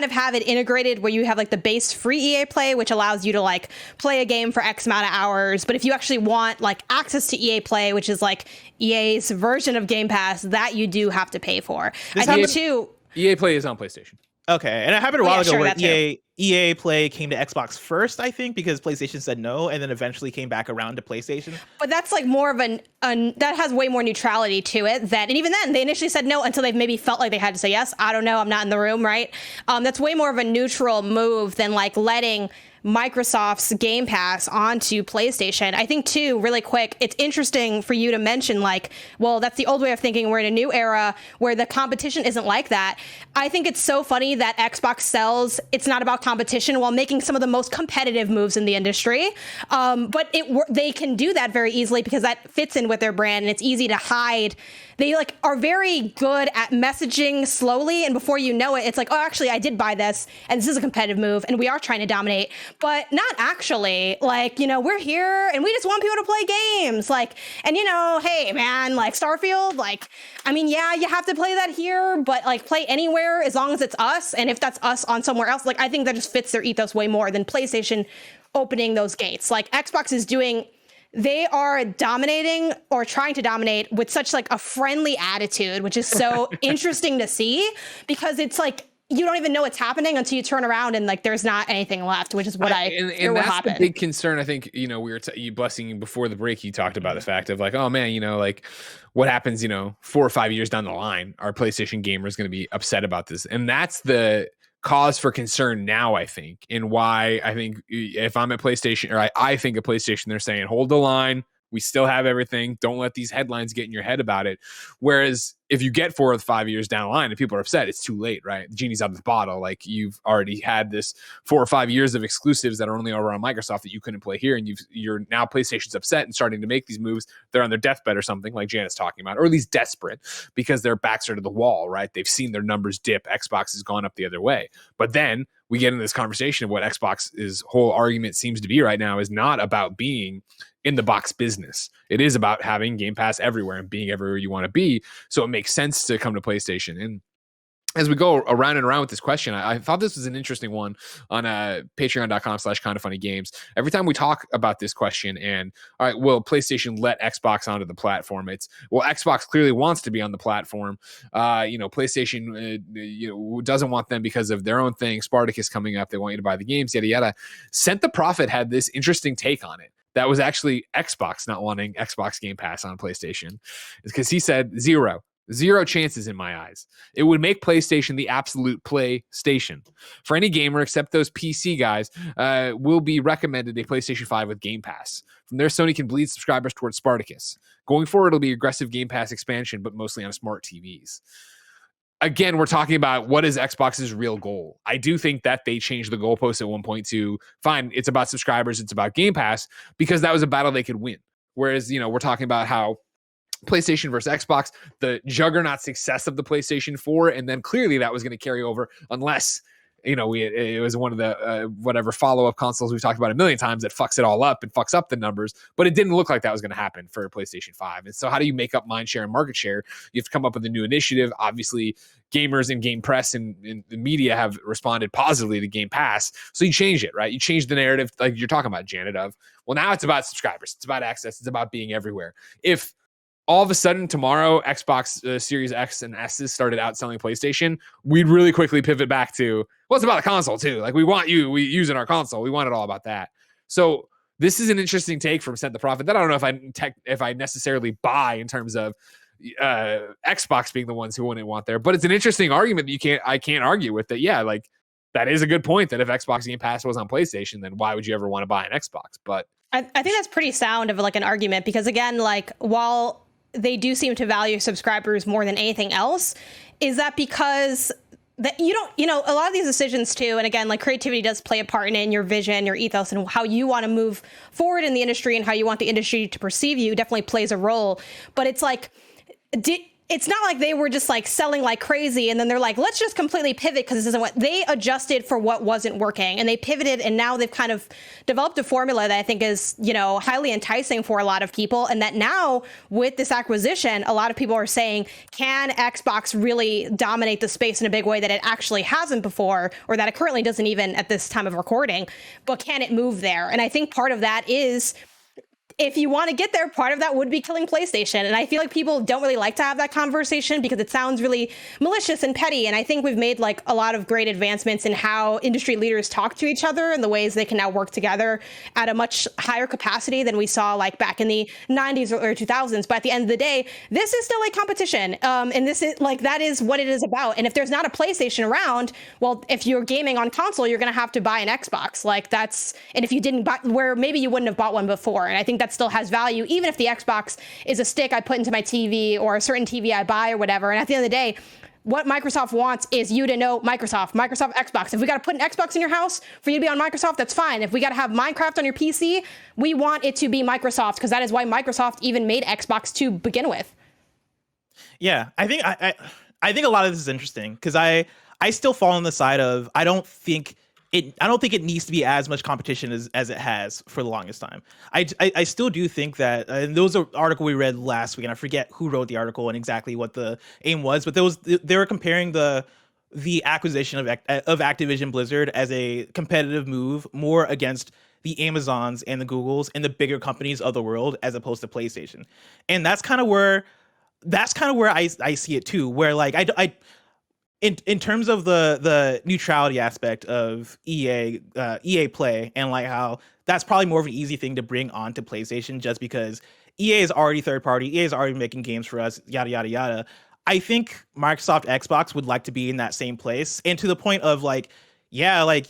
of have it integrated where you have like the base free EA Play, which allows you to like play a game for X amount of hours. But if you actually want like access to EA Play, which is like EA's version of Game Pass, that you do have to pay for. I think too, EA Play is on PlayStation. Okay, and it happened a while ago where sure, EA Play came to Xbox first, I think, because PlayStation said no, and then eventually came back around to PlayStation. But that's like more of that has way more neutrality to it. And even then, they initially said no until they've maybe felt like they had to say yes. I don't know, I'm not in the room, right? That's way more of a neutral move than like letting Microsoft's Game Pass onto PlayStation. I think too, really quick, it's interesting for you to mention like, well, that's the old way of thinking. We're in a new era where the competition isn't like that. I think it's so funny that Xbox sells it's not about competition while making some of the most competitive moves in the industry. But they can do that very easily because that fits in with their brand, and it's easy to hide. They like are very good at messaging slowly, and before you know it, it's like, oh, actually, I did buy this, and this is a competitive move, and we are trying to dominate, but not actually. Like, we're here, and we just want people to play games. Like, and hey, man, like Starfield, like, I mean, yeah, you have to play that here, but like play anywhere as long as it's us, and if that's us on somewhere else, like I think that just fits their ethos way more than PlayStation opening those gates. Like Xbox is doing. They are dominating or trying to dominate with such like a friendly attitude, which is so interesting to see, because it's like you don't even know what's happening until you turn around and like there's not anything left, which is what and that's the big concern. I think we were you blessing you before the break. You talked about the fact of like, oh man, like what happens 4 or 5 years down the line, our PlayStation gamer is going to be upset about this, and that's the cause for concern now, I think, and why I think if I'm at PlayStation, or I think at PlayStation, they're saying, hold the line. We still have everything. Don't let these headlines get in your head about it. Whereas if you get 4 or 5 years down the line and people are upset, it's too late, right? The genie's out of the bottle. Like, you've already had this 4 or 5 years of exclusives that are only over on Microsoft that you couldn't play here, and you're now PlayStation's upset and starting to make these moves. They're on their deathbed or something, like Janet's talking about, or at least desperate because their backs are to the wall, right? They've seen their numbers dip. Xbox has gone up the other way. But then we get into this conversation of what Xbox's whole argument seems to be right now is not about being in the box business. It is about having Game Pass everywhere and being everywhere you want to be. So it makes sense to come to PlayStation. And as we go around and around with this question, I thought this was an interesting one on patreon.com/KindaFunnyGames. Every time we talk about this question and, all right, will PlayStation let Xbox onto the platform? It's, well, Xbox clearly wants to be on the platform. PlayStation doesn't want them because of their own thing. Spartacus coming up. They want you to buy the games, yada, yada. Sent the Prophet had this interesting take on it. That was actually Xbox not wanting Xbox Game Pass on PlayStation. Because he said, zero chances in my eyes. It would make PlayStation the absolute PlayStation. For any gamer except those PC guys, will be recommended a PlayStation 5 with Game Pass. From there, Sony can bleed subscribers towards Spartacus. Going forward, it'll be aggressive Game Pass expansion, but mostly on smart TVs. Again, we're talking about what is Xbox's real goal. I do think that they changed the goalpost at one point to, fine, it's about subscribers, it's about Game Pass, because that was a battle they could win. Whereas, we're talking about how PlayStation versus Xbox, the juggernaut success of the PlayStation 4, and then clearly that was going to carry over unless, it was one of the whatever follow-up consoles we've talked about a million times that fucks it all up and fucks up the numbers, but it didn't look like that was going to happen for PlayStation 5. And so how do you make up mind share and market share? You have to come up with a new initiative. Obviously, gamers and game press and the media have responded positively to Game Pass. So you change it, right? You change the narrative, like you're talking about, Janet, of, well, now it's about subscribers. It's about access. It's about being everywhere. If all of a sudden tomorrow Xbox Series X and S's started outselling PlayStation, we'd really quickly pivot back to, well, it's about the console too. Like, we using our console. We want it all about that. So this is an interesting take from Sent the Prophet that I don't know if I necessarily buy in terms of Xbox being the ones who wouldn't want there, but it's an interesting argument that I can't argue with that. Yeah, like, that is a good point that if Xbox Game Pass was on PlayStation, then why would you ever want to buy an Xbox? But I think that's pretty sound of like an argument, because again, like, while they do seem to value subscribers more than anything else, is that because that you don't, a lot of these decisions too, and again, like, creativity does play a part in it, and your vision, your ethos, and how you want to move forward in the industry and how you want the industry to perceive you definitely plays a role. But it's like, it's not like they were just like selling like crazy and then they're like, let's just completely pivot because this isn't what they adjusted for, what wasn't working, and they pivoted, and now they've kind of developed a formula that I think is, highly enticing for a lot of people. And that now with this acquisition, a lot of people are saying, can Xbox really dominate the space in a big way that it actually hasn't before, or that it currently doesn't even at this time of recording, but can it move there? And I think part of that is, if you want to get there, part of that would be killing PlayStation. And I feel like people don't really like to have that conversation because it sounds really malicious and petty. And I think we've made like a lot of great advancements in how industry leaders talk to each other and the ways they can now work together at a much higher capacity than we saw like back in the 90s or 2000s. But at the end of the day, this is still a competition. And this is like, that is what it is about. And if there's not a PlayStation around, well, if you're gaming on console, you're going to have to buy an Xbox. Like, that's, and if you didn't buy, where maybe you wouldn't have bought one before. And I think that still has value, even if the Xbox is a stick I put into my TV or a certain TV I buy or whatever. And at the end of the day, what Microsoft wants is you to know Microsoft, Xbox. If we got to put an Xbox in your house for you to be on Microsoft, that's fine. If we got to have Minecraft on your PC, we want it to be Microsoft, because that is why Microsoft even made Xbox to begin with. Yeah, I think I think a lot of this is interesting because I still fall on the side of I don't think it needs to be as much competition as it has for the longest time. I still do think that, and there was an article we read last week, and I forget who wrote the article and exactly what the aim was, but they were comparing the acquisition of Activision Blizzard as a competitive move more against the Amazons and the Googles and the bigger companies of the world as opposed to PlayStation. And that's kind of where I see it too, where like in terms of the neutrality aspect of EA Play, and like how that's probably more of an easy thing to bring onto PlayStation just because EA is already third party, EA is already making games for us, yada yada yada. I think Microsoft Xbox would like to be in that same place, and to the point of like, yeah, like,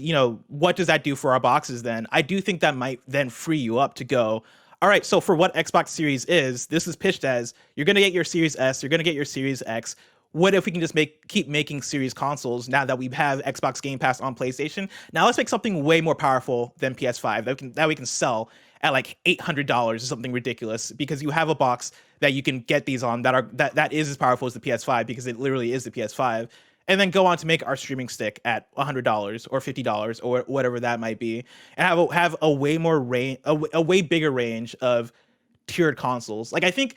what does that do for our boxes then? I do think that might then free you up to go, all right, so for what Xbox Series is, this is pitched as you're going to get your Series S, you're going to get your Series X. What if we can just keep making series consoles now that we have Xbox Game Pass on PlayStation? Now let's make something way more powerful than PS5 that we can sell at like $800 or something ridiculous, because you have a box that you can get these on that is as powerful as the PS5, because it literally is the PS5, and then go on to make our streaming stick at $100 or $50 or whatever that might be, and have a way more range, a way bigger range of tiered consoles. Like, I think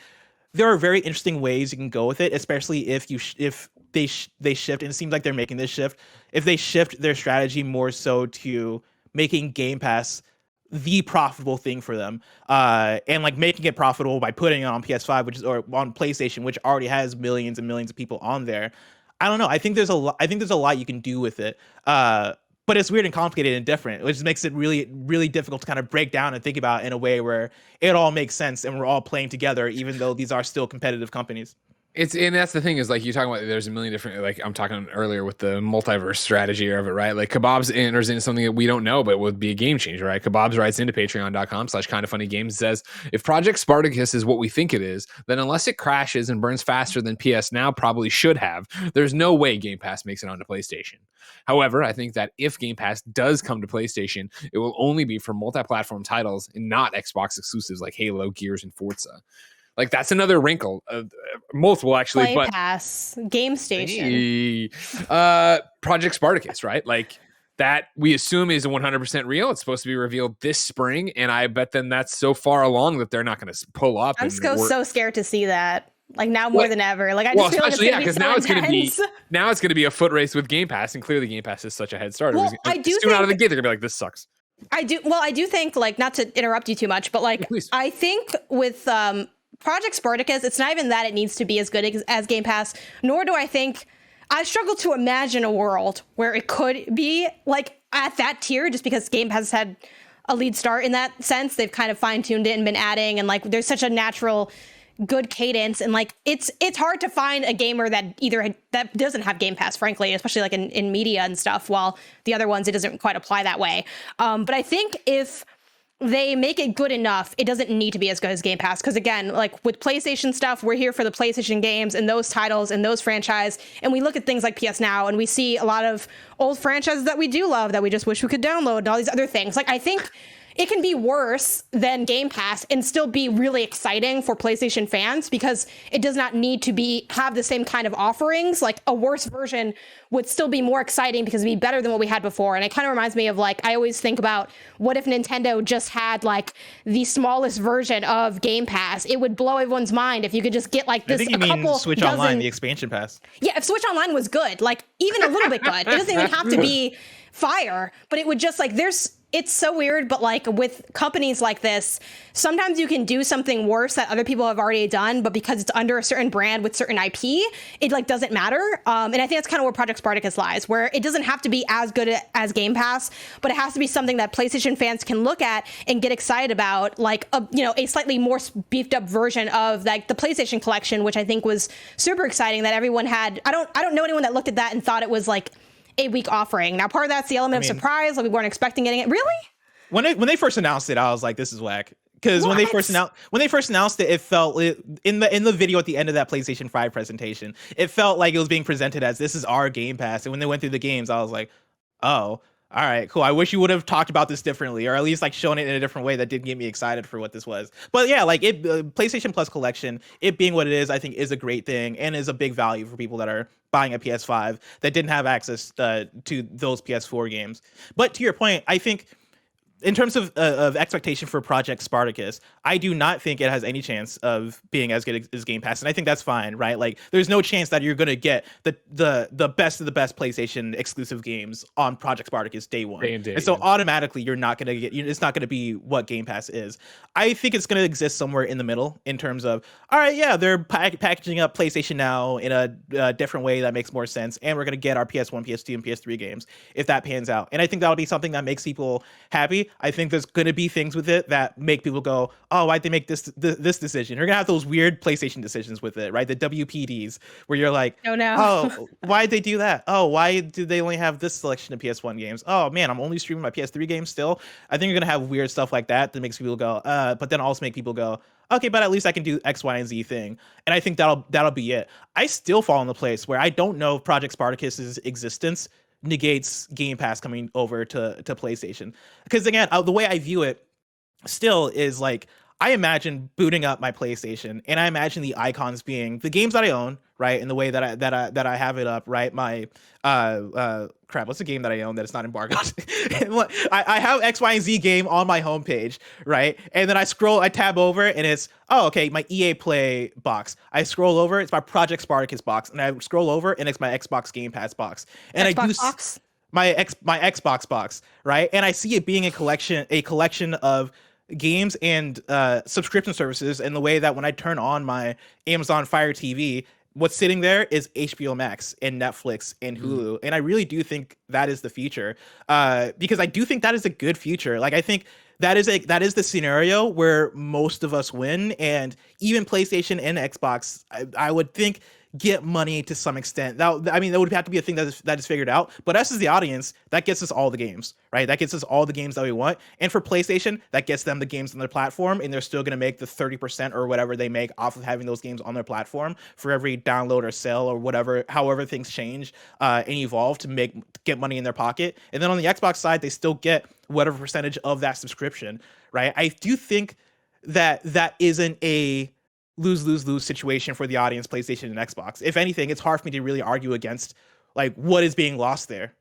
there are very interesting ways you can go with it, especially if they shift, and it seems like they're making this shift. If they shift their strategy more so to making Game Pass the profitable thing for them, and like making it profitable by putting it on PS5, or on PlayStation, which already has millions and millions of people on there. I don't know. I think there's a lot you can do with it. But it's weird and complicated and different, which makes it really, really difficult to kind of break down and think about in a way where it all makes sense and we're all playing together, even though these are still competitive companies. And that's the thing, is like, you talking about, there's a million different, like I'm talking earlier with the multiverse strategy of it, right? Like Kebabs enters into something that we don't know, but would be a game changer, right? Kebabs writes into patreon.com/KindaFunnyGames, says, if Project Spartacus is what we think it is, then unless it crashes and burns faster than PS Now probably should have, there's no way Game Pass makes it onto PlayStation. However, I think that if Game Pass does come to PlayStation, it will only be for multi-platform titles and not Xbox exclusives like Halo, Gears, and Forza. Like, that's another wrinkle, multiple actually. Play but Pass, Game Station, Project Spartacus, right? Like, that we assume is 100% real. It's supposed to be revealed this spring, and I bet them that's so far along that they're not going to pull up. I'm so scared to see that. Like, now more than ever. Like, I just feel like it's because now it's going to be a foot race with Game Pass, and clearly Game Pass is such a head start. Well, I do think out of the gate, they're gonna be like, this sucks. I do think, like, not to interrupt you too much, but like, I think with Project Spartacus, it's not even that it needs to be as good as Game Pass, nor do I think, I struggle to imagine a world where it could be like at that tier, just because Game Pass has had a lead start in that sense. They've kind of fine-tuned it and been adding, and like, there's such a natural good cadence, and like, it's hard to find a gamer that that doesn't have Game Pass, frankly, especially like in media and stuff, while the other ones, it doesn't quite apply that way. But I think if they make it good enough, it doesn't need to be as good as Game Pass. Because again, like with PlayStation stuff, we're here for the PlayStation games and those titles and those franchise. And we look at things like PS Now, and we see a lot of old franchises that we do love that we just wish we could download, and all these other things. Like, I think it can be worse than Game Pass and still be really exciting for PlayStation fans, because it does not need to have the same kind of offerings. Like, a worse version would still be more exciting because it'd be better than what we had before. And it kind of reminds me of, like, I always think about, what if Nintendo just had like the smallest version of Game Pass? It would blow everyone's mind if you could just get like this. I think you mean Switch Online, the expansion pass. Yeah, if Switch Online was good, like even a little bit good, it doesn't even have to be fire, but it would just like, it's so weird, but like with companies like this, sometimes you can do something worse that other people have already done, but because it's under a certain brand with certain IP, it like doesn't matter. And I think that's kind of where Project Spartacus lies, where it doesn't have to be as good as Game Pass, but it has to be something that PlayStation fans can look at and get excited about, like a slightly more beefed up version of like the PlayStation collection, which I think was super exciting that everyone had. I don't know anyone that looked at that and thought it was like a week offering. Now, part of that's the element of surprise. Like, we weren't expecting getting it. Really? When they first announced it, I was like, "This is whack." Because when they first announced it, it felt in the video at the end of that PlayStation 5 presentation, it felt like it was being presented as, this is our Game Pass. And when they went through the games, I was like, "Oh, all right, cool. I wish you would have talked about this differently, or at least like shown it in a different way that did get me excited for what this was." But yeah, like PlayStation Plus collection, it being what it is, I think is a great thing and is a big value for people that are buying a PS5 that didn't have access to those PS4 games. But to your point, I think in terms of expectation for Project Spartacus, I do not think it has any chance of being as good as Game Pass, and I think that's fine, right? Like, there's no chance that you're going to get the best of the best PlayStation exclusive games on Project Spartacus day one, and so automatically you're not going to get. It's not going to be what Game Pass is. I think it's going to exist somewhere in the middle in terms of, all right, yeah, they're packaging up PlayStation Now in a different way that makes more sense, and we're going to get our PS1, PS2, and PS3 games if that pans out, and I think that'll be something that makes people happy. ultimately, I think there's going to be things with it that make people go, oh, why'd they make this decision? You're going to have those weird PlayStation decisions with it, right? The WPDs, where you're like, Oh, no. oh, why'd they do that? Oh, why do they only have this selection of PS1 games? Oh, man, I'm only streaming my PS3 games still. I think you're going to have weird stuff like that makes people go, but then also make people go, okay, but at least I can do X, Y, and Z thing. And I think that'll be it. I still fall in the place where I don't know if Project Spartacus's existence negates Game Pass coming over to PlayStation. Because again, the way I view it still is like, I imagine booting up my PlayStation and I imagine the icons being the games that I own, right? In the way that I have it up, right? My crap, what's the game that I own that it's not embargoed? I have X, Y, and Z game on my homepage, right? And then I tab over and it's, oh, okay, my EA Play box. I scroll over, it's my Project Spartacus box, and I scroll over and it's my Xbox Game Pass box. And Xbox box? My Xbox box, right? And I see it being a collection of games and subscription services, in the way that when I turn on my Amazon Fire TV, what's sitting there is HBO Max and Netflix and Hulu. And I really do think that is the future, because I do think that is a good future. Like, I think that is the scenario where most of us win, and even PlayStation and Xbox, I would think, get money to some extent. That would have to be a thing that is figured out. But us as the audience, that gets us all the games, right? That gets us all the games that we want. And for PlayStation, that gets them the games on their platform, and they're still going to make the 30% or whatever they make off of having those games on their platform for every download or sell or whatever, however things change and evolve to get money in their pocket. And then on the Xbox side, they still get whatever percentage of that subscription, right? I do think that isn't a lose situation for the audience, PlayStation and Xbox. If anything, it's hard for me to really argue against like what is being lost there.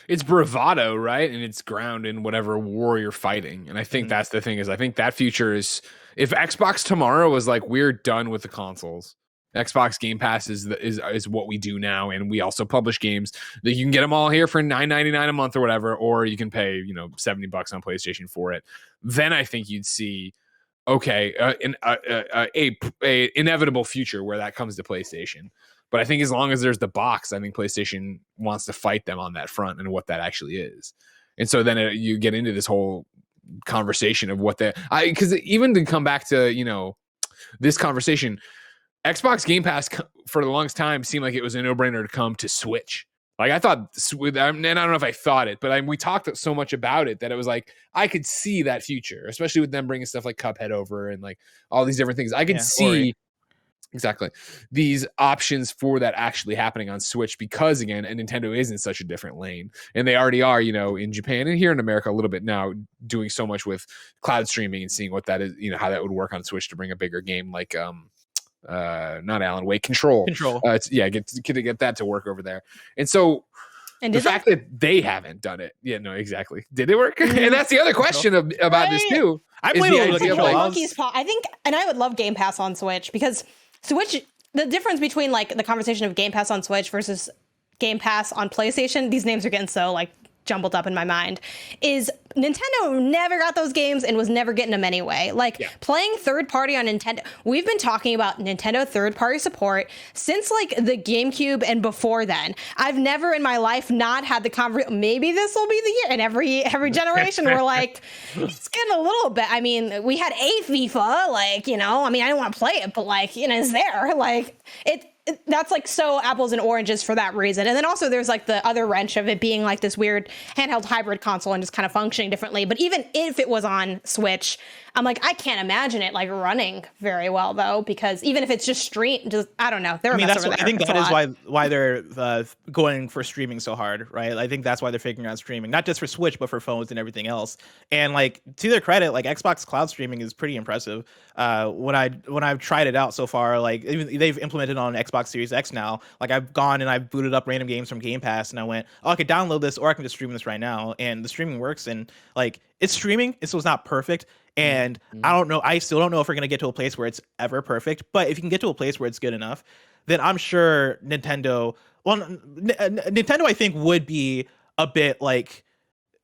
It's bravado, right? And it's ground in whatever war you're fighting. And I think that's the thing, is I think that future is, if Xbox tomorrow was like, we're done with the consoles, Xbox Game Pass is what we do now, and we also publish games that you can get them all here for $9.99 a month or whatever, or you can pay $70 on PlayStation for it. Then I think you'd see, okay, a inevitable future where that comes to PlayStation. But I think as long as there's the box, I think PlayStation wants to fight them on that front and what that actually is. And so then you get into this whole conversation of because even to come back to this conversation, Xbox Game Pass for the longest time seemed like it was a no-brainer to come to Switch. Like, I thought, and I don't know if I thought it, but we talked so much about it that it was like, I could see that future, especially with them bringing stuff like Cuphead over and like all these different things. I could see exactly these options for that actually happening on Switch, because again, Nintendo is in such a different lane, and they already are, in Japan and here in America a little bit now, doing so much with cloud streaming and seeing what that is, how that would work on Switch to bring a bigger game like not Alan Wake, Control. Get that to work over there. And so the fact that they haven't done it, exactly, did it work? And that's the other question about this too. I played a little Monkey's Paw. I think, and I would love Game Pass on Switch, because Switch, the difference between like the conversation of Game Pass on Switch versus Game Pass on PlayStation, these names are getting so like jumbled up in my mind, is Nintendo never got those games and was never getting them anyway. Playing third party on Nintendo, we've been talking about Nintendo third party support since like the GameCube and before then. I've never in my life not had the conversation, maybe this will be the year. And every generation we're like, it's getting a little bit. I mean, we had a FIFA, I didn't want to play it, but it's there. That's like so apples and oranges for that reason. And then also there's like the other wrench of it being like this weird handheld hybrid console and just kind of functioning differently. But even if it was on Switch, I'm like, I can't imagine it like running very well though, because even if it's just I don't know. I think that is why they're going for streaming so hard, right? I think that's why they're figuring out streaming, not just for Switch, but for phones and everything else. And like, to their credit, like Xbox cloud streaming is pretty impressive. When I've tried it out so far, like even they've implemented on Xbox Series X now. Like, I've gone and I've booted up random games from Game Pass, and I went, I could download this, or I can just stream this right now. And the streaming works, and like, it's streaming, so it's not perfect. And I still don't know if we're going to get to a place where it's ever perfect, but if you can get to a place where it's good enough, then I'm sure Nintendo, I think would be a bit like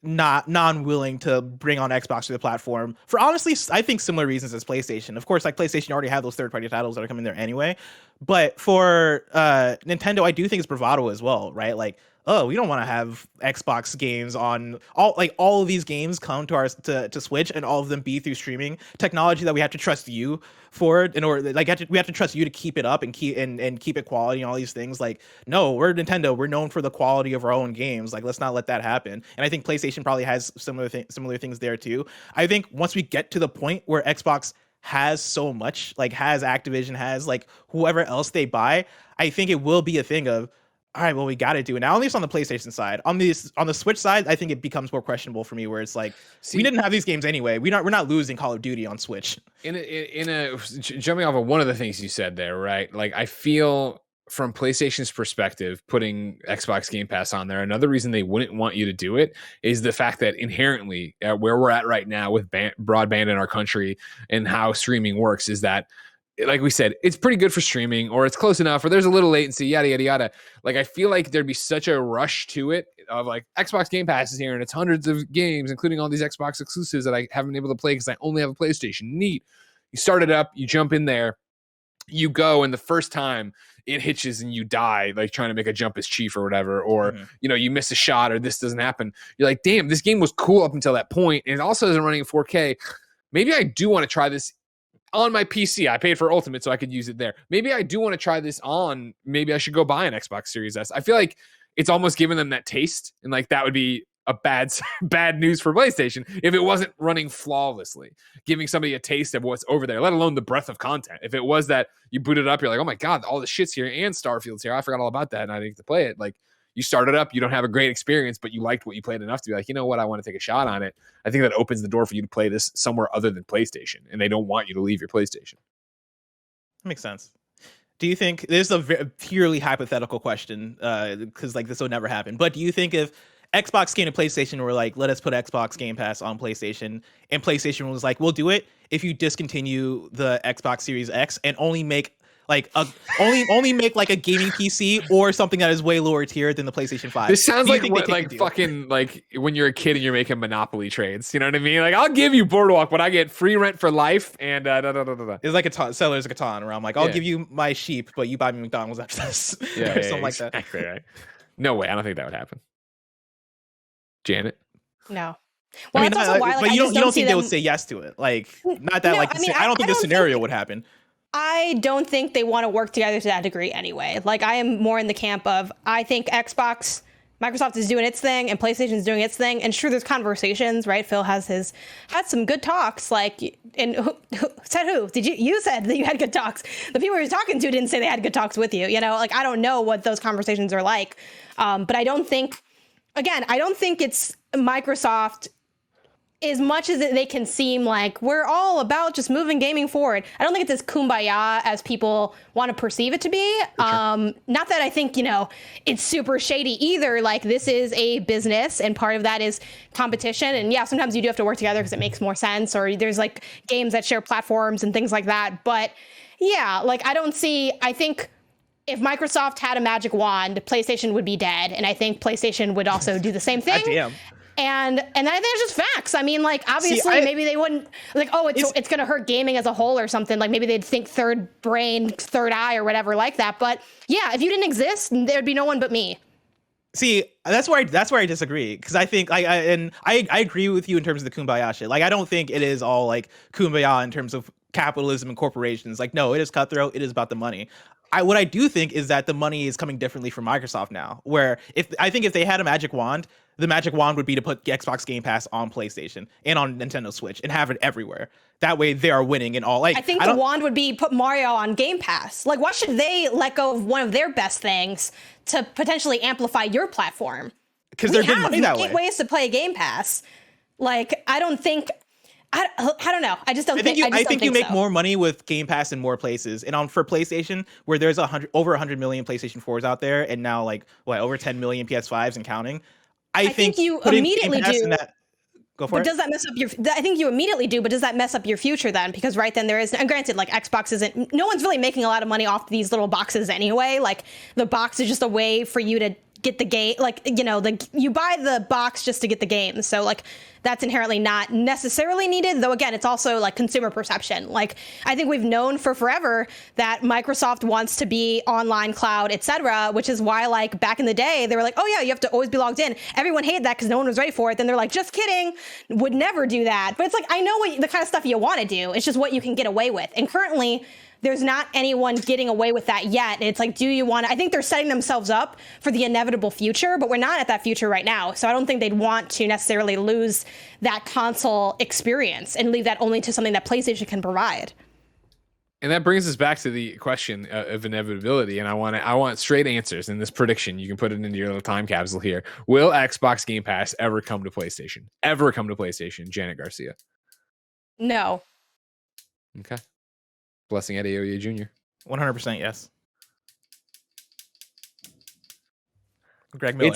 not non-willing to bring on Xbox to the platform for, honestly, I think similar reasons as PlayStation. Of course, like PlayStation already have those third-party titles that are coming there anyway, but for Nintendo, I do think it's bravado as well, right? Like, oh, we don't want to have Xbox games on all of these games come to our to Switch, and all of them be through streaming technology that we have to trust you for in order, like we have to trust you to keep it up and keep it quality and all these things. Like, no, we're Nintendo. We're known for the quality of our own games. Like, let's not let that happen. And I think PlayStation probably has similar things there too. I think once we get to the point where Xbox has so much, like has Activision, has like whoever else they buy, I think it will be a thing of, all right, well, we got to do it now. At least on the PlayStation side. On the Switch side, I think it becomes more questionable for me, where it's like, we didn't have these games anyway. We're not losing Call of Duty on Switch. Jumping off of one of the things you said there, right? Like, I feel from PlayStation's perspective, putting Xbox Game Pass on there, another reason they wouldn't want you to do it is the fact that inherently, where we're at right now with broadband in our country and how streaming works, is that, like we said, it's pretty good for streaming, or it's close enough, or there's a little latency, yada, yada, yada. Like, I feel like there'd be such a rush to it of like, Xbox Game Pass is here and it's hundreds of games, including all these Xbox exclusives that I haven't been able to play because I only have a PlayStation. Neat. You start it up, you jump in there, you go, and the first time it hitches and you die, like trying to make a jump as chief or whatever, or, you know, you miss a shot or this doesn't happen. You're like, damn, this game was cool up until that point, and it also isn't running in 4K. Maybe I do want to try this on my PC. I paid for Ultimate so I could use it there. Maybe I do want to try this on. Maybe I should go buy an Xbox Series S. I feel like it's almost giving them that taste, and like that would be a bad news for PlayStation if it wasn't running flawlessly, giving somebody a taste of what's over there, let alone the breadth of content. If it was that you boot it up, you're like, oh my God, all the shit's here and Starfield's here. I forgot all about that and I didn't get to play it. Like, you start it up, you don't have a great experience, but you liked what you played enough to be like, you know what, I want to take a shot on it. I think that opens the door for you to play this somewhere other than PlayStation, and they don't want you to leave your PlayStation. Makes sense. Do you think, this is a purely hypothetical question, because like this would never happen, but do you think if Xbox came to PlayStation were like, let us put Xbox Game Pass on PlayStation, and PlayStation was like, we'll do it if you discontinue the Xbox Series X and only make like only make like a gaming PC or something that is way lower tier than the PlayStation 5. This sounds like what, like fucking like when you're a kid and you're making Monopoly trades. You know what I mean? Like, I'll give you Boardwalk, but I get free rent for life and It's like a seller's a Catan, where I'm like, I'll give you my sheep, but you buy me McDonald's after this. Yeah, something like that. Exactly, right. No way. I don't think that would happen. Janet? No. Well, I mean, that's also why, like, but you don't think they would them... say yes to it? Like, not that, no, like, I don't think the scenario would happen. I don't think they want to work together to that degree anyway. Like, I am more in the camp of, I think Microsoft is doing its thing and PlayStation's doing its thing. And sure, there's conversations, right? Phil had some good talks. Like, and who said who? You said that you had good talks. The people you were talking to didn't say they had good talks with you. You know, like, I don't know what those conversations are like. But I don't think it's Microsoft, as much as they can seem like we're all about just moving gaming forward. I don't think it's as kumbaya as people want to perceive it to be. Sure. Not that I think, it's super shady either. Like, this is a business, and part of that is competition. And yeah, sometimes you do have to work together because it makes more sense, or there's like games that share platforms and things like that. But yeah, like, I think if Microsoft had a magic wand, PlayStation would be dead. And I think PlayStation would also do the same thing. Damn. And I think it's just facts. I mean, like, obviously, maybe they wouldn't, like, oh, it's going to hurt gaming as a whole or something. Like, maybe they'd think third brain, third eye, or whatever like that. But yeah, if you didn't exist, there'd be no one but me. See, that's where I disagree, because I think I agree with you in terms of the kumbaya shit. Like, I don't think it is all like kumbaya in terms of capitalism and corporations. Like, no, it is cutthroat. It is about the money. What I do think is that the money is coming differently from Microsoft now, where if they had a magic wand, the magic wand would be to put Xbox Game Pass on PlayStation and on Nintendo Switch and have it everywhere. That way they are winning in all. Like, I think the wand would be put Mario on Game Pass. Like, why should they let go of one of their best things to potentially amplify your platform? Because they're getting money that way. Ways to play Game Pass. Like, I don't know. I just don't think. I think you make more money with Game Pass in more places. And for PlayStation, where there's over 100 million PlayStation 4s out there, and now like over 10 million PS5s and counting. I think you immediately do. Go for it. Does that mess up I think you immediately do, but does that mess up your future then? Because right then there is, and granted, like, Xbox isn't, no one's really making a lot of money off these little boxes anyway. Like, the box is just a way for you to get the game, like, you know, you buy the box just to get the game. So like that's inherently not necessarily needed, though. Again, it's also like consumer perception. Like I think we've known for forever that Microsoft wants to be online, cloud, etc., which is why like back in the day they were like, oh yeah, you have to always be logged in. Everyone hated that because no one was ready for it. Then they're like, just kidding, would never do that. But it's like, I know what the kind of stuff you want to do. It's just what you can get away with. And currently there's not anyone getting away with that yet. And it's like, do you want to? I think they're setting themselves up for the inevitable future, but we're not at that future right now. So I don't think they'd want to necessarily lose that console experience and leave that only to something that PlayStation can provide. And that brings us back to the question of inevitability. And I want straight answers in this prediction. You can put it into your little time capsule here. Will Xbox Game Pass ever come to PlayStation? Ever come to PlayStation? Janet Garcia. No. Okay. Blessing Eddie Oye Jr. 100% yes. Greg Miller.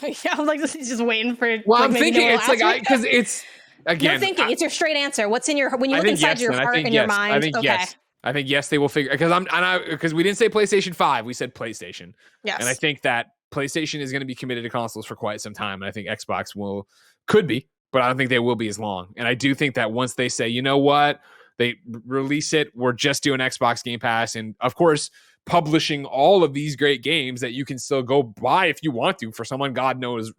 Yeah, I'm like, he's just waiting for. Well, like, I'm thinking it's like because it's again. You're thinking it's your straight answer. What's in your when you look inside your heart and your mind? I think yes. I think yes, they will figure because we didn't say PlayStation 5, we said PlayStation. Yes. And I think that PlayStation is going to be committed to consoles for quite some time, and I think Xbox could be, but I don't think they will be as long. And I do think that once they say, you know what, they release it, we're just doing Xbox Game Pass, and of course publishing all of these great games that you can still go buy if you want to for someone God knows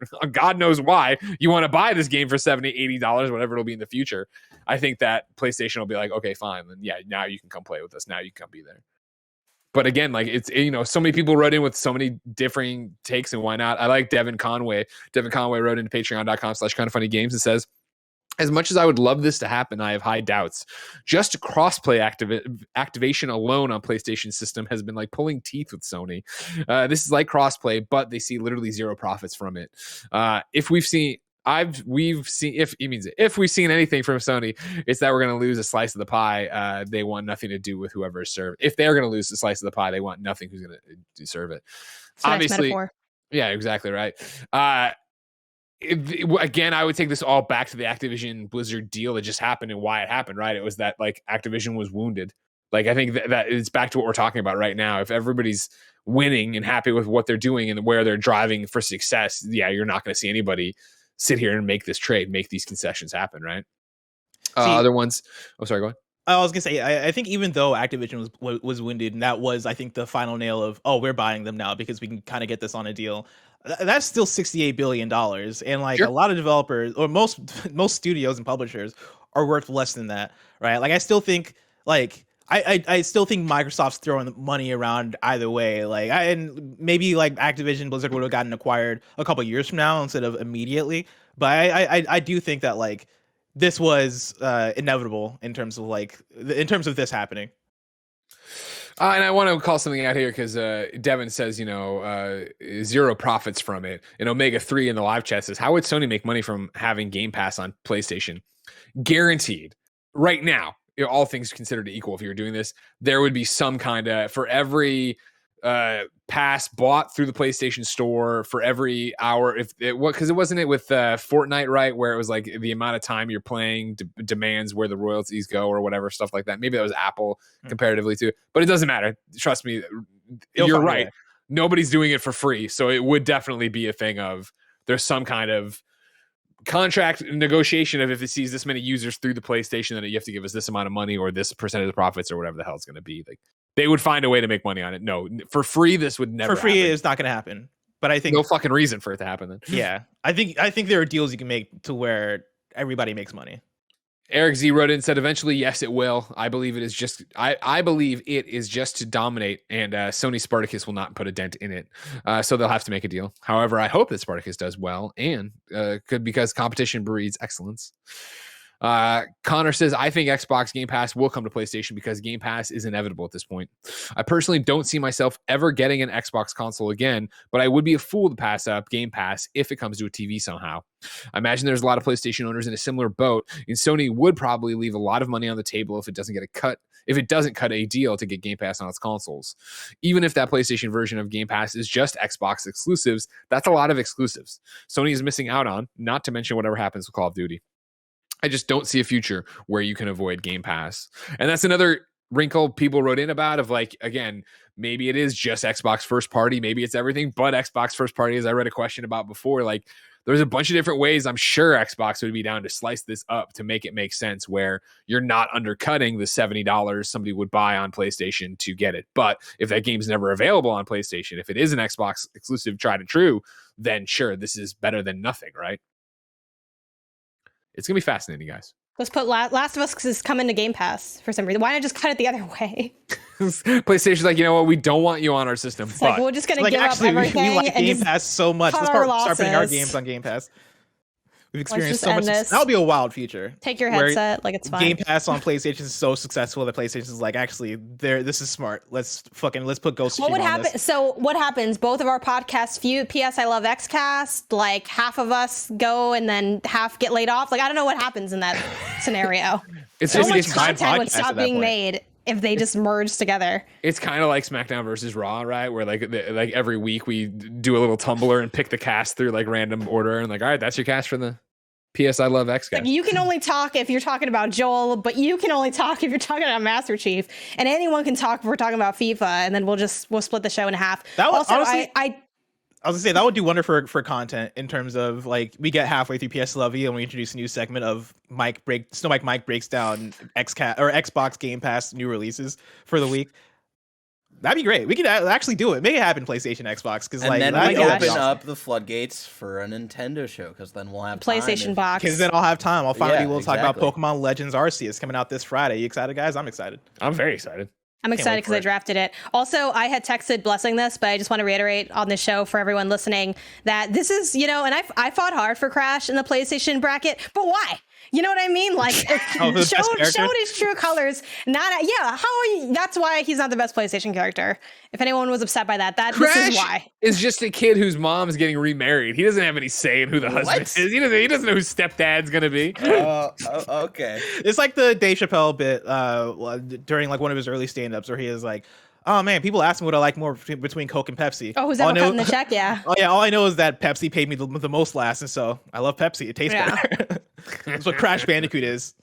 why you want to buy this game for $70-$80, whatever it'll be in the future. I think that PlayStation will be like, okay, fine, then yeah, now you can come play with us, now you can come be there. But again, like it's, you know, so many people wrote in with so many differing takes, and why not? I like Devin Conway wrote into patreon.com/KindaFunnyGames and says, as much as I would love this to happen, I have high doubts. Just crossplay activation alone on PlayStation system has been like pulling teeth with Sony. This is like crossplay, but they see literally zero profits from it. If we've seen anything from Sony, it's that we're going to lose a slice of the pie. They want nothing to do with whoever is served. If they're going to lose a slice of the pie, they want nothing who's going to serve it. It's obviously, nice, yeah, exactly right. Again, I would take this all back to the Activision Blizzard deal that just happened and why it happened, right? It was that like Activision was wounded. Like I think that it's back to what we're talking about right now. If everybody's winning and happy with what they're doing and where they're driving for success, yeah, you're not going to see anybody sit here and make this trade, make these concessions happen, right? Other ones. Oh, sorry, go ahead. I was gonna say, I think even though Activision was winded, and that was, I think, the final nail of, oh, we're buying them now because we can kind of get this on a deal. That's still $68 billion, and like sure. A lot of developers or most studios and publishers are worth less than that, right? Like I still think I still think Microsoft's throwing the money around either way. Like and maybe like Activision Blizzard would have gotten acquired a couple years from now instead of immediately, but I do think that like this was inevitable in terms of this happening. And I want to call something out here because Devin says, you know, zero profits from it. And Omega 3 in the live chat says, how would Sony make money from having Game Pass on PlayStation? Guaranteed. Right now, you know, all things considered equal, if you're doing this, there would be some kind of, for every pass bought through the PlayStation Store, for every hour, because it wasn't it with Fortnite, right, where it was like the amount of time you're playing demands where the royalties go or whatever, stuff like that. Maybe that was Apple comparatively too, but it doesn't matter. Trust me, you're right. Nobody's doing it for free, so it would definitely be a thing of there's some kind of contract negotiation of if it sees this many users through the PlayStation, then you have to give us this amount of money or this percentage of profits or whatever the hell it's going to be. Like they would find a way to make money on it. No, for free, this would never. For free, happen. it's not going to happen. But I think no fucking reason for it to happen. Then yeah, I think there are deals you can make to where everybody makes money. Eric Z wrote in and said, eventually, yes, it will. I believe it is just. I believe it is just to dominate, and Sony Spartacus will not put a dent in it. So they'll have to make a deal. However, I hope that Spartacus does well, and because competition breeds excellence. Connor says, I think Xbox Game Pass will come to PlayStation because Game Pass is inevitable at this point. I personally don't see myself ever getting an Xbox console again, but I would be a fool to pass up Game Pass if it comes to a TV somehow. I imagine there's a lot of PlayStation owners in a similar boat, and Sony would probably leave a lot of money on the table if it doesn't cut a deal to get Game Pass on its consoles. Even if that PlayStation version of Game Pass is just Xbox exclusives, that's a lot of exclusives Sony is missing out on, not to mention whatever happens with Call of Duty. I just don't see a future where you can avoid Game Pass. And that's another wrinkle people wrote in about of like, again, maybe it is just Xbox first party, maybe it's everything but Xbox first party, as I read a question about before. Like, there's a bunch of different ways I'm sure Xbox would be down to slice this up to make it make sense where you're not undercutting the $70 somebody would buy on PlayStation to get it. But if that game's never available on PlayStation, if it is an Xbox exclusive tried and true, then sure, this is better than nothing, right? It's going to be fascinating, guys. Let's put Last of Us is coming to Game Pass for some reason. Why not just cut it the other way? PlayStation's like, you know what? We don't want you on our system. It's but like, we're just going to Like, give actually, up everything we like and Game just Pass so much. cut Let's our start putting our losses. games on Game Pass. We've Let's experienced just so much. end this. That'll be a wild future. Take your where headset, like it's fine. Game Pass on PlayStation is so successful that PlayStation is like, actually, this is smart. Let's put Ghost What of would Tsushima on happen? this. So what happens? Both of our podcasts feud. PS I Love Xcast. Like half of us go and then half get laid off. Like I don't know what happens in that scenario. it's So just much it's kind, content would podcast at stop that being point. made if they just merged together. it's kind of like SmackDown versus Raw, right? Where like every week we do a little tumbler and pick the cast through like random order and like, all right, that's your cast for the PS I Love X guys. Like you can only talk if you're talking about Joel, but you can only talk if you're talking about Master Chief, and anyone can talk if we're talking about FIFA, and then we'll split the show in half. That would- Also, honestly- I I was gonna say that would do wonder for content in terms of like we get halfway through PS Love and we introduce a new segment of Mike breaks down Xbox Game Pass new releases for the week. That'd be great. We could actually do it. Make it happen, PlayStation, Xbox, because And like then my we gosh. open up the floodgates for a Nintendo show because then we'll have time PlayStation if- box. Because then I'll have time. I'll finally Yeah, be able to talk about exactly. Pokemon Legends Arceus coming out this Friday. You excited, guys? I'm excited. I'm very excited. I'm wait excited because for I it. drafted it. Also, I had texted Blessing this, but I just want to reiterate on this show for everyone listening that this is, and I fought hard for Crash in the PlayStation bracket, but why? You know what I mean? Like, Oh, the best showed character? his true colors. How are you? That's why he's not the best PlayStation character. If anyone was upset by that, this Crash is why. is just a kid whose mom's getting remarried. He doesn't have any say in who the husband What? is. He doesn't know who stepdad's gonna be. Okay. It's like the Dave Chappelle bit during like one of his early stand-ups where he is like, oh man, people ask me what I like more between Coke and Pepsi. Oh, who's All I ever know- cutting the check? Yeah. Oh yeah, all I know is that Pepsi paid me the most last, and so I love Pepsi. It tastes Yeah. better. That's what Crash Bandicoot is.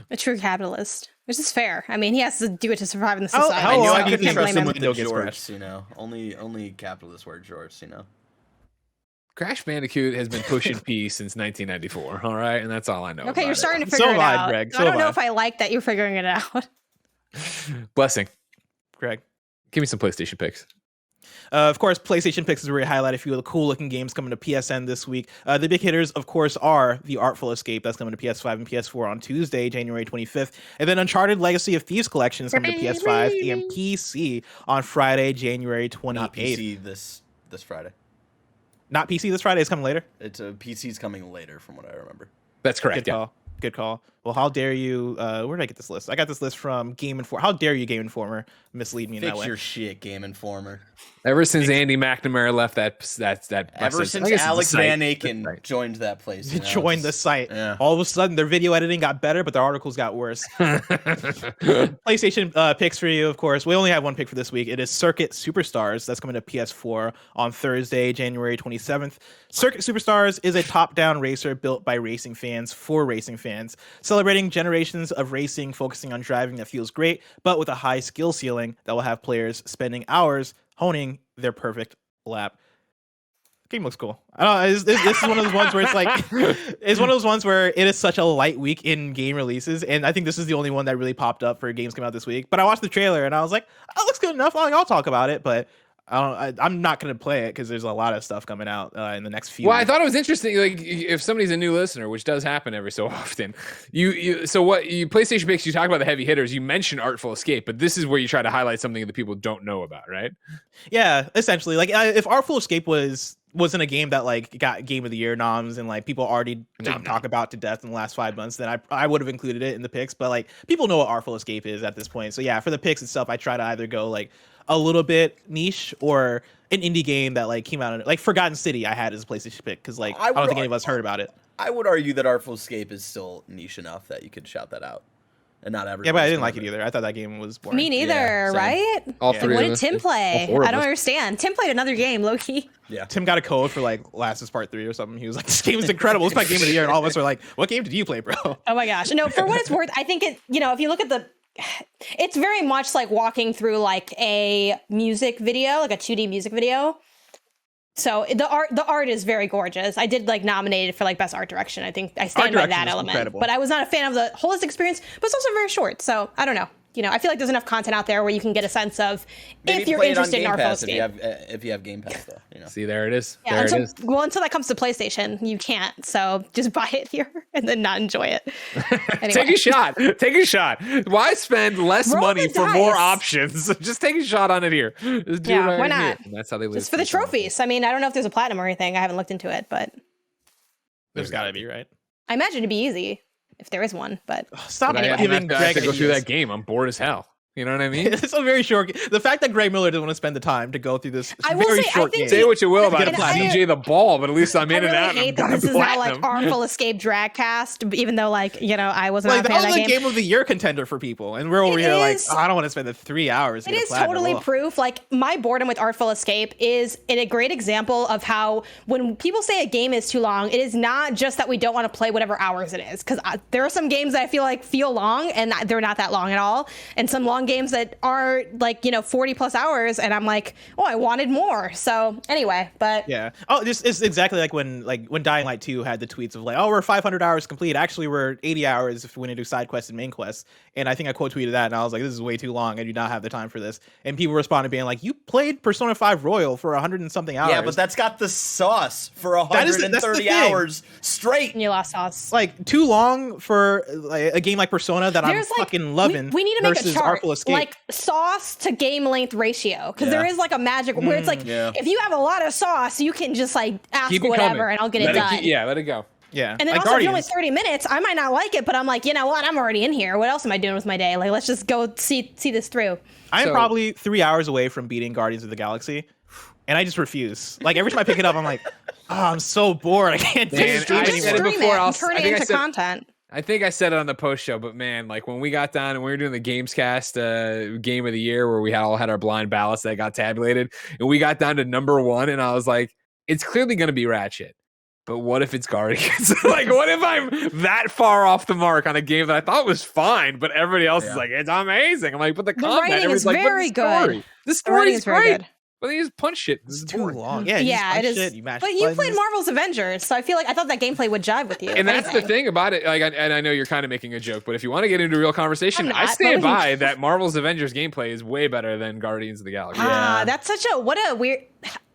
A true capitalist, which is fair. I mean, he has to do it to survive in the How society. long I knew do I you couldn't think trust blame him him. with the Nintendo gets jorts, crushed? Only capitalist word jorts, Crash Bandicoot has been pushing P since 1994. All right, and that's all I know. Okay, about you're it. starting to So figure have it I, out. Greg. I So don't have know I. if I like that you're figuring it out. Blessing. Greg. Give me some PlayStation picks. Of course, PlayStation Picks is where we highlight a few of the cool looking games coming to PSN this week. The big hitters, of course, are The Artful Escape. That's coming to PS5 and PS4 on Tuesday, January 25th. And then Uncharted Legacy of Thieves Collection is coming to PS5 and PC on Friday, January 28th. Not PC this Friday. Not PC this Friday. It's coming later. It's PC's coming later, from what I remember. That's correct. Good call. Good call. Well, how dare you? Where did I get this list? I got this list from Game Informer. How dare you, Game Informer, mislead me in that Fix way? your shit, Game Informer. Ever since Andy McNamara left that Ever I since guess it's a Alex site. Van Aken joined that place, you know, Joined the it's- site. Yeah. All of a sudden, their video editing got better, but their articles got worse. PlayStation picks for you, of course. We only have one pick for this week. It is Circuit Superstars. That's coming to PS4 on Thursday, January 27th. Circuit Superstars is a top-down racer built by racing fans for racing fans, celebrating generations of racing, focusing on driving that feels great, but with a high skill ceiling that will have players spending hours honing their perfect lap. Game looks cool. I don't know, this is one of those ones where it's like it's one of those ones where it is such a light week in game releases, and I think this is the only one that really popped up for games coming out this week. But I watched the trailer and I was like, "Oh, it looks good enough. I'll talk about it." But I'm not gonna play it because there's a lot of stuff coming out in the next few. Well, I weeks. thought it was interesting. Like, if somebody's a new listener, which does happen every so often, PlayStation picks. You talk about the heavy hitters. You mentioned Artful Escape, but this is where you try to highlight something that people don't know about, right? Yeah, essentially. Like if Artful Escape wasn't a game that like got Game of the Year noms and like people already talk about to death in the last 5 months, then I would have included it in the picks. But like people know what Artful Escape is at this point. So yeah, for the picks itself, I try to either go like a little bit niche or an indie game that like came out like Forgotten City. I had as a PlayStation pick because like I don't think any of us heard about it. I would argue that Artful Escape is still niche enough that you could shout that out, and not everybody. Yeah, but I didn't like it either. I thought that game was boring. Me neither, Yeah, same. right? All Yeah. three What of did us. Tim play? All four of I don't us. understand. Tim played another game, Loki. Yeah. Tim got a code for like Last is Part 3 or something. He was like, "This game is incredible. It's my game of the year." And all of us are like, "What game did you play, bro?" Oh my gosh. No, for what it's worth, I think if you look at the it's very much like walking through like a music video, like a 2D music video. So the art is very gorgeous. I did like nominated for like best art direction. I think I stand by that element. Incredible. But I was not a fan of the holistic experience, but it's also very short. So I don't know. You know, I feel like there's enough content out there where you can get a sense of if you're interested in Artful Escape. If you have Game Pass, though, you know. See, there it is. Yeah, there it is. Well, until that comes to PlayStation, you can't. So just buy it here and then not enjoy it. Anyway. Take a shot. Take a shot. Why spend less Roll money the for more dice. options? Just take a shot on it here. Just do Yeah, it right why not? here. And that's how they lose. Just for the trophies. I mean, I don't know if there's a platinum or anything. I haven't looked into it, but There's got to be, right? I imagine it'd be easy if there is one. But Stop But I have giving to Greg go through ideas. that game. I'm bored as hell. You know what I mean? It's a very short. The fact that Greg Miller doesn't want to spend the time to go through this I will very say, I short think game. Say what you will about And CJ the Ball, but at least I'm I in and really out. hate and that I'm this is now like platinum. Artful Escape Dragcast, even though like, you know, I wasn't Like a fan that of was that a game. game of the year contender for people, and we're over It here like, is. oh, I don't want to spend the 3 hours. To It get is platinum. totally Ugh. proof. Like my boredom with Artful Escape is a great example of how when people say a game is too long, it is not just that we don't want to play whatever hours it is. Because there are some games that I feel long, and they're not that long at all. And some long games that are like, you know, 40 plus hours, and I'm like, oh, I wanted more. So anyway, but Yeah. Oh, this is exactly like when Dying Light 2 had the tweets of like, oh, we're 500 hours complete. Actually, we're 80 hours if we want to do side quests and main quests. And I think I quote tweeted that, and I was like, this is way too long. I do not have the time for this. And people responded being like, you played Persona 5 Royal for 100 and something hours. Yeah, but that's got the sauce for That's the 130 thing. hours straight. you lost sauce. like too long for like, a game like Persona that There's I'm like fucking loving. we need to make a versus chart Artful Escape. like sauce to game length ratio, because there Yeah. is like a magic where it's like yeah. if you have a lot of sauce, you can just like ask Keep it whatever coming. and I'll get Let it done. let it go. yeah. And then like also, if you're only Guardians. 30 minutes, I might not like it, but I'm like, you know what? I'm already in here. What else am I doing with my day? Like, let's just go see this through. I'm So- probably 3 hours away from beating Guardians of the Galaxy, and I just refuse. Like every time I pick it up, I'm like, oh, I'm so bored. I can't do Man, this I game just said it anymore. Stream before, it I'll- and turn I it think I into said- content. I think I said it on the post show, but man, like when we got done and we were doing the Gamescast game of the year where we all had our blind ballots that got tabulated, and we got down to number 1, and I was like, it's clearly going to be Ratchet. But what if it's Guardians? Like, what if I'm that far off the mark on a game that I thought was fine, but everybody else is like, it's amazing. I'm like, but the combat, writing everybody's is like, but very the story. good. The The writing story's is very great. good. But they just punch shit. This It's is too boring. long. Yeah, you just Yeah, punch it is. shit, you mash But you buttons. played Marvel's Avengers, so I feel like I thought that gameplay would jive with you. And that's the Anything. thing about it. Like, and I know you're kind of making a joke, but if you want to get into a real conversation, I'm not, I but stand we can- by that Marvel's Avengers gameplay is way better than Guardians of the Galaxy. Ah, that's such a what a weird.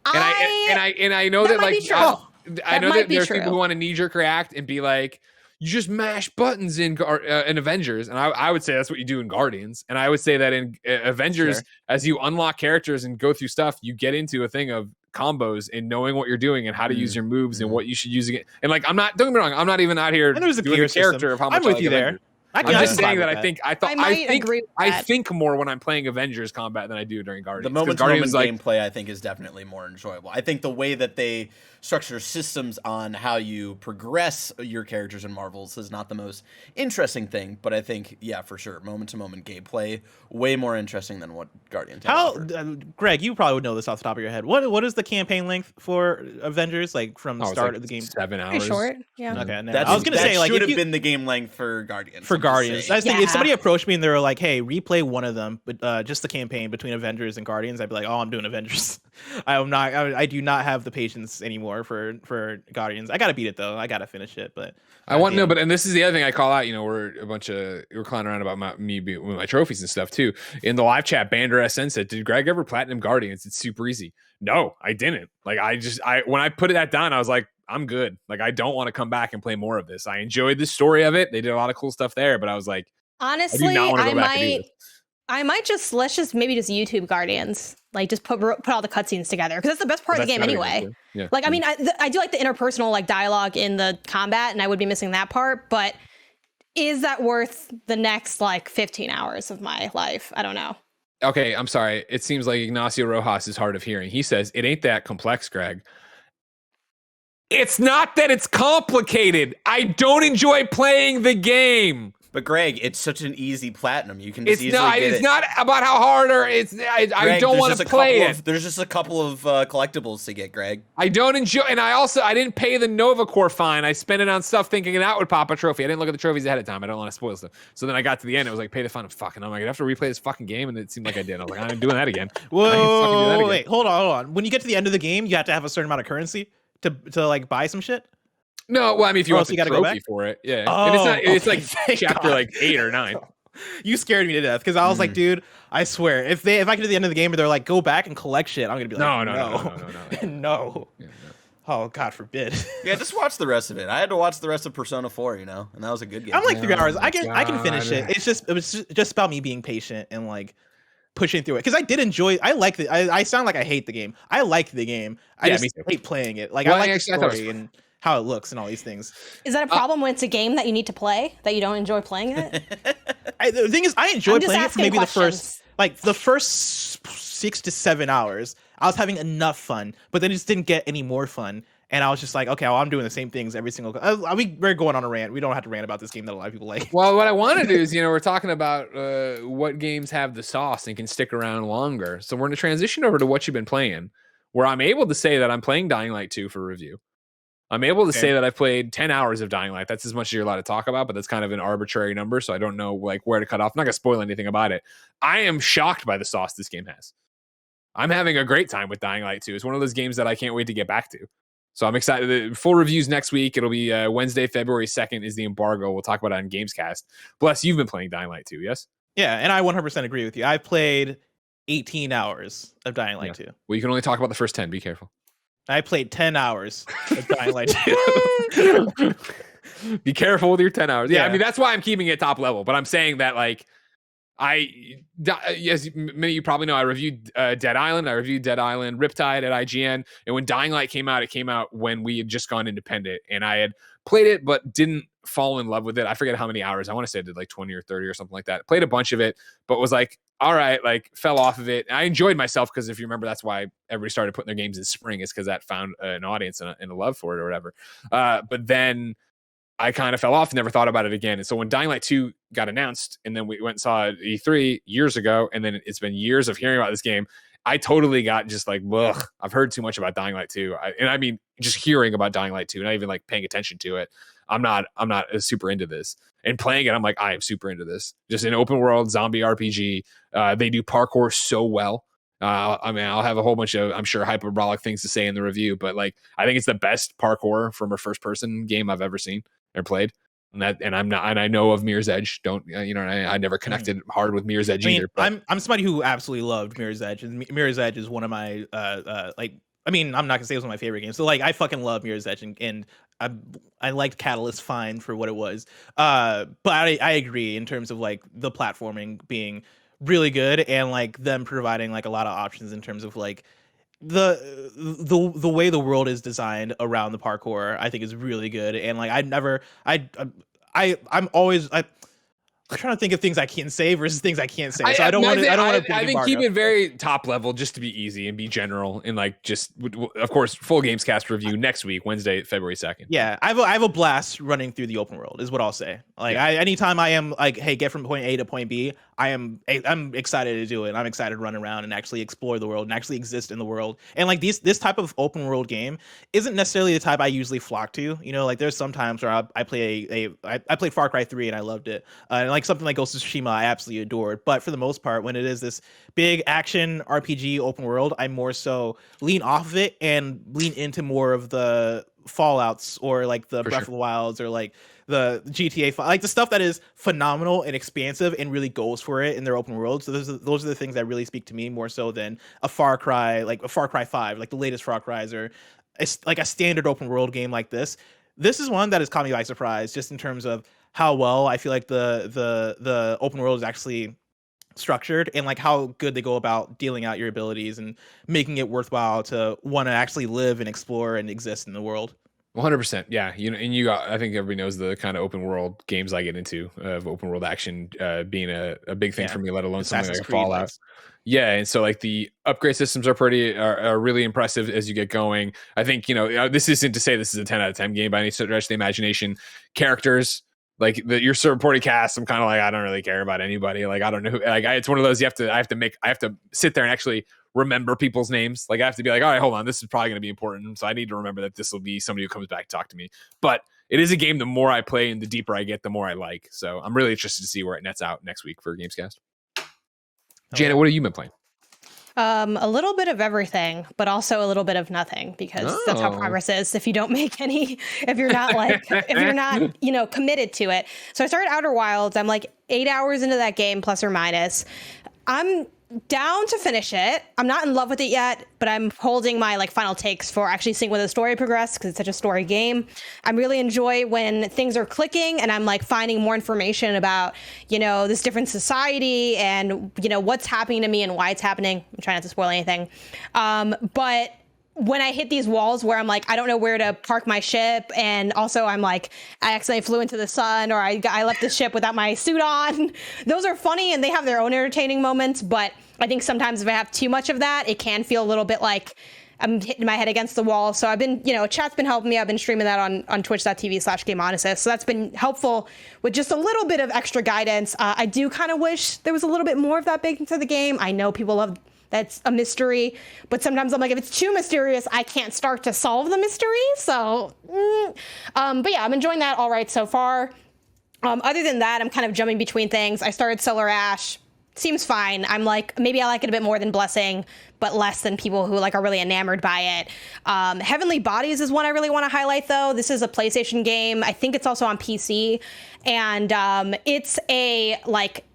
And I know that that might like be true. I That know might that be there's true. people who want to knee-jerk react and be like, you just mash buttons in Avengers, and I would say that's what you do in Guardians, and I would say that in Avengers, Sure. as you unlock characters and go through stuff, you get into a thing of combos and knowing what you're doing and how to use your moves and what you should use it. And like, don't get me wrong, I'm not even out here And there's a doing gear the character system. of how much I'm with I like you there. Avengers. I I'm can just identify saying that with I might think agree with I that. think more when I'm playing Avengers combat than I do during Guardians. The 'Cause moment-to-moment Guardians, gameplay, I think, is definitely more enjoyable. I think the way that they structure systems on how you progress your characters in Marvels is not the most interesting thing, but I think, yeah, for sure, moment-to-moment gameplay, way more interesting than what Guardians had How, offered. Greg, you probably would know this off the top of your head. What is the campaign length for Avengers? Like from the Oh, it's start like of the game? 7 hours. Pretty short. Yeah. Okay, no. That's, I was gonna that say like should if have you, been the game length for Guardians. for I'm just Guardians. saying. I was thinking if Yeah. somebody approached me and they were like, "Hey, replay one of them, but just the campaign between Avengers and Guardians," I'd be like, "Oh, I'm doing Avengers. I'm not. I do not have the patience anymore for Guardians. I gotta beat it though. I gotta finish it, but I want goddamn. no, but and this is the other thing I call out. You know, we're clowning around about me with my trophies and stuff too. In the live chat, Bander SN said, "Did Greg ever platinum Guardians? It's super easy." No, I didn't. Like I when I put that down, I was like, I'm good. Like I don't want to come back and play more of this. I enjoyed the story of it. They did a lot of cool stuff there, but I was like, Honestly, not wanna I go back and do might. I might just let's just maybe just YouTube Guardians, like just put all the cutscenes together because that's the best part of the game That's gotta be anyway. good, too. Yeah. Like I mean, I do like the interpersonal like dialogue in the combat, and I would be missing that part. But is that worth the next like 15 hours of my life? I don't know. Okay, I'm sorry. It seems like Ignacio Rojas is hard of hearing. He says, it ain't that complex, Greg. It's not that it's complicated. I don't enjoy playing the game. But Greg, it's such an easy platinum. You can It's just easily not. get It's it. not about how hard or it's. I Greg, don't there's want just to a play couple it. There's just a couple of collectibles to get, Greg. I don't enjoy, and I didn't pay the Nova Core fine. I spent it on stuff thinking that would pop a trophy. I didn't look at the trophies ahead of time. I don't want to spoil stuff. So then I got to the end. It was like, pay the fine. I'm fucking. I'm like, I have to replay this fucking game, and it seemed like I did. I was like, I'm doing that again. Whoa, wait, hold on. When you get to the end of the game, you have to have a certain amount of currency to like buy some shit. No, well, I mean, if you want so the you gotta go trophy back? for it, yeah. Oh, And it's not. It's okay, like thank chapter God. like 8 or 9. You scared me to death because I was like, dude, I swear, if I get to the end of the game and they're like, go back and collect shit, I'm gonna be like, No. no. Yeah, no. Oh, God forbid. Yeah, just watch the rest of it. I had to watch the rest of Persona 4, and that was a good game. I'm like 3 hours. Oh I can finish God. it. It was just about me being patient and like pushing through it because I did enjoy. I like the. I sound like I hate the game. I like the game. I Yeah, just me too. hate playing it. Like Well, I like actually, I the thought it was story and how it looks and all these things. Is that a problem when it's a game that you need to play that you don't enjoy playing it? The thing is, I enjoy I'm just playing it for asking maybe questions. the first 6 to 7 hours. I was having enough fun, but then it just didn't get any more fun. And I was just like, okay, well, I'm doing the same things every single. We're going on a rant. We don't have to rant about this game that a lot of people like. Well, what I want to do is, we're talking about what games have the sauce and can stick around longer. So we're going to transition over to what you've been playing, where I'm able to say that I'm playing Dying Light 2 for review. I'm able to say that I've played 10 hours of Dying Light. That's as much as you're allowed to talk about, but that's kind of an arbitrary number, so I don't know like where to cut off. I'm not going to spoil anything about it. I am shocked by the sauce this game has. I'm having a great time with Dying Light 2. It's one of those games that I can't wait to get back to. So I'm excited. The full reviews next week. It'll be Wednesday, February 2nd is the embargo. We'll talk about it on Gamescast. Bless, you've been playing Dying Light 2, yes? Yeah, and I 100% agree with you. I played 18 hours of Dying Light 2. Well, you can only talk about the first 10. Be careful. I played 10 hours of Dying Light 2. Be careful with your 10 hours. Yeah, I Yeah. mean, that's why I'm keeping it top level. But I'm saying that, like, as many of you probably know, I reviewed Dead Island. I reviewed Dead Island Riptide at IGN. And when Dying Light came out, it came out when we had just gone independent. And I had played it, but didn't fall in love with it. I forget how many hours. I want to say I did like 20 or 30 or something like that. Played a bunch of it, but was like, all right, like fell off of it. I enjoyed myself because if you remember, that's why everybody started putting their games in spring, is because that found an audience and a love for it or whatever. But then I kind of fell off and never thought about it again. And so when Dying Light 2 got announced and then we went and saw it at E3 years ago, and then it's been years of hearing about this game, I totally got just like, ugh, I've heard too much about Dying Light 2. I mean, just hearing about Dying Light 2, not even like paying attention to it. I'm not super into this. And playing it, I'm like, I am super into this. Just an open world zombie RPG. They do parkour so well. I mean, I'll have a whole bunch of, I'm sure, hyperbolic things to say in the review, but like, I think it's the best parkour from a first person game I've ever seen or played. And I know of Mirror's Edge. I never connected hard with Mirror's Edge either. But I'm somebody who absolutely loved Mirror's Edge, and Mirror's Edge is one of my I'm not gonna say it was one of my favorite games. So like, I fucking love Mirror's Edge, and I liked Catalyst fine for what it was. But I agree in terms of like the platforming being really good and like them providing like a lot of options in terms of like the way the world is designed around the parkour. I think is really good, and like I'm trying to think of things I can say versus things I can't say. So I don't want to. I think keep it very top level, just to be easy and be general, and like just of course full Gamescast review next week, Wednesday, February 2nd. Yeah, I have a blast running through the open world, is what I'll say. Like, anytime I am like, hey, get from point A to point B, I'm excited to do it. I'm excited to run around and actually explore the world and actually exist in the world. And like this type of open world game isn't necessarily the type I usually flock to. You know, like there's some times where I play I played Far Cry 3 and I loved it. And like something like Ghost of Tsushima, I absolutely adored. But for the most part, when it is this big action RPG open world, I more so lean off of it and lean into more of the Fallouts or like the Breath of the Wilds or like the GTA, like the stuff that is phenomenal and expansive and really goes for it in their open world. So those are the things that really speak to me more so than a Far Cry, like a Far Cry 5, like the latest Far Cries, or like a standard open world game like this. This is one that has caught me by surprise, just in terms of how well I feel like the open world is actually structured and like how good they go about dealing out your abilities and making it worthwhile to want to actually live and explore and exist in the world. 100%. Yeah. I think everybody knows the kind of open world games I get into, of open world action being a big thing for me, let alone something like Fallout. Yeah, and so like the upgrade systems are really impressive as you get going. I think, this isn't to say this is a 10 out of 10 game by any stretch of the imagination. Characters, Like your supporting cast, I'm kind of like, I don't really care about anybody. Like, I don't know. It's one of those I have to sit there and actually remember people's names. Like I have to be like, all right, hold on, this is probably going to be important. So I need to remember that this will be somebody who comes back to talk to me. But it is a game. The more I play and the deeper I get, the more I like. So I'm really interested to see where it nets out next week for Gamescast. Janet, what have you been playing? A little bit of everything, but also a little bit of nothing, because that's how progress is. If you don't make any, if you're not committed to it. So I started Outer Wilds. I'm like 8 hours into that game, plus or minus. I'm down to finish it. I'm not in love with it yet, but I'm holding my final takes for actually seeing where the story progresses, because it's such a story game. I really enjoy when things are clicking and I'm finding more information about, this different society and, what's happening to me and why it's happening. I'm trying not to spoil anything. But when I hit these walls where I'm I don't know where to park my ship, and also I'm I accidentally flew into the sun, or I left the ship without my suit on. Those are funny and they have their own entertaining moments, but I think sometimes if I have too much of that, it can feel a little bit like I'm hitting my head against the wall. So I've been, chat's been helping me. I've been streaming that on twitch.tv/GameOnyssist. So that's been helpful with just a little bit of extra guidance. I do kind of wish there was a little bit more of that baked into the game. I know people love that's a mystery, but sometimes I'm if it's too mysterious, I can't start to solve the mystery. So, but yeah, I'm enjoying that all right so far. Other than that, I'm kind of jumping between things. I started Solar Ash. Seems fine. I'm maybe I like it a bit more than Blessing, but less than people who are really enamored by it. Heavenly Bodies is one I really want to highlight, though. This is a PlayStation game. I think it's also on PC, and it's a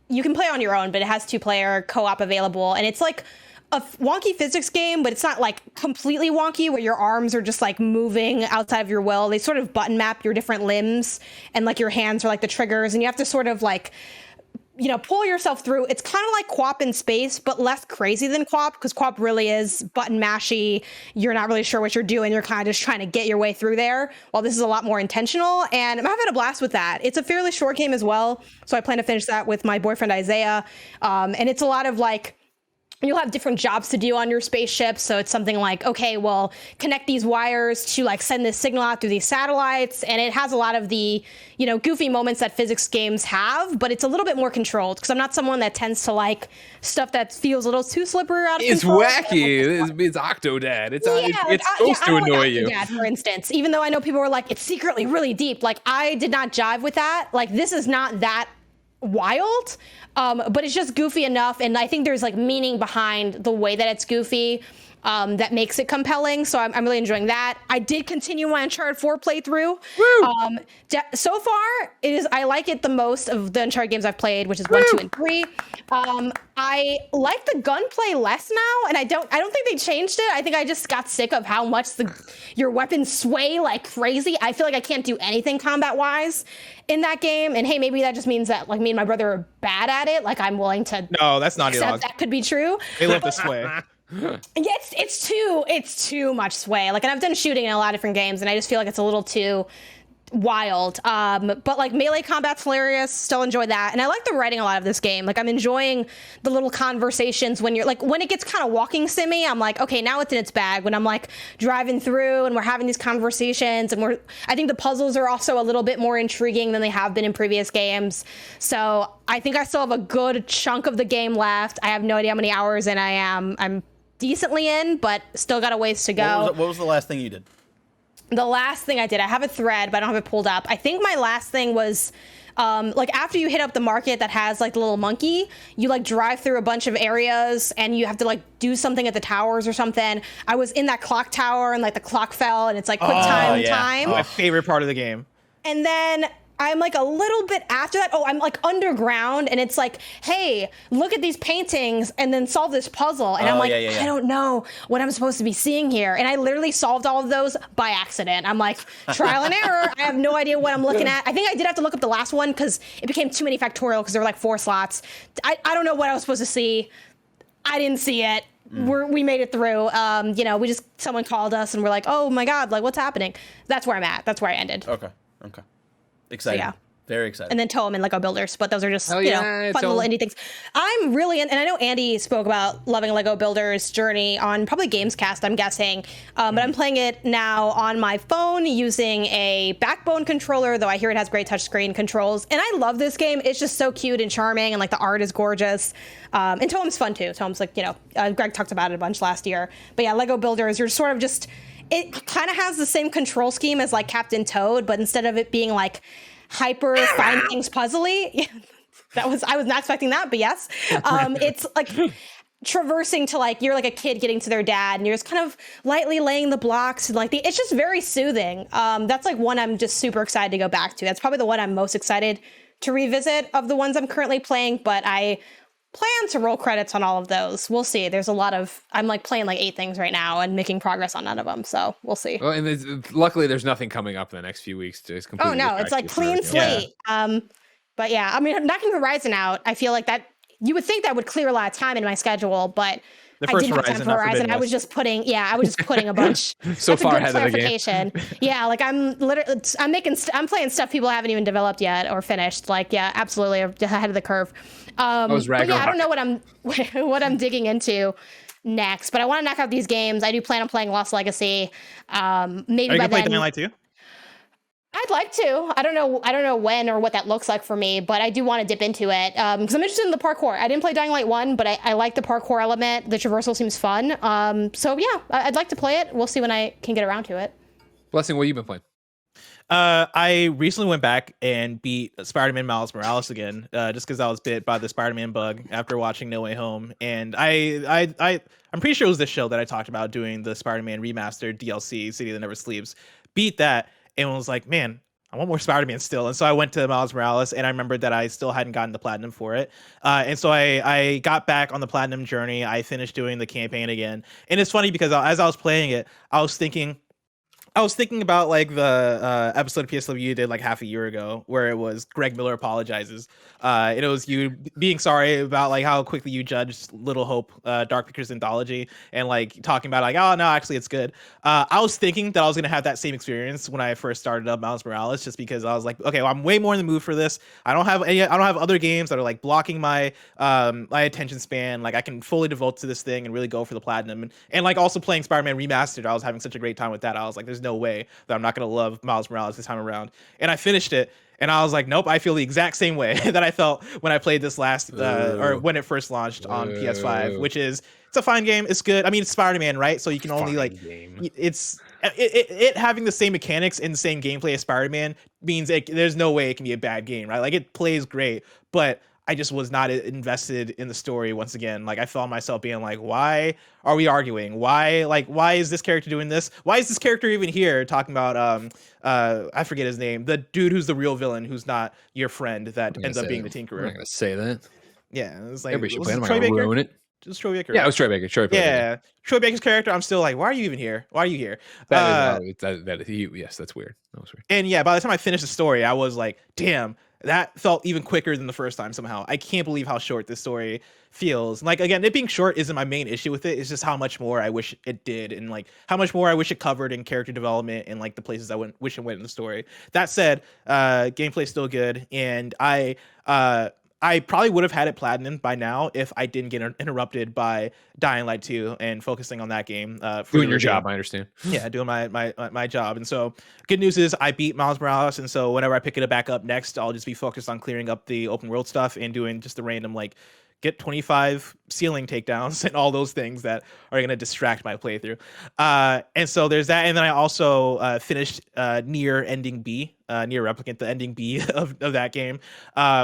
you can play on your own, but it has 2-player co-op available, and it's a wonky physics game, but it's not completely wonky where your arms are just moving outside of your will. They sort of button map your different limbs, and your hands are the triggers, and you have to sort of pull yourself through. It's kind of like QWOP in space, but less crazy than QWOP, because QWOP really is button mashy. You're not really sure what you're doing. You're kind of just trying to get your way through there, while this is a lot more intentional, and I'm having a blast with that. It's a fairly short game as well, so I plan to finish that with my boyfriend Isaiah, and it's a lot of you'll have different jobs to do on your spaceship. So it's something okay, well, connect these wires to send this signal out through these satellites. And it has a lot of the, goofy moments that physics games have, but it's a little bit more controlled, because I'm not someone that tends to stuff that feels a little too slippery out of control. It's wacky. It's Octodad. It's supposed to annoy you. Octodad, for instance, even though I know people were it's secretly really deep. I did not jive with that. This is not that wild, but it's just goofy enough, and I think there's meaning behind the way that it's goofy, that makes it compelling. So I'm really enjoying that. I did continue my Uncharted 4 playthrough. So far, I like it the most of the Uncharted games I've played, which is 1, 2, and 3. I like the gunplay less now, and I don't think they changed it. I think I just got sick of how much your weapons sway like crazy. I feel like I can't do anything combat wise in that game, and hey, maybe that just means that me and my brother are bad at it. I'm willing to no, that's not accept that could be true. They love to sway. Yeah, it's too much sway. And I've done shooting in a lot of different games, and I just feel it's a little too wild. But melee combat's hilarious. Still enjoy that, and I like the writing a lot of this game. I'm enjoying the little conversations when you're when it gets kind of walking simmy. I'm okay, now it's in its bag. When I'm driving through and we're having these conversations, and I think the puzzles are also a little bit more intriguing than they have been in previous games. So I think I still have a good chunk of the game left. I have no idea how many hours in I am. I'm decently in, but still got a ways to go. What was the last thing you did? The last thing I did, I have a thread, but I don't have it pulled up. I think my last thing was, after you hit up the market that has the little monkey, you drive through a bunch of areas and you have to do something at the towers or something. I was in that clock tower and the clock fell, and it's quick time. My favorite part of the game. And then I'm a little bit after that. Oh, I'm underground, and it's hey, look at these paintings and then solve this puzzle. And I'm I don't know what I'm supposed to be seeing here. And I literally solved all of those by accident. I'm trial and error. I have no idea what I'm looking at. I think I did have to look up the last one because it became too many factorial, because there were 4 slots. I don't know what I was supposed to see. I didn't see it. We made it through. Someone called us and we're oh my God, what's happening? That's where I'm at. That's where I ended. Okay. Exciting. So, Very excited. And then Tome and Lego Builders, but those are just Hell you yeah, know fun little Tome. indie things. I'm really and I know Andy spoke about loving Lego Builders journey on probably Gamescast, I'm guessing, but I'm playing it now on my phone using a Backbone controller, though I hear it has great touchscreen controls, and I love this game. It's just so cute and charming, and like the art is gorgeous, and Tome's fun too. Tome's like Greg talked about it a bunch last year, but yeah, Lego Builders, you're sort of just it kind of has the same control scheme as like Captain Toad, but instead of it being like hyper find things puzzly. I was not expecting that, but yes. It's like traversing to like you're like a kid getting to their dad and you're just kind of lightly laying the blocks and like it's just very soothing. That's like one I'm just super excited to go back to. That's probably the one I'm most excited to revisit of the ones I'm currently playing, but I plan to roll credits on all of those. We'll see. There's a lot of I'm like playing like 8 things right now and making progress on none of them, so we'll see. Well, and luckily there's nothing coming up in the next few weeks to just completely. Oh no, it's like clean slate. But yeah, I mean, knocking Horizon out, I feel like that you would think that would clear a lot of time in my schedule, but The I first didn't have time Horizon, for not Horizon. Forbidden I was West. just putting a bunch. So That's far a good ahead of the game. clarification. Yeah, like I'm playing stuff people haven't even developed yet or finished. Like, yeah, absolutely ahead of the curve. was But yeah, I don't Ragnarok. know what I'm digging into next, but I want to knock out these games. I do plan on playing Lost Legacy. Maybe Are you by gonna play then. Dying Light 2? I'd like to. I don't know when or what that looks like for me, but I do want to dip into it because I'm interested in the parkour. I didn't play Dying Light 1, but I like the parkour element. The traversal seems fun. So yeah, I'd like to play it. We'll see when I can get around to it. Blessing, what you been playing? I recently went back and beat Spider-Man Miles Morales again, just because I was bit by the Spider-Man bug after watching No Way Home, and I'm pretty sure it was this show that I talked about doing the Spider-Man remastered DLC, City That Never Sleeps. Beat that and was like, man, I want more Spider-Man still, and so I went to Miles Morales, and I remembered that I still hadn't gotten the platinum for it, and so I got back on the platinum journey. I finished doing the campaign again, and it's funny because as I was playing it, I was thinking about like the episode of PSW did like half a year ago where it was Greg Miller apologizes. And it was you being sorry about like how quickly you judged Little Hope, Dark Pictures Anthology, and like talking about like, oh no, actually it's good. I was thinking that I was gonna have that same experience when I first started up Miles Morales, just because I was like, okay, well, I'm way more in the mood for this. I don't have other games that are like blocking my my attention span. Like I can fully devote to this thing and really go for the platinum. And like also playing Spider-Man Remastered, I was having such a great time with that. I was like, there's no way that I'm not gonna love Miles Morales this time around. And I finished it, and I was like, nope, I feel the exact same way that I felt when I played this last or when it first launched on PS5, which is it's a fine game. It's good. I mean, it's Spider-Man, right? So you can only like it having the same mechanics and the same gameplay as Spider-Man means there's no way it can be a bad game, right? Like it plays great, but I just was not invested in the story once again. Like I found myself being like, why are we arguing? Why is this character doing this? Why is this character even here talking about I forget his name, the dude who's the real villain, who's not your friend that ends up being the I'm Tinkerer. not gonna say that. Yeah, it was like, Everybody should was play. it I'm not Troy gonna Baker? ruin it. Just Troy Baker. Yeah, right? it was Troy Baker. Troy Baker. Yeah, Troy Baker's character. I'm still like, why are you even here? Why are you here? Yes, that's weird. That was weird. And yeah, by the time I finished the story, I was like, damn, that felt even quicker than the first time somehow. I can't believe how short this story feels. Like, again, it being short isn't my main issue with it. It's just how much more I wish it did, and like how much more I wish it covered in character development and like the places I wish it went in the story. That said, gameplay's still good, and I probably would have had it platinum by now if I didn't get interrupted by Dying Light 2 and focusing on that game. Doing your job, I understand. Yeah, doing my job. And so good news is I beat Miles Morales, and so whenever I pick it back up next, I'll just be focused on clearing up the open world stuff and doing just the random like get 25 ceiling takedowns and all those things that are going to distract my playthrough. And so there's that. And then I also finished Nier Ending B, Nier Replicant, the Ending B of that game,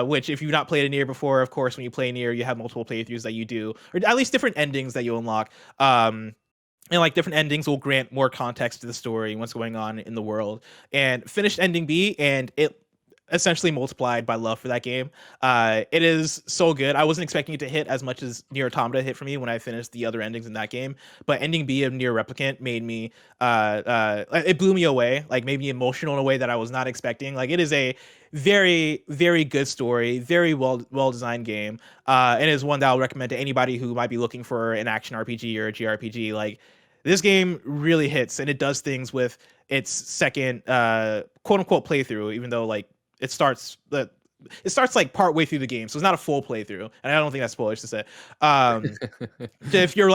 which if you've not played a Nier before, of course, when you play Nier, you have multiple playthroughs that you do, or at least different endings that you unlock. And like different endings will grant more context to the story and what's going on in the world. And finished Ending B, and it essentially multiplied my love for that game. It is so good. I wasn't expecting it to hit as much as Nier Automata hit for me when I finished the other endings in that game, but Ending B of Nier Replicant made me it blew me away, like made me emotional in a way that I was not expecting. Like it is a very, very good story, very well designed game, and is one that I'll recommend to anybody who might be looking for an action RPG or a JRPG. Like this game really hits, and it does things with its second quote unquote playthrough, even though like it starts like part way through the game, so it's not a full playthrough, and I don't think that's spoilers to say. If you're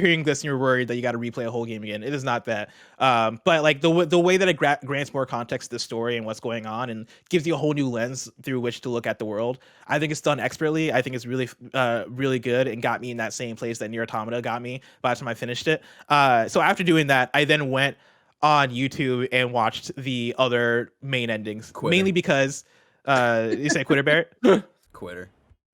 hearing this and you're worried that you got to replay a whole game again, it is not that. But like the way that it grants more context to the story and what's going on, and gives you a whole new lens through which to look at the world. I think it's done expertly. I think it's really really good, and got me in that same place that Nier Automata got me by the time I finished it. So after doing that, I then went on YouTube and watched the other main endings, mainly because. You say quitter, Barrett? Quitter.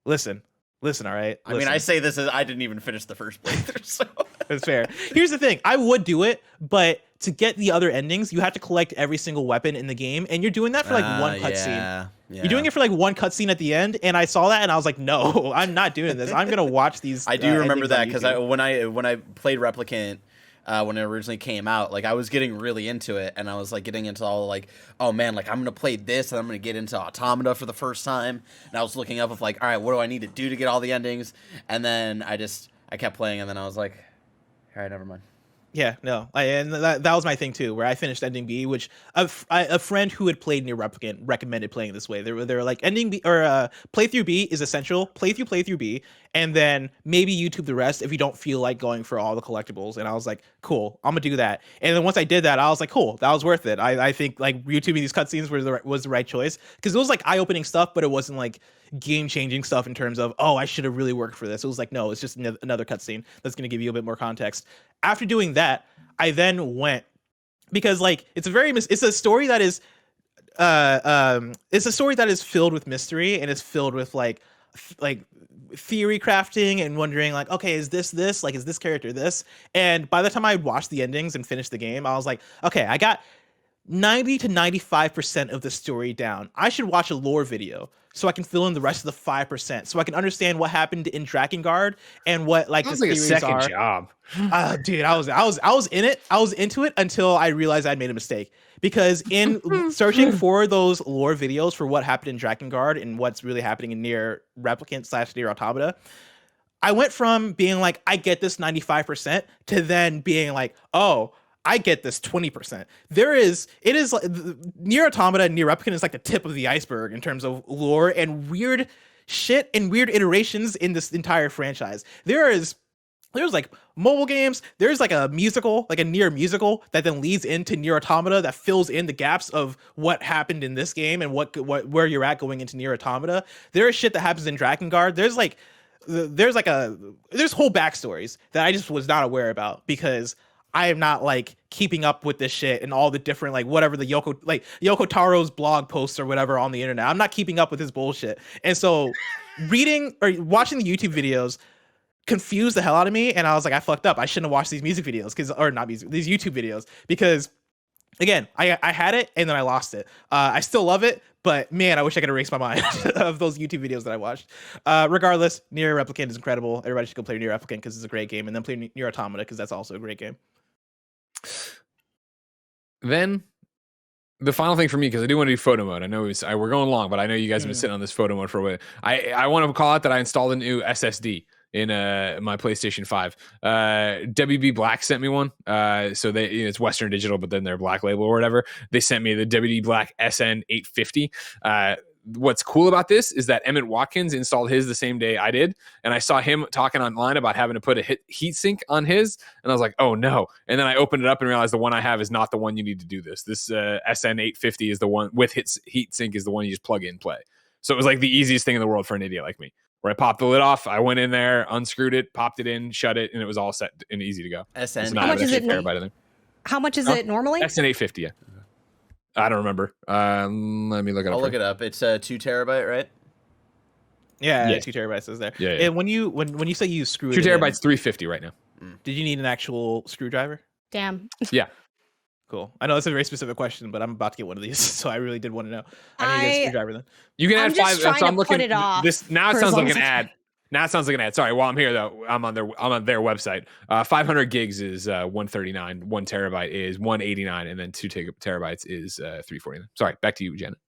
Listen, all right? I mean, I say this as I didn't even finish the first playthrough, so. That's fair. Here's the thing. I would do it, but to get the other endings, you have to collect every single weapon in the game, and you're doing that for like one cutscene. Yeah. You're doing it for like one cutscene at the end, and I saw that, and I was like, no, I'm not doing this. I'm going to watch these I do remember that, because when I played Replicant, when it originally came out, like I was getting really into it, and I was like getting into all like, oh man, like I'm gonna play this, and I'm gonna get into Automata for the first time, and I was looking up of like, all right, what do I need to do to get all the endings, and then I kept playing, and then I was like, all right, never mind. Yeah, no, and that was my thing too, where I finished ending B, which a friend who had played Nier Replicant recommended playing this way. They were like, ending B or playthrough B is essential. Playthrough B, and then maybe YouTube the rest if you don't feel like going for all the collectibles. And I was like, cool, I'm gonna do that. And then once I did that, I was like, cool, that was worth it. I think like YouTubing these cutscenes was the right choice, because it was like eye-opening stuff, but it wasn't like game-changing stuff in terms of, oh, I should have really worked for this. It was like, no, it's just another cutscene that's going to give you a bit more context. After doing that, I then went, because like it's a story that is filled with mystery, and it's filled with like theory crafting and wondering like, okay, is this like, is this character this? And by the time I watched the endings and finished the game, I was like, okay, I got 90 to 95% of the story down. I should watch a lore video so I can fill in the rest of the 5%, so I can understand what happened in Drakengard and what like the theories a second are. job. Dude, I was in it. I was into it until I realized I'd made a mistake, because in searching for those lore videos for what happened in Drakengard and what's really happening in Nier Replicant / Nier Automata, I went from being like, I get this 95%, to then being like, oh, I get this 20%. It is like Nier Automata and Nier Replicant is like the tip of the iceberg in terms of lore and weird shit and weird iterations in this entire franchise. There's like mobile games. There's like a musical, like a Nier musical that then leads into Nier Automata that fills in the gaps of what happened in this game and where you're at going into Nier Automata. There is shit that happens in Drakengard. There's whole backstories that I just was not aware about, because I am not like keeping up with this shit and all the different like whatever the Yoko Taro's blog posts or whatever on the internet. I'm not keeping up with his bullshit. And so reading or watching the YouTube videos confused the hell out of me, and I was like, I fucked up. I shouldn't have watched these these YouTube videos, because again, I had it and then I lost it. I still love it, but man, I wish I could erase my mind of those YouTube videos that I watched. Regardless, Nier Replicant is incredible. Everybody should go play Nier Replicant because it's a great game, and then play Nier Automata because that's also a great game. Then the final thing for me, because I do want to do photo mode. I know we're going long, but I know you guys have been sitting on this photo mode for a while. I want to call out that I installed a new SSD in my PlayStation 5. WB Black sent me one. So it's Western Digital, but then their Black label or whatever. They sent me the WB Black SN850. What's cool about this is that Emmett Watkins installed his the same day I did, and I saw him talking online about having to put a heat sink on his, and I was like, oh no. And then I opened it up and realized the one I have is not the one you need to do this. This SN850 is the one with heat sink, is the one you just plug in and play. So it was like the easiest thing in the world for an idiot like me, where I popped the lid off, I went in there, unscrewed it, popped it in, shut it, and it was all set and easy to go. How much is it? How much is it normally? SN850, yeah. I don't remember. Let me look it up. I'll look it up. It's 2 terabyte, right? Yeah, 2 terabytes is there. Yeah. And when you say you screw 2 it terabytes, $350 right now. Did you need an actual screwdriver? Damn. Yeah. Cool. I know that's a very specific question, but I'm about to get one of these, so I really did want to know. I need to get a screwdriver then. You can add 5. So I'm looking. It off this now it sounds like an ad. Now it sounds like an ad. Sorry. While I'm here though, I'm on their website. 500 gigs is 139. 1 terabyte is 189, and then 2 terabytes is 349. Sorry. Back to you, Janet.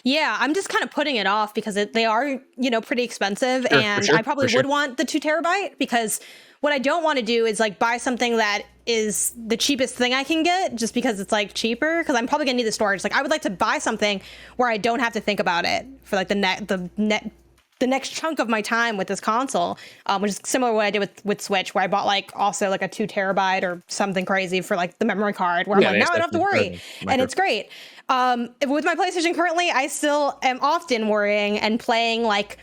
Yeah, I'm just kind of putting it off because they are, pretty expensive, Sure, and sure, I probably would want the 2 terabyte, because what I don't want to do is like buy something that is the cheapest thing I can get, just because it's like cheaper, because I'm probably gonna need the storage. Like I would like to buy something where I don't have to think about it for like the next chunk of my time with this console, which is similar to what I did with Switch, where I bought like also like a 2 terabyte or something crazy for like the memory card, where I'm like, now I don't have to worry, and it's great. With my PlayStation currently, I still am often worrying and playing like,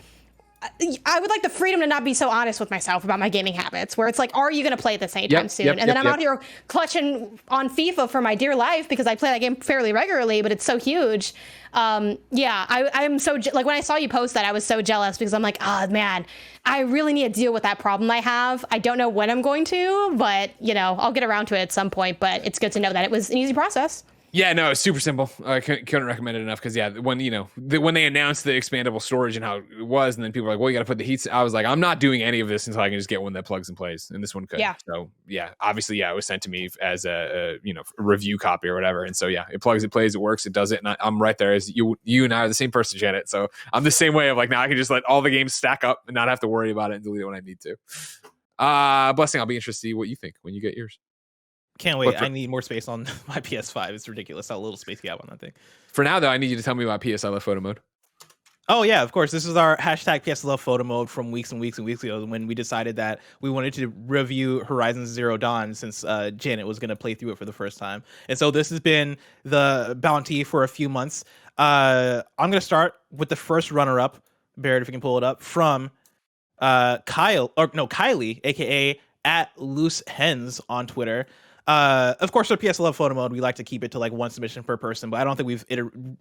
I would like the freedom to not be so honest with myself about my gaming habits, where it's like, are you going to play this anytime soon? And then I'm out here clutching on FIFA for my dear life because I play that game fairly regularly, but it's so huge. I'm so, like when I saw you post that, I was so jealous because I'm like, oh man, I really need to deal with that problem I have. I don't know when I'm going to, but you know, I'll get around to it at some point, but it's good to know that it was an easy process. Yeah, no, it's super simple. I couldn't recommend it enough because when when they announced the expandable storage and how it was, and then people were like, "Well, you got to put the heats." I was like, "I'm not doing any of this until I can just get one that plugs and plays," and this one could. Yeah. So obviously, it was sent to me as a review copy or whatever, and so it plugs, it plays, it works, it does it, and I'm right there as you and I are the same person, Janet. So I'm the same way of like now I can just let all the games stack up and not have to worry about it and delete it when I need to. Blessing, I'll be interested to see what you think when you get yours. Can't wait. I need more space on my PS5. It's ridiculous how little space you have on that thing. For now, though, I need you to tell me about PSILOVEPHOTOMODE. Oh, yeah, of course. This is our hashtag PSILOVEPHOTOMODE from weeks and weeks and weeks ago when we decided that we wanted to review Horizon Zero Dawn since Janet was going to play through it for the first time. And so this has been the bounty for a few months. I'm going to start with the first runner-up, Barrett, if you can pull it up, from Kylie, a.k.a. @LooseHens on Twitter. Of course, for PSILOVEPHOTOMODE, we like to keep it to like one submission per person, but I don't think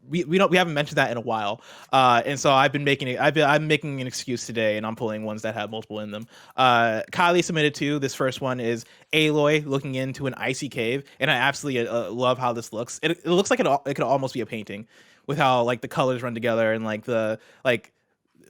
we haven't mentioned that in a while. And so I'm making an excuse today, and I'm pulling ones that have multiple in them. Kylie submitted 2. This first one is Aloy looking into an icy cave, and I absolutely love how this looks. It looks like it could almost be a painting, with how like the colors run together and like the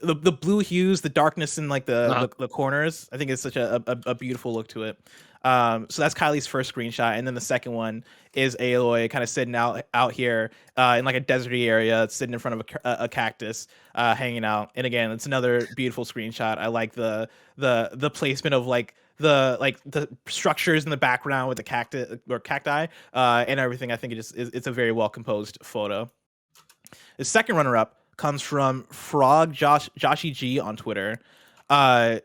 blue hues, the darkness in like the corners. I think it's such a beautiful look to it. So that's Kylie's first screenshot, and then the second one is Aloy kind of sitting out here in like a deserty area, sitting in front of a cactus, hanging out. And again, it's another beautiful screenshot. I like the placement of like the structures in the background with the cacti and everything. I think it's a very well composed photo. The second runner-up comes from Frog Joshy G on Twitter.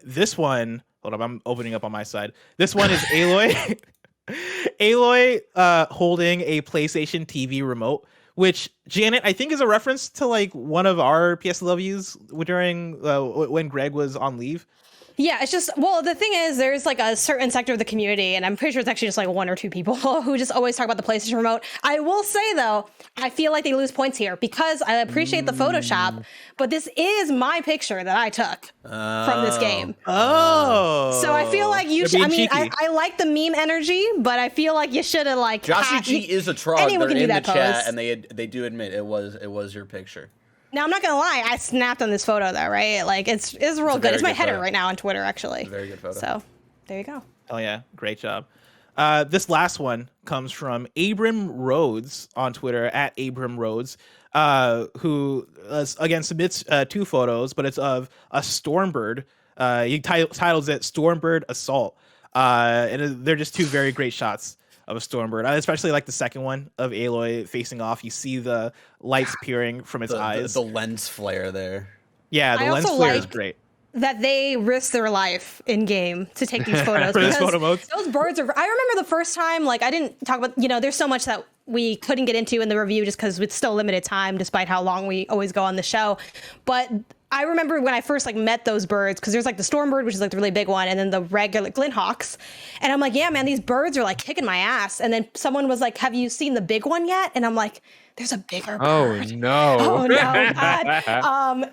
This one, hold up, I'm opening up on my side. This one is Aloy. Aloy holding a PlayStation TV remote, which Janet, I think is a reference to like one of our PSLWs during when Greg was on leave. Yeah, it's just, well, the thing is, there's like a certain sector of the community, and I'm pretty sure it's actually just like 1 or 2 people who just always talk about the PlayStation remote. I will say, though, I feel like they lose points here because I appreciate the Photoshop, but this is my picture that I took from this game. Oh. So I feel like you should, I mean, I like the meme energy, but I feel like you should have like... Joshy G is a troll. They're in the chat, and they do admit it was your picture. Now, I'm not going to lie. I snapped on this photo, though, right? Like, it's real good. It's my header right now on Twitter, actually. It's a very good photo. So, there you go. Oh, yeah. Great job. This last one comes from Abram Rhodes on Twitter, @Abram Rhodes, who, again, submits 2 photos, but it's of a Stormbird. He titles it Stormbird Assault. And they're just 2 very great shots of a Stormbird. I especially like the second one of Aloy facing off. You see the lights peering from its eyes. The lens flare there. Yeah, the lens flare is great. That they risk their life in game to take these photos. For those photo modes. Those birds are... I remember the first time, like, I didn't talk about... there's so much that we couldn't get into in the review just because it's still limited time, despite how long we always go on the show. But I remember when I first like met those birds, because there's like the Stormbird, which is like the really big one, and then the regular Glinthawks. And I'm like, yeah, man, these birds are like kicking my ass. And then someone was like, have you seen the big one yet? And I'm like, there's a bigger bird. Oh no. Oh no, God.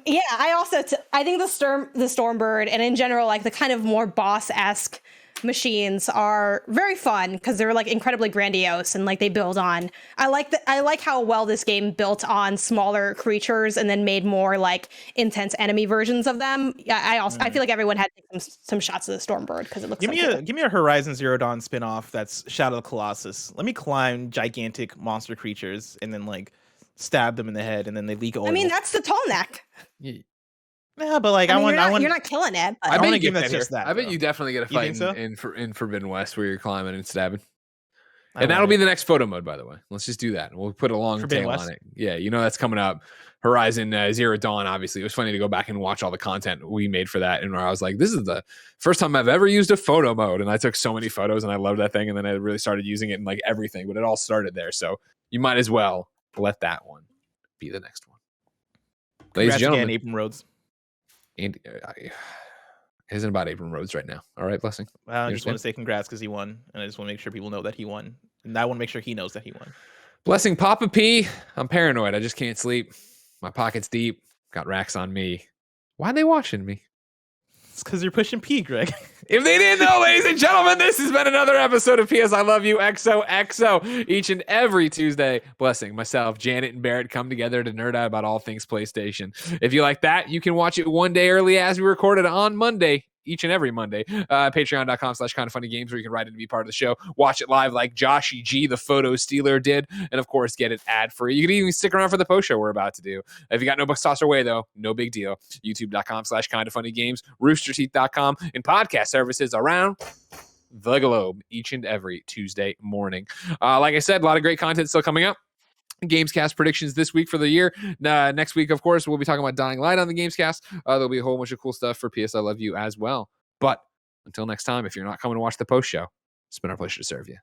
Yeah, I think the Stormbird, and in general, like the kind of more boss-esque machines are very fun because they're like incredibly grandiose and like they build on. I like how well this game built on smaller creatures and then made more like intense enemy versions of them. I feel like everyone had some shots of the Stormbird because it looks. Give me a Horizon Zero Dawn spinoff that's Shadow of the Colossus. Let me climb gigantic monster creatures and then like stab them in the head and then they leak oil. I mean, that's the tall neck. Yeah, but like I mean, I want. you're not killing it. But I bet want you a game get that's that just here. that, I bet though. you definitely get a You fight think so? in Forbidden West where you're climbing and stabbing. I And that'll want be it. the next photo mode, by the way. Let's just do that. We'll put a long Forbidden tail West? on it. Yeah, you know that's coming up. Horizon Zero Dawn, obviously. It was funny to go back and watch all the content we made for that. And I was like, this is the first time I've ever used a photo mode. And I took so many photos and I loved that thing. And then I really started using it in like everything. But it all started there. So you might as well let that one be the next one. Ladies and Congrats gentlemen. again, Abram Rhodes. And it isn't about Abram Rhodes right now. All right, Blessing. I You just want understand? to say congrats because he won, and I just want to make sure people know that he won, and I want to make sure he knows that he won. Blessing, Papa P. I'm paranoid. I just can't sleep. My pocket's deep. Got racks on me. Why are they watching me? It's because you're pushing P, Greg. If they didn't know, ladies and gentlemen, this has been another episode of PS I Love You XOXO. Each and every Tuesday, Blessing, myself, Janet, and Barrett come together to nerd out about all things PlayStation. If you like that, you can watch it one day early as we record it on Monday. Each and every Monday, patreon.com/KindaFunnyGames, where you can write in to be part of the show. Watch it live like Joshy G, the photo stealer, did. And of course, get it ad free. You can even stick around for the post show we're about to do. If you got no bucks tossed our way, though, no big deal. YouTube.com/KindaFunnyGames, roosterteeth.com, and podcast services around the globe each and every Tuesday morning. Like I said, a lot of great content still coming up. Gamescast predictions this week for the year. Next week, of course, we'll be talking about Dying Light on the Gamescast. There'll be a whole bunch of cool stuff for PS I Love You as well. But until next time, if you're not coming to watch the post show, it's been our pleasure to serve you.